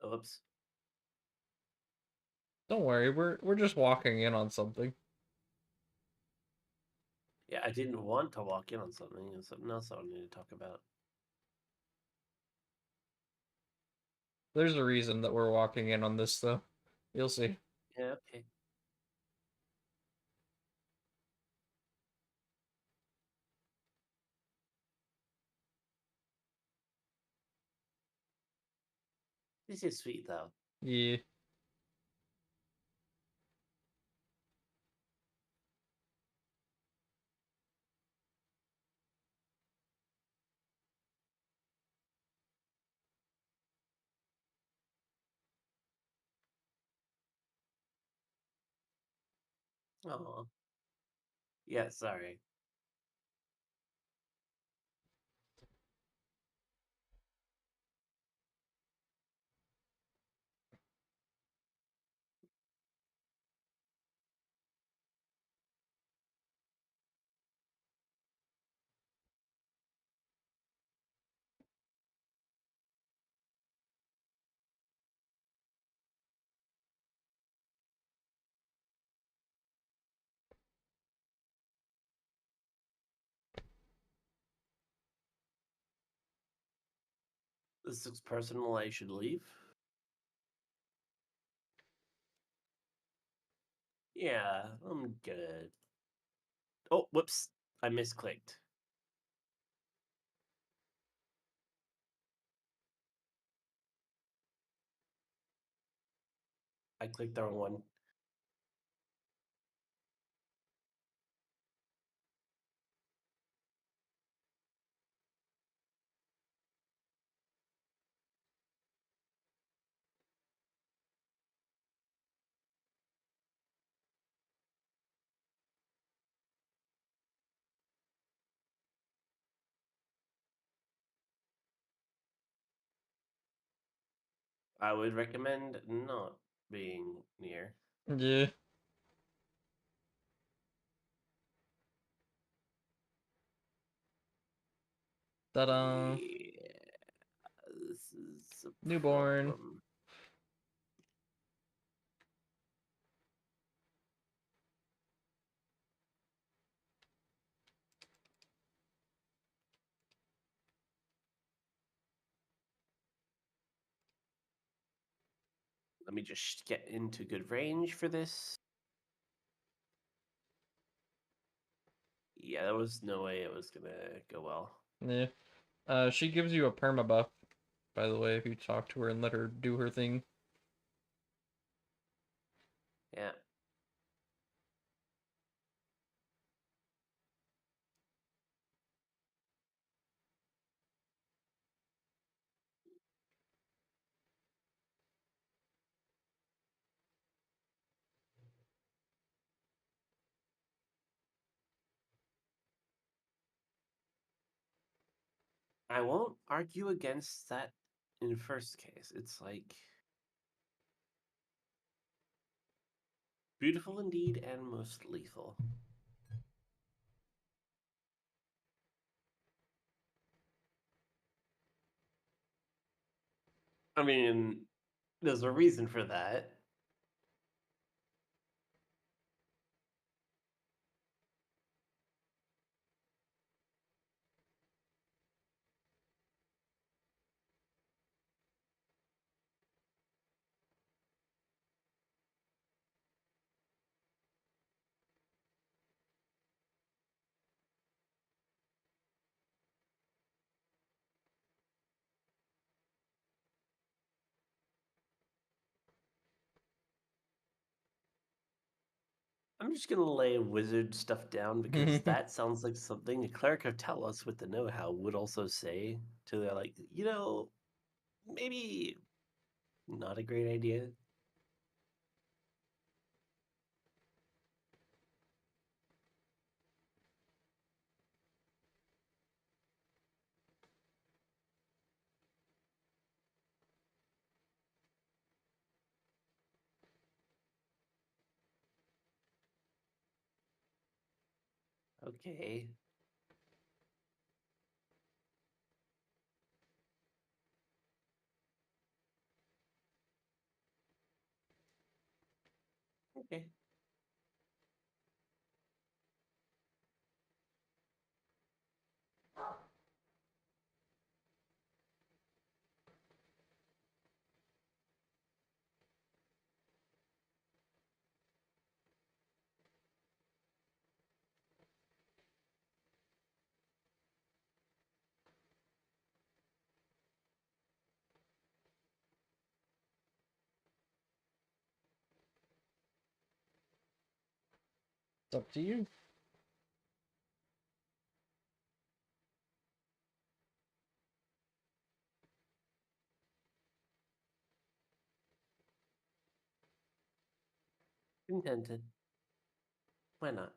Oops. Don't worry, we're just walking in on something. Yeah, I didn't want to walk in on something. There's something else I wanted to talk about. There's a reason that we're walking in on this, though. You'll see. Yeah, okay. This is sweet, though. Yeah. Oh. Yeah, sorry. This looks personal. I should leave. Yeah, I'm good. Oh, whoops. I misclicked. I clicked the wrong one. I would recommend not being near. Yeah. Ta-da. Yeah, this is a Newborn. problem. Let me just get into good range for this. Yeah, there was no way it was gonna go well. Yeah. She gives you a perma buff, by the way, if you talk to her and let her do her thing. Yeah. I won't argue against that in first case. It's like beautiful indeed and most lethal. I mean, there's a reason for that. I'm just gonna lay wizard stuff down because that sounds like something a cleric of Talos with the know-how would also say to their like, maybe not a great idea. Okay. Okay. It's up to you. Contented. Why not?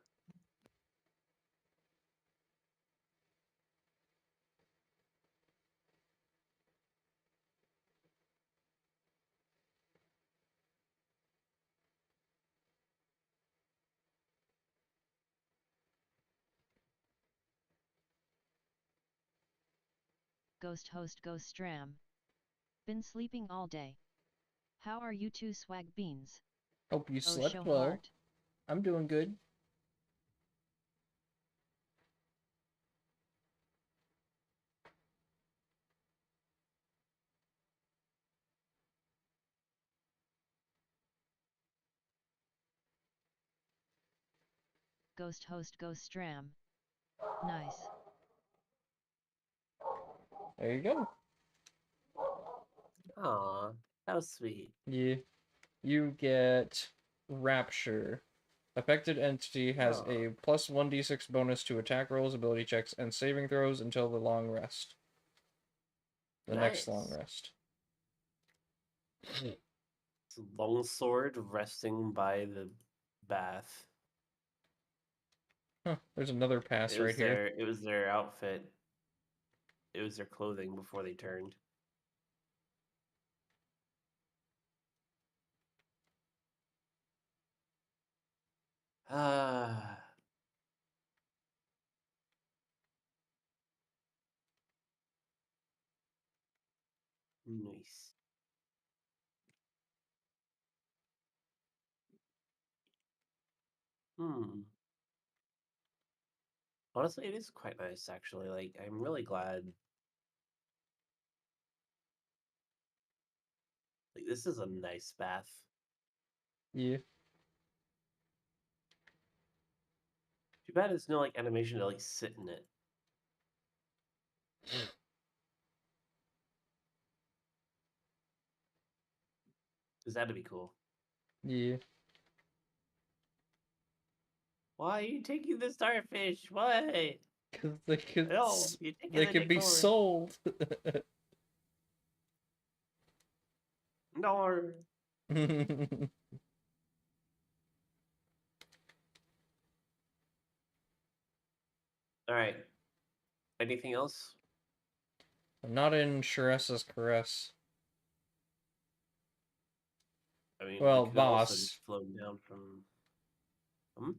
Ghost host Ghost Stram. Been sleeping all day. How are you two swag beans? Hope you Oh, slept show well. heart. I'm doing good. Ghost host Ghost Stram. Nice. There you go. Aw, that was sweet. Yeah. You get Rapture. Affected entity has a plus 1d6 bonus to attack rolls, ability checks, and saving throws until the long rest. The next long Nice. rest. It's a long sword resting by the bath. Huh, there's another pass right here. It was their outfit. It was their clothing before they turned. Ah. Nice. Hmm. Honestly, it is quite nice, actually. Like, I'm really glad. Like, this is a nice bath. Yeah. Too bad there's no, like, animation to, like, sit in it. Because that'd be cool. Yeah. Why are you taking the starfish? Why? Because they could, No, you're taking they the could be decor. sold. No. All right. Anything else? I'm not in Sharesa's Caress. I mean, Well, we could also boss. just float down from. Hmm?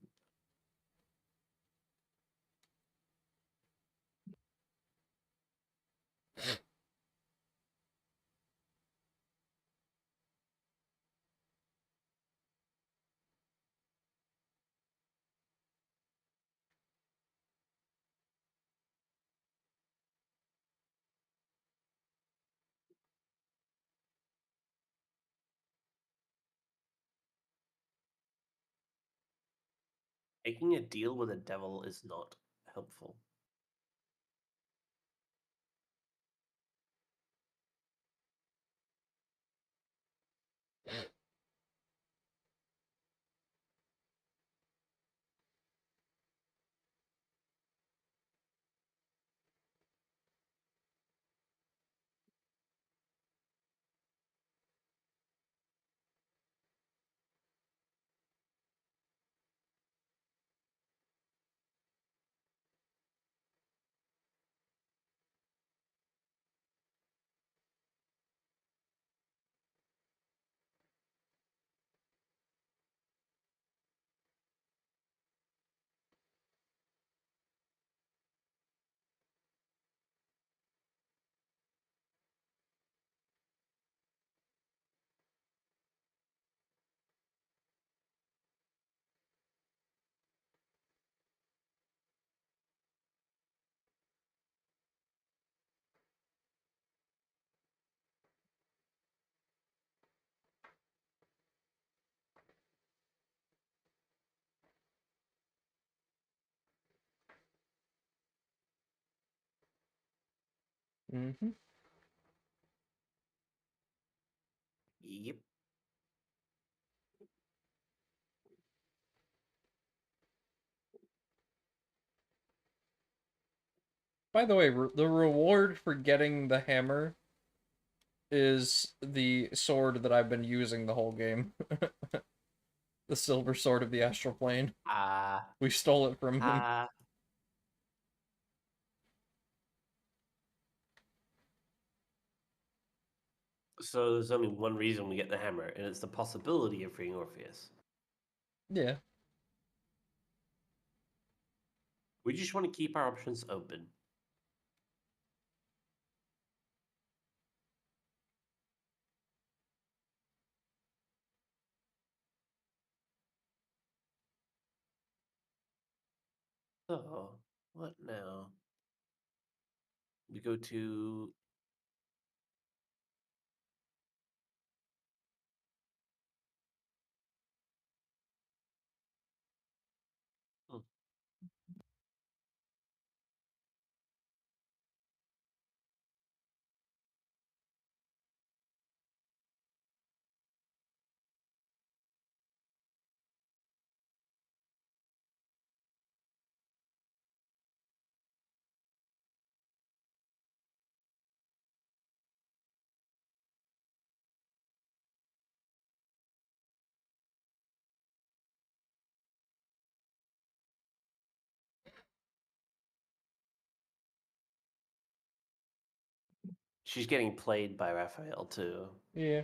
Making a deal with a devil is not helpful. Mm-hmm. Yep. By the way, the reward for getting the hammer is the sword that I've been using the whole game. The silver sword of the astral plane. We stole it from him. So there's only one reason we get the hammer, and it's the possibility of freeing Orpheus. Yeah. We just want to keep our options open. So, what now? We go to... Hmm. She's getting played by Raphael, too. Yeah.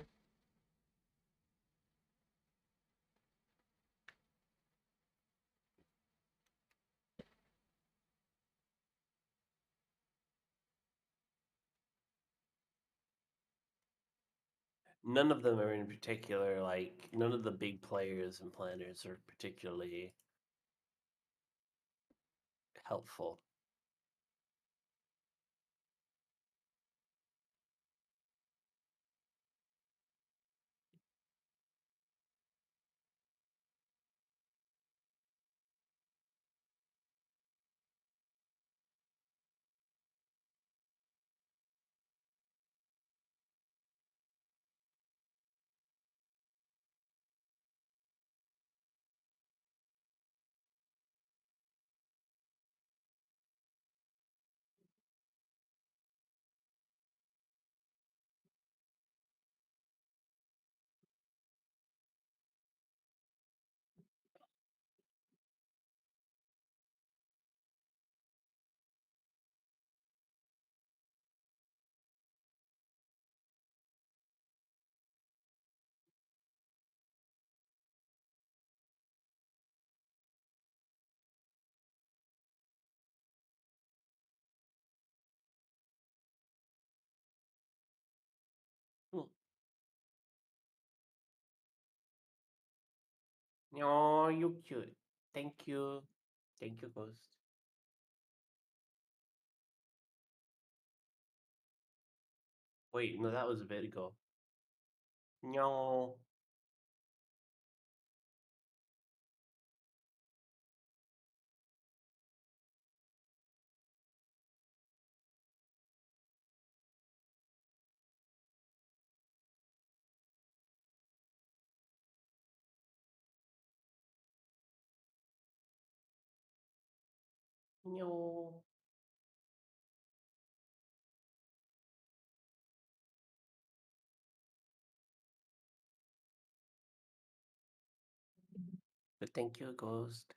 None of them are in particular, like, none of the big players and planners are particularly helpful. Oh, you cute. Thank you. Thank you, Ghost. Wait, no, that was a bit ago. No. No. But thank you, Ghost.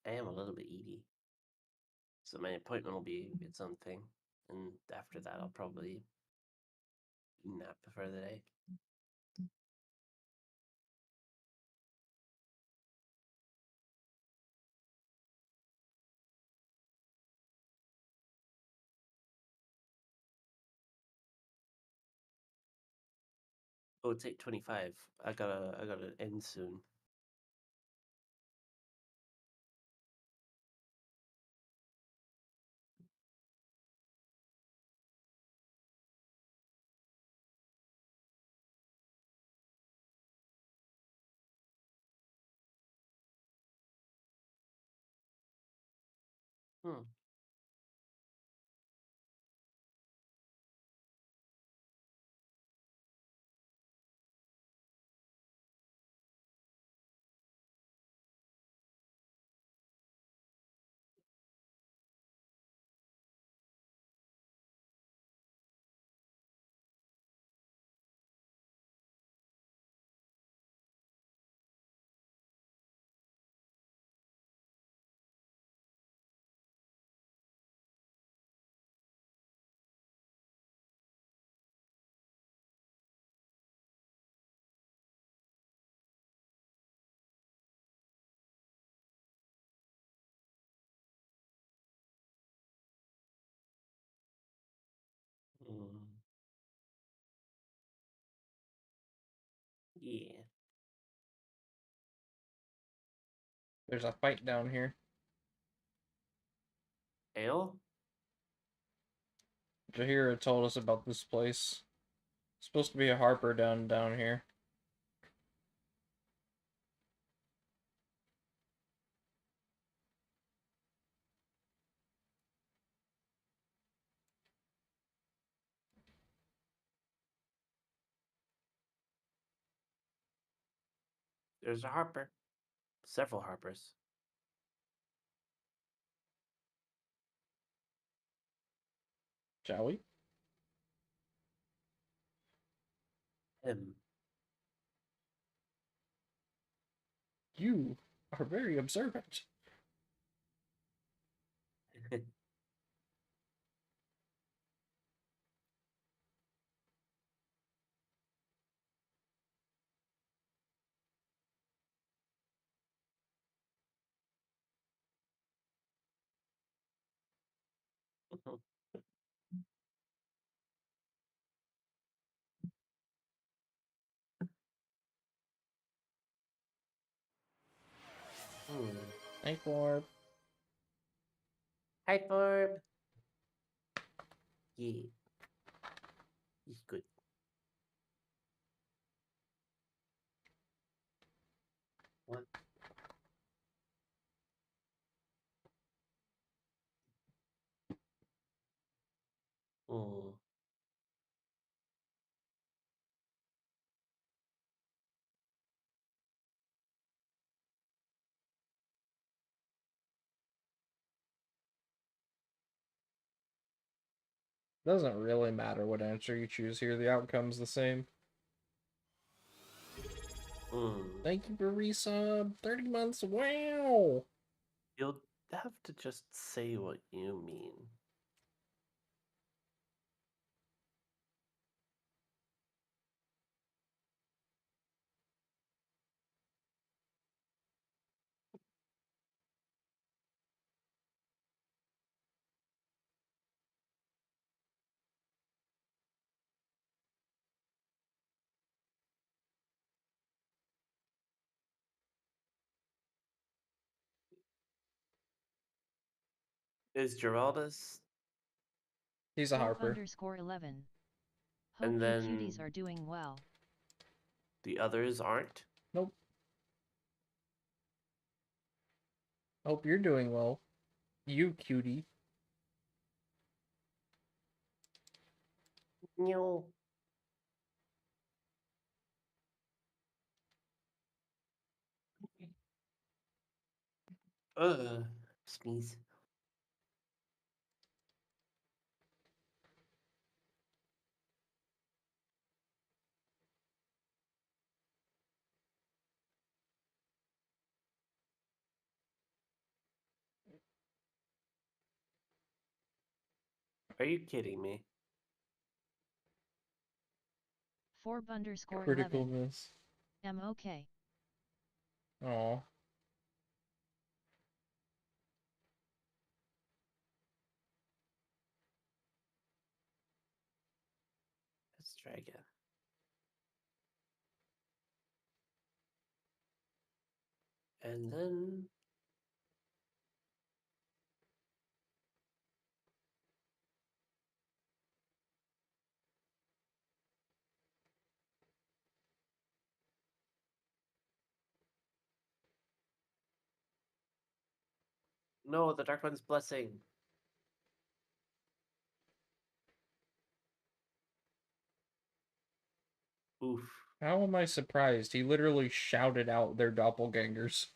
I am a little bit eaty. So my appointment will be its own thing. And after that, I'll probably nap for the day. Oh, it's 8:25. I gotta end soon. Hmm. Yeah. There's a fight down here. Ale? Jahira told us about this place. It's supposed to be a Harper down here. There's a Harper. Several Harpers. Shall we? Him. You are very observant. Hey, Forb. Hi, Forb. Yeah. He's good. What? Hmm. Doesn't really matter what answer you choose here. The outcome's the same. Thank you for resub. 30 months. Wow. You'll have to just say what you mean. Is Geraldus? He's a Harper. _11. Hope And you then cuties are doing well. the others aren't? Nope. Hope you're doing well. You cutie. No. Sneeze. Are you kidding me? _11. Critical miss. I'm okay. Aw. Let's try again. And then no, the Dark One's blessing. Oof. How am I surprised? He literally shouted out their doppelgangers.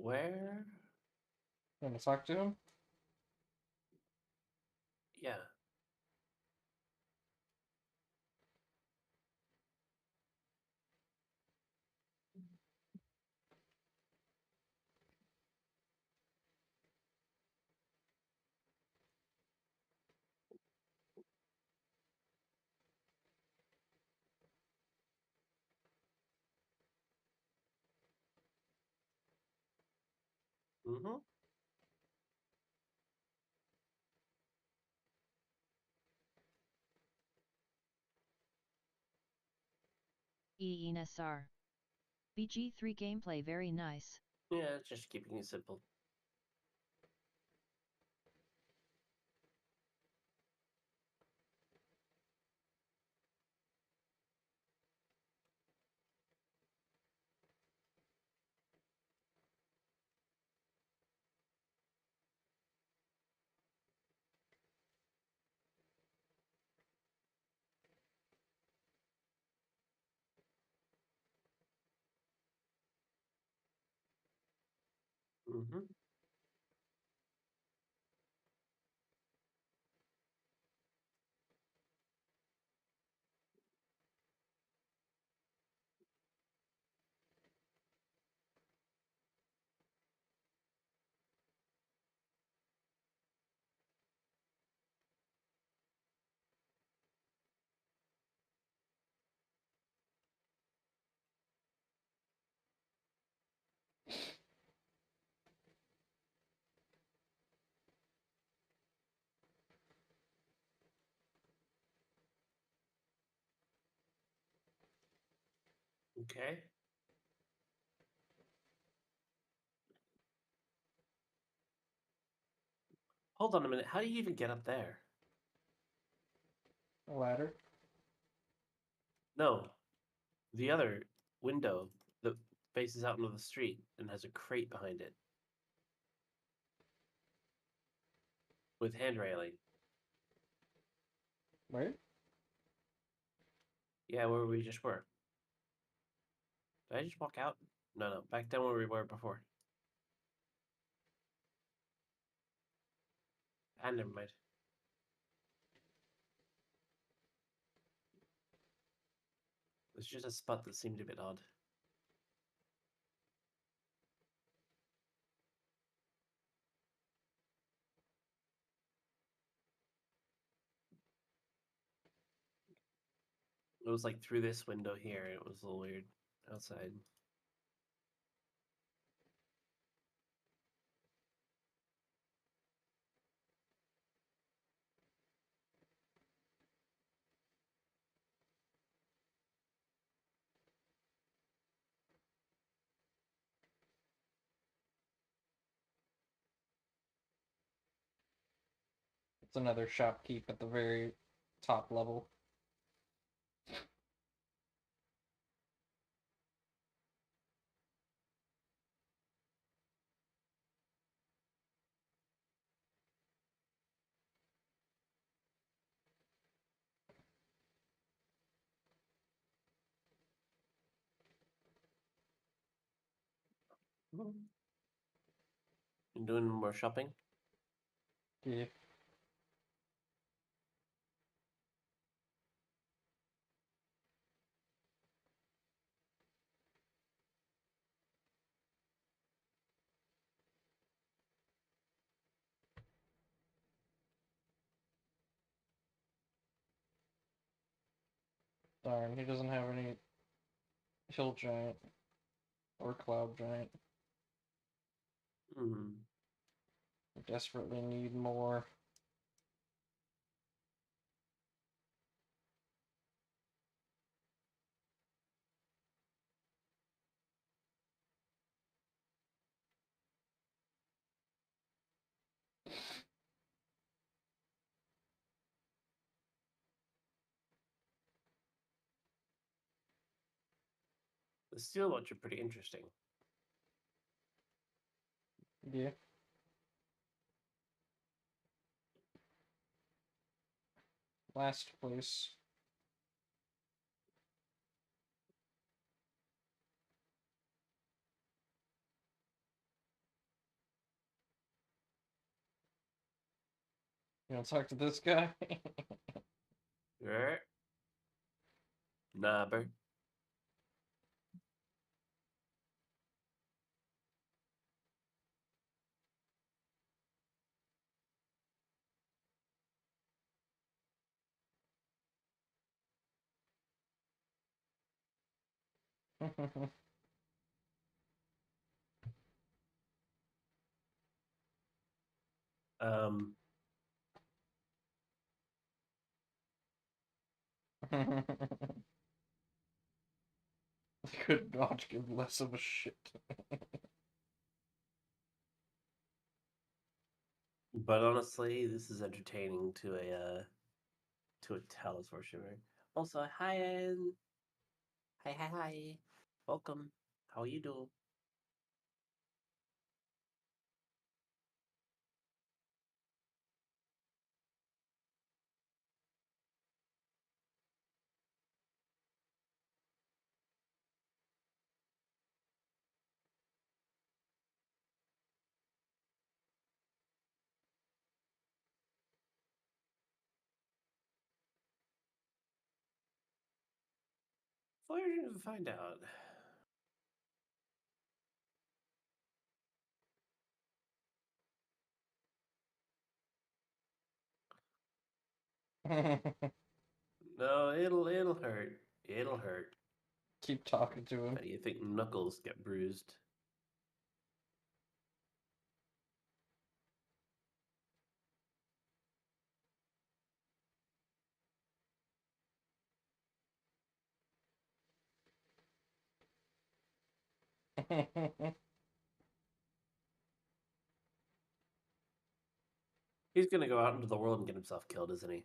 Where? Want to talk to him? Yeah. Mm-hmm. ENSR. BG3 gameplay very nice. Yeah, just keeping it simple. Mm-hmm. Okay. Hold on a minute. How do you even get up there? A ladder? No, the other window that faces out into the street and has a crate behind it with hand railing. Where? Yeah, where we just were. Did I just walk out? No, back down where we were before. Ah, never mind. It's just a spot that seemed a bit odd. It was like through this window here. It was a little weird outside. It's another shopkeep at the very top level. You doing more shopping? Yeah. Darn, he doesn't have any hill giant or cloud giant. Hmm. I desperately need more. The steel ones are pretty interesting. Yeah. Last place. You want to talk to this guy? Right? Nah, bro. Um, Could not give less of a shit. but honestly, this is entertaining to a Talos worshiper. Also, hi, Ann. Hi, hi, hi. Welcome. How you doing? Where did you find out? No, it'll hurt. It'll hurt. Keep talking to him. How do you think knuckles get bruised? He's gonna go out into the world and get himself killed, isn't he?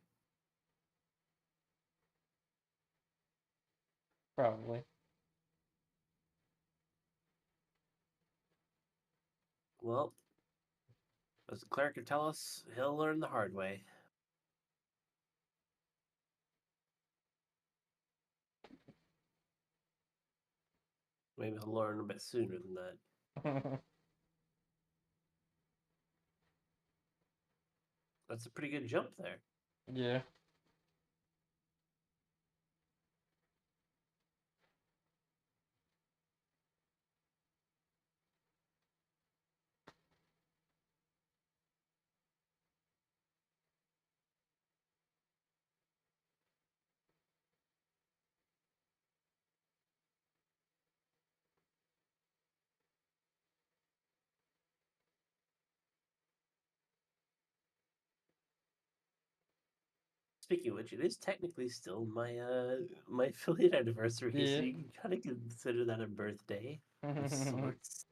Probably. Well, as the cleric could tell us, he'll learn the hard way. Maybe he'll learn a bit sooner than that. That's a pretty good jump there. Yeah. Speaking of which, it is technically still my affiliate anniversary, so Yeah. you can kind of consider that a birthday of sorts.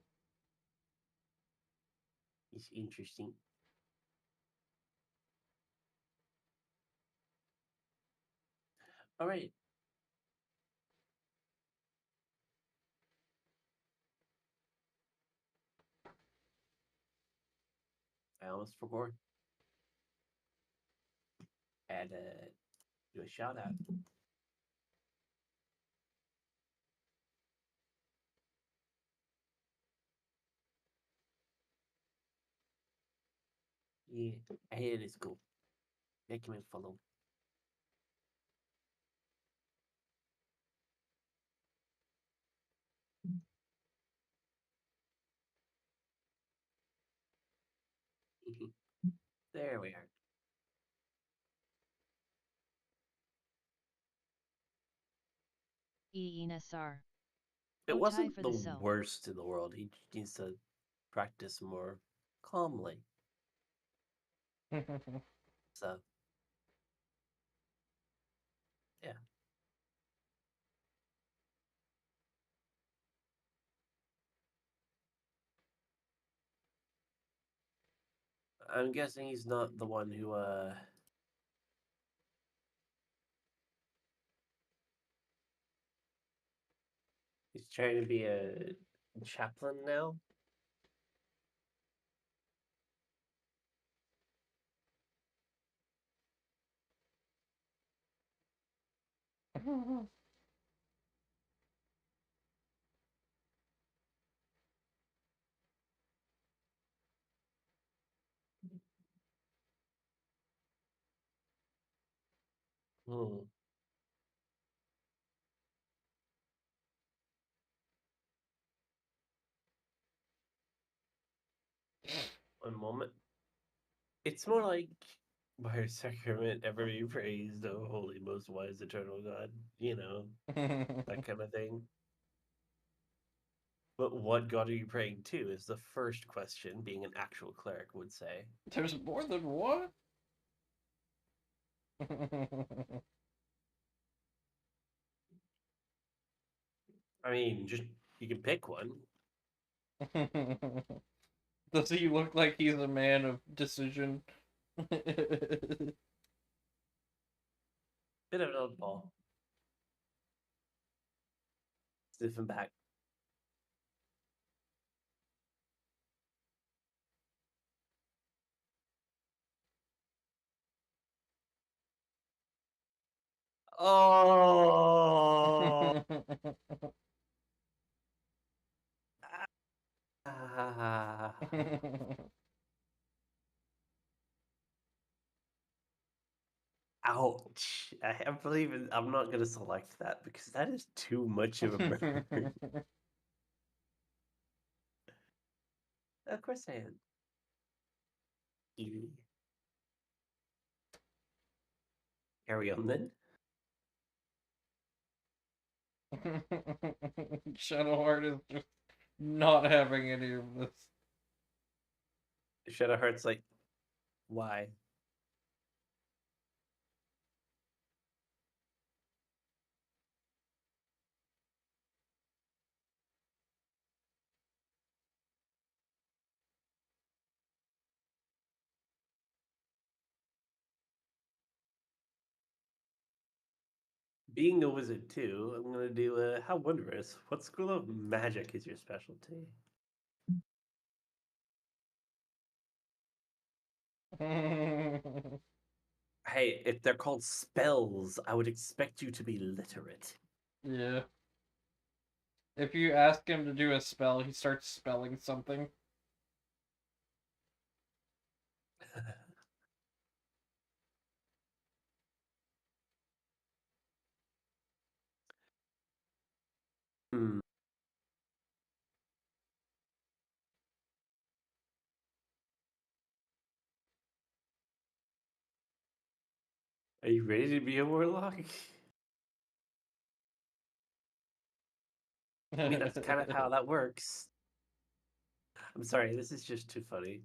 It's interesting. All right. I almost forgot. Add do a shout out. Yeah, it is cool. Make him follow. There we are. Nasar. It Otai wasn't for the the self. worst in the world. He needs to practice more calmly. So, yeah. I'm guessing he's not the one who he's trying to be a chaplain now. Hmm. One moment. It's more like, by your sacrament ever be praised, O holy, most wise, eternal God. You know, that kind of thing. But what god are you praying to is the first question, being an actual cleric would say. There's more than one? I mean, just you can pick one. Does he look like he's a man of decision? Bit of an oddball. Sniffing back. Oh. Ah. Ouch. I believe I'm not going to select that because that is too much of a burn. Of course I am. Carry on then. Shadowheart is just not having any of this. Shadowheart's like, why? Being a wizard too, I'm gonna do how wondrous. What school of magic is your specialty? Hey, if they're called spells, I would expect you to be literate. Yeah. If you ask him to do a spell, he starts spelling something. Hmm. Are you ready to be a warlock? I mean, that's kind of how that works. I'm sorry, this is just too funny.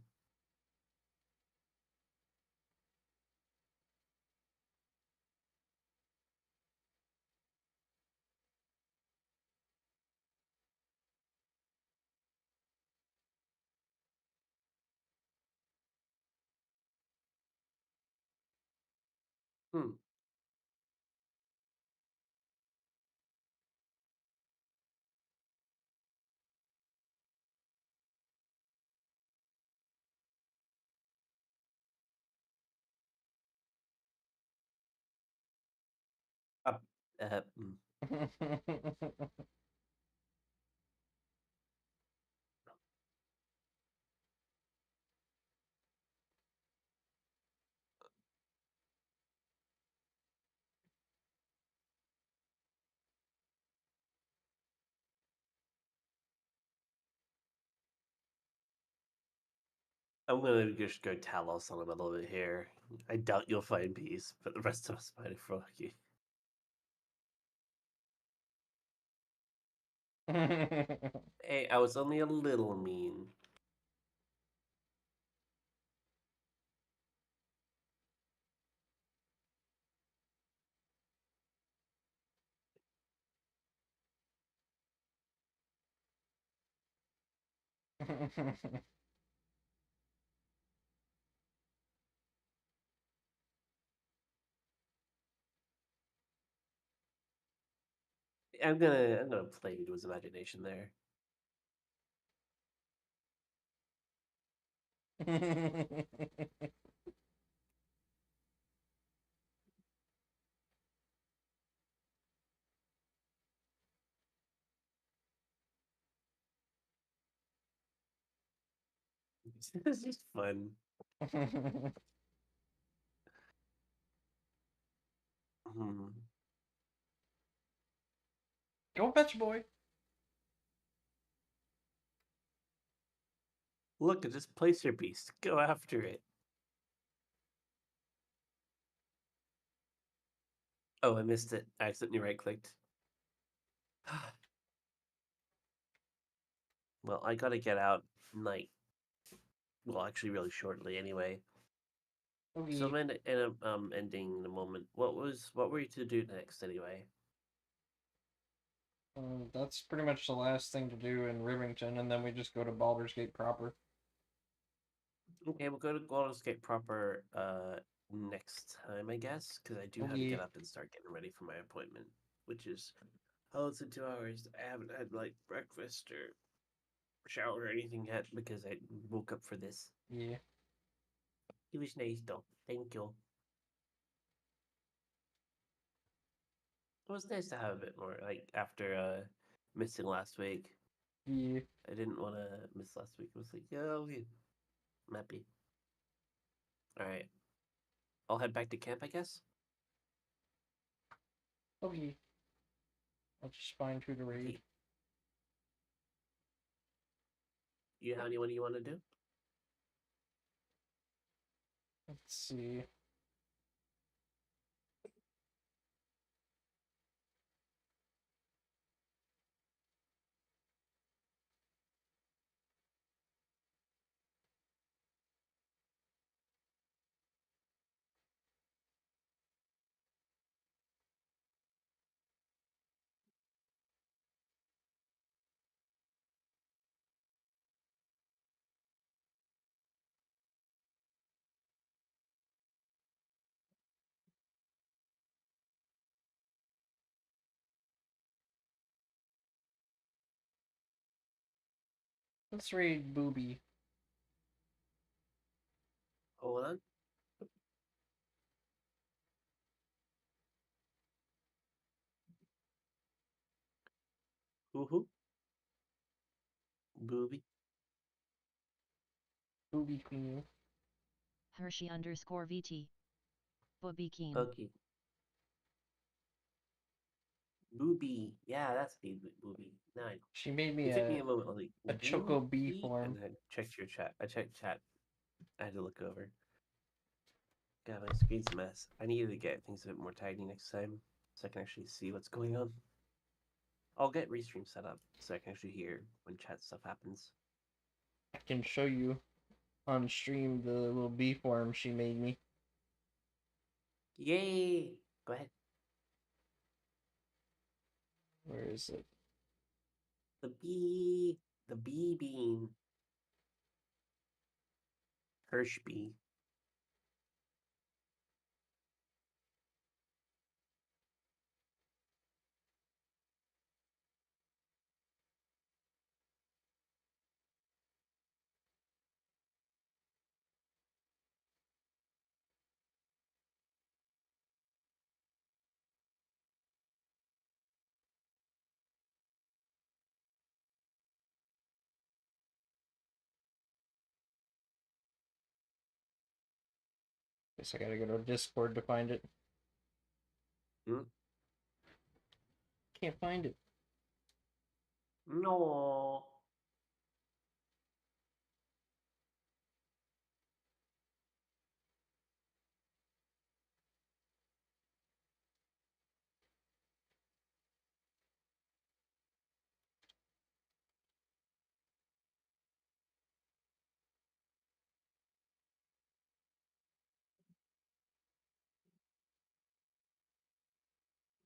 Hmm. Uh, hmm. I'm gonna just go Talos on him a little bit here. I doubt you'll find peace, but the rest of us might if we're lucky. Hey, I was only a little mean. I'm gonna play into his imagination there. This is fun. Go fetch, boy. Look, it just place your beast. Go after it. Oh, I missed it. I accidentally right-clicked. Well, I gotta get out, like, well, actually, really shortly, anyway. Okay. So I'm ending in a moment. What were you to do next, anyway? That's pretty much the last thing to do in Rivington, and then we just go to Baldur's Gate proper. Okay, we'll go to Baldur's Gate proper next time, I guess, because I do have to get up and start getting ready for my appointment, which is it's in 2 hours. I haven't had like breakfast or shower or anything yet because I woke up for this. Yeah. It was nice though. Thank you. It was nice to have a bit more, like after missing last week. Yeah. I didn't want to miss last week. I was like, yeah, okay. I'm happy. Alright. I'll head back to camp, I guess? Okay. I'll just find who to raid. Okay. You have anyone you want to do? Let's see. Let's raid Booby. Hold on. Who? Booby. Booby Queen. Hershey_VT. Booby Keen. Okay. Booby. Yeah, that's Booby. Now I know. She made me it took me a moment. Like, a Choco Bee Booby? form. And I checked your chat. I checked chat. I had to look over. God, my screen's a mess. I needed to get things a bit more tidy next time so I can actually see what's going on. I'll get restream set up so I can actually hear when chat stuff happens. I can show you on stream the little bee form she made me. Yay! Go ahead. Where is it? The bee bean. Hirsch bee. Guess I gotta go to Discord to find it. Can't find it. No.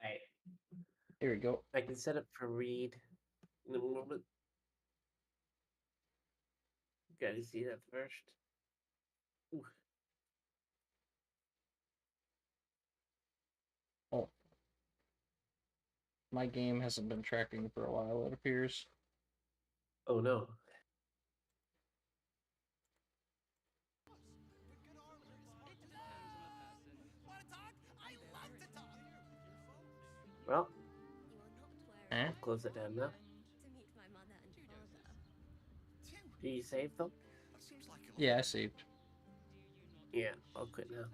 Alright. Here we go. I can set up for read in a moment. Gotta see that first. Ooh. Oh. My game hasn't been tracking for a while, it appears. Oh no. Well, I'll close it down now. Do you save though? Yeah, I saved. Yeah, I'll quit now.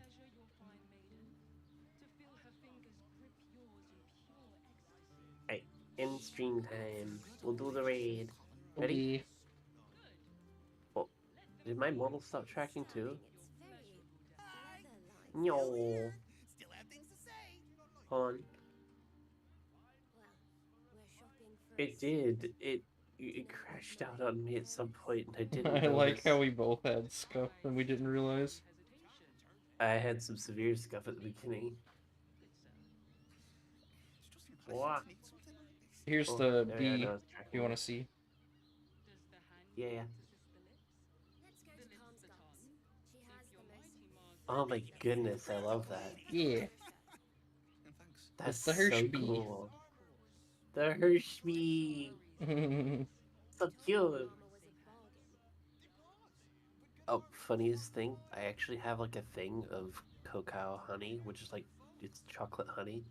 In stream time. We'll do the raid. Ready? Okay. Oh, did my model stop tracking too? No. Hold on. It did. It crashed out on me at some point and I didn't I like notice. how we both had scuff and we didn't realize. I had some severe scuff at the beginning. What? Here's Oh, the there we are, B now it's if tracking you me. want to see. Yeah. Oh my goodness, I love that. Yeah. That's the so Hirschbee. cool. The Hirschbee. So cute. Oh, funniest thing, I actually have like a thing of cacao honey, which is like it's chocolate honey.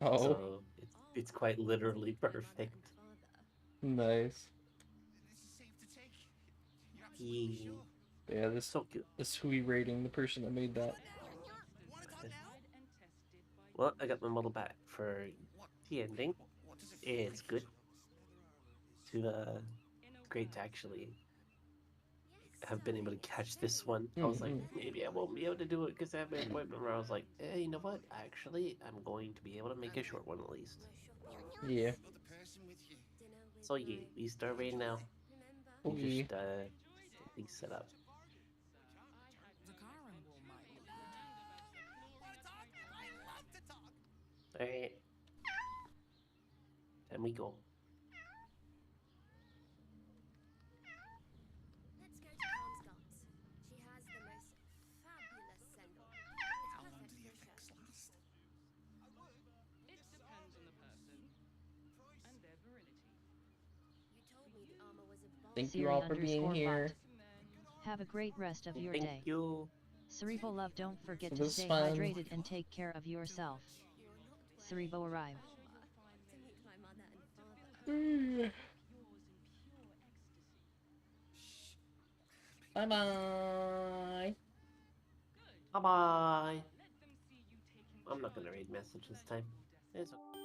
Oh. So it's quite literally perfect. Nice. Yeah, this so cute. This who we rating the person that made that. Well, I got my model back for the ending. It's good. Great to actually have been able to catch this one. I was like, maybe I won't be able to do it because I have my appointment. Where I was like, hey, you know what? Actually, I'm going to be able to make a short one at least. Yeah. So yeah, we start right now. We just things set up. Alright. Then we go. Let's go to Comscott's. She has the most fabulous send-off. How long do the effects last? It depends on the person and their virility. You told me the armor was a bomb. Thank you all for being here. Have a great rest of your Thank day. you. Cerevo love, don't forget It to was stay fun. hydrated and take care of yourself. Cerevo arrive. To meet my mother and father. Bye bye. Bye bye. I'm not gonna read message this time. It's okay.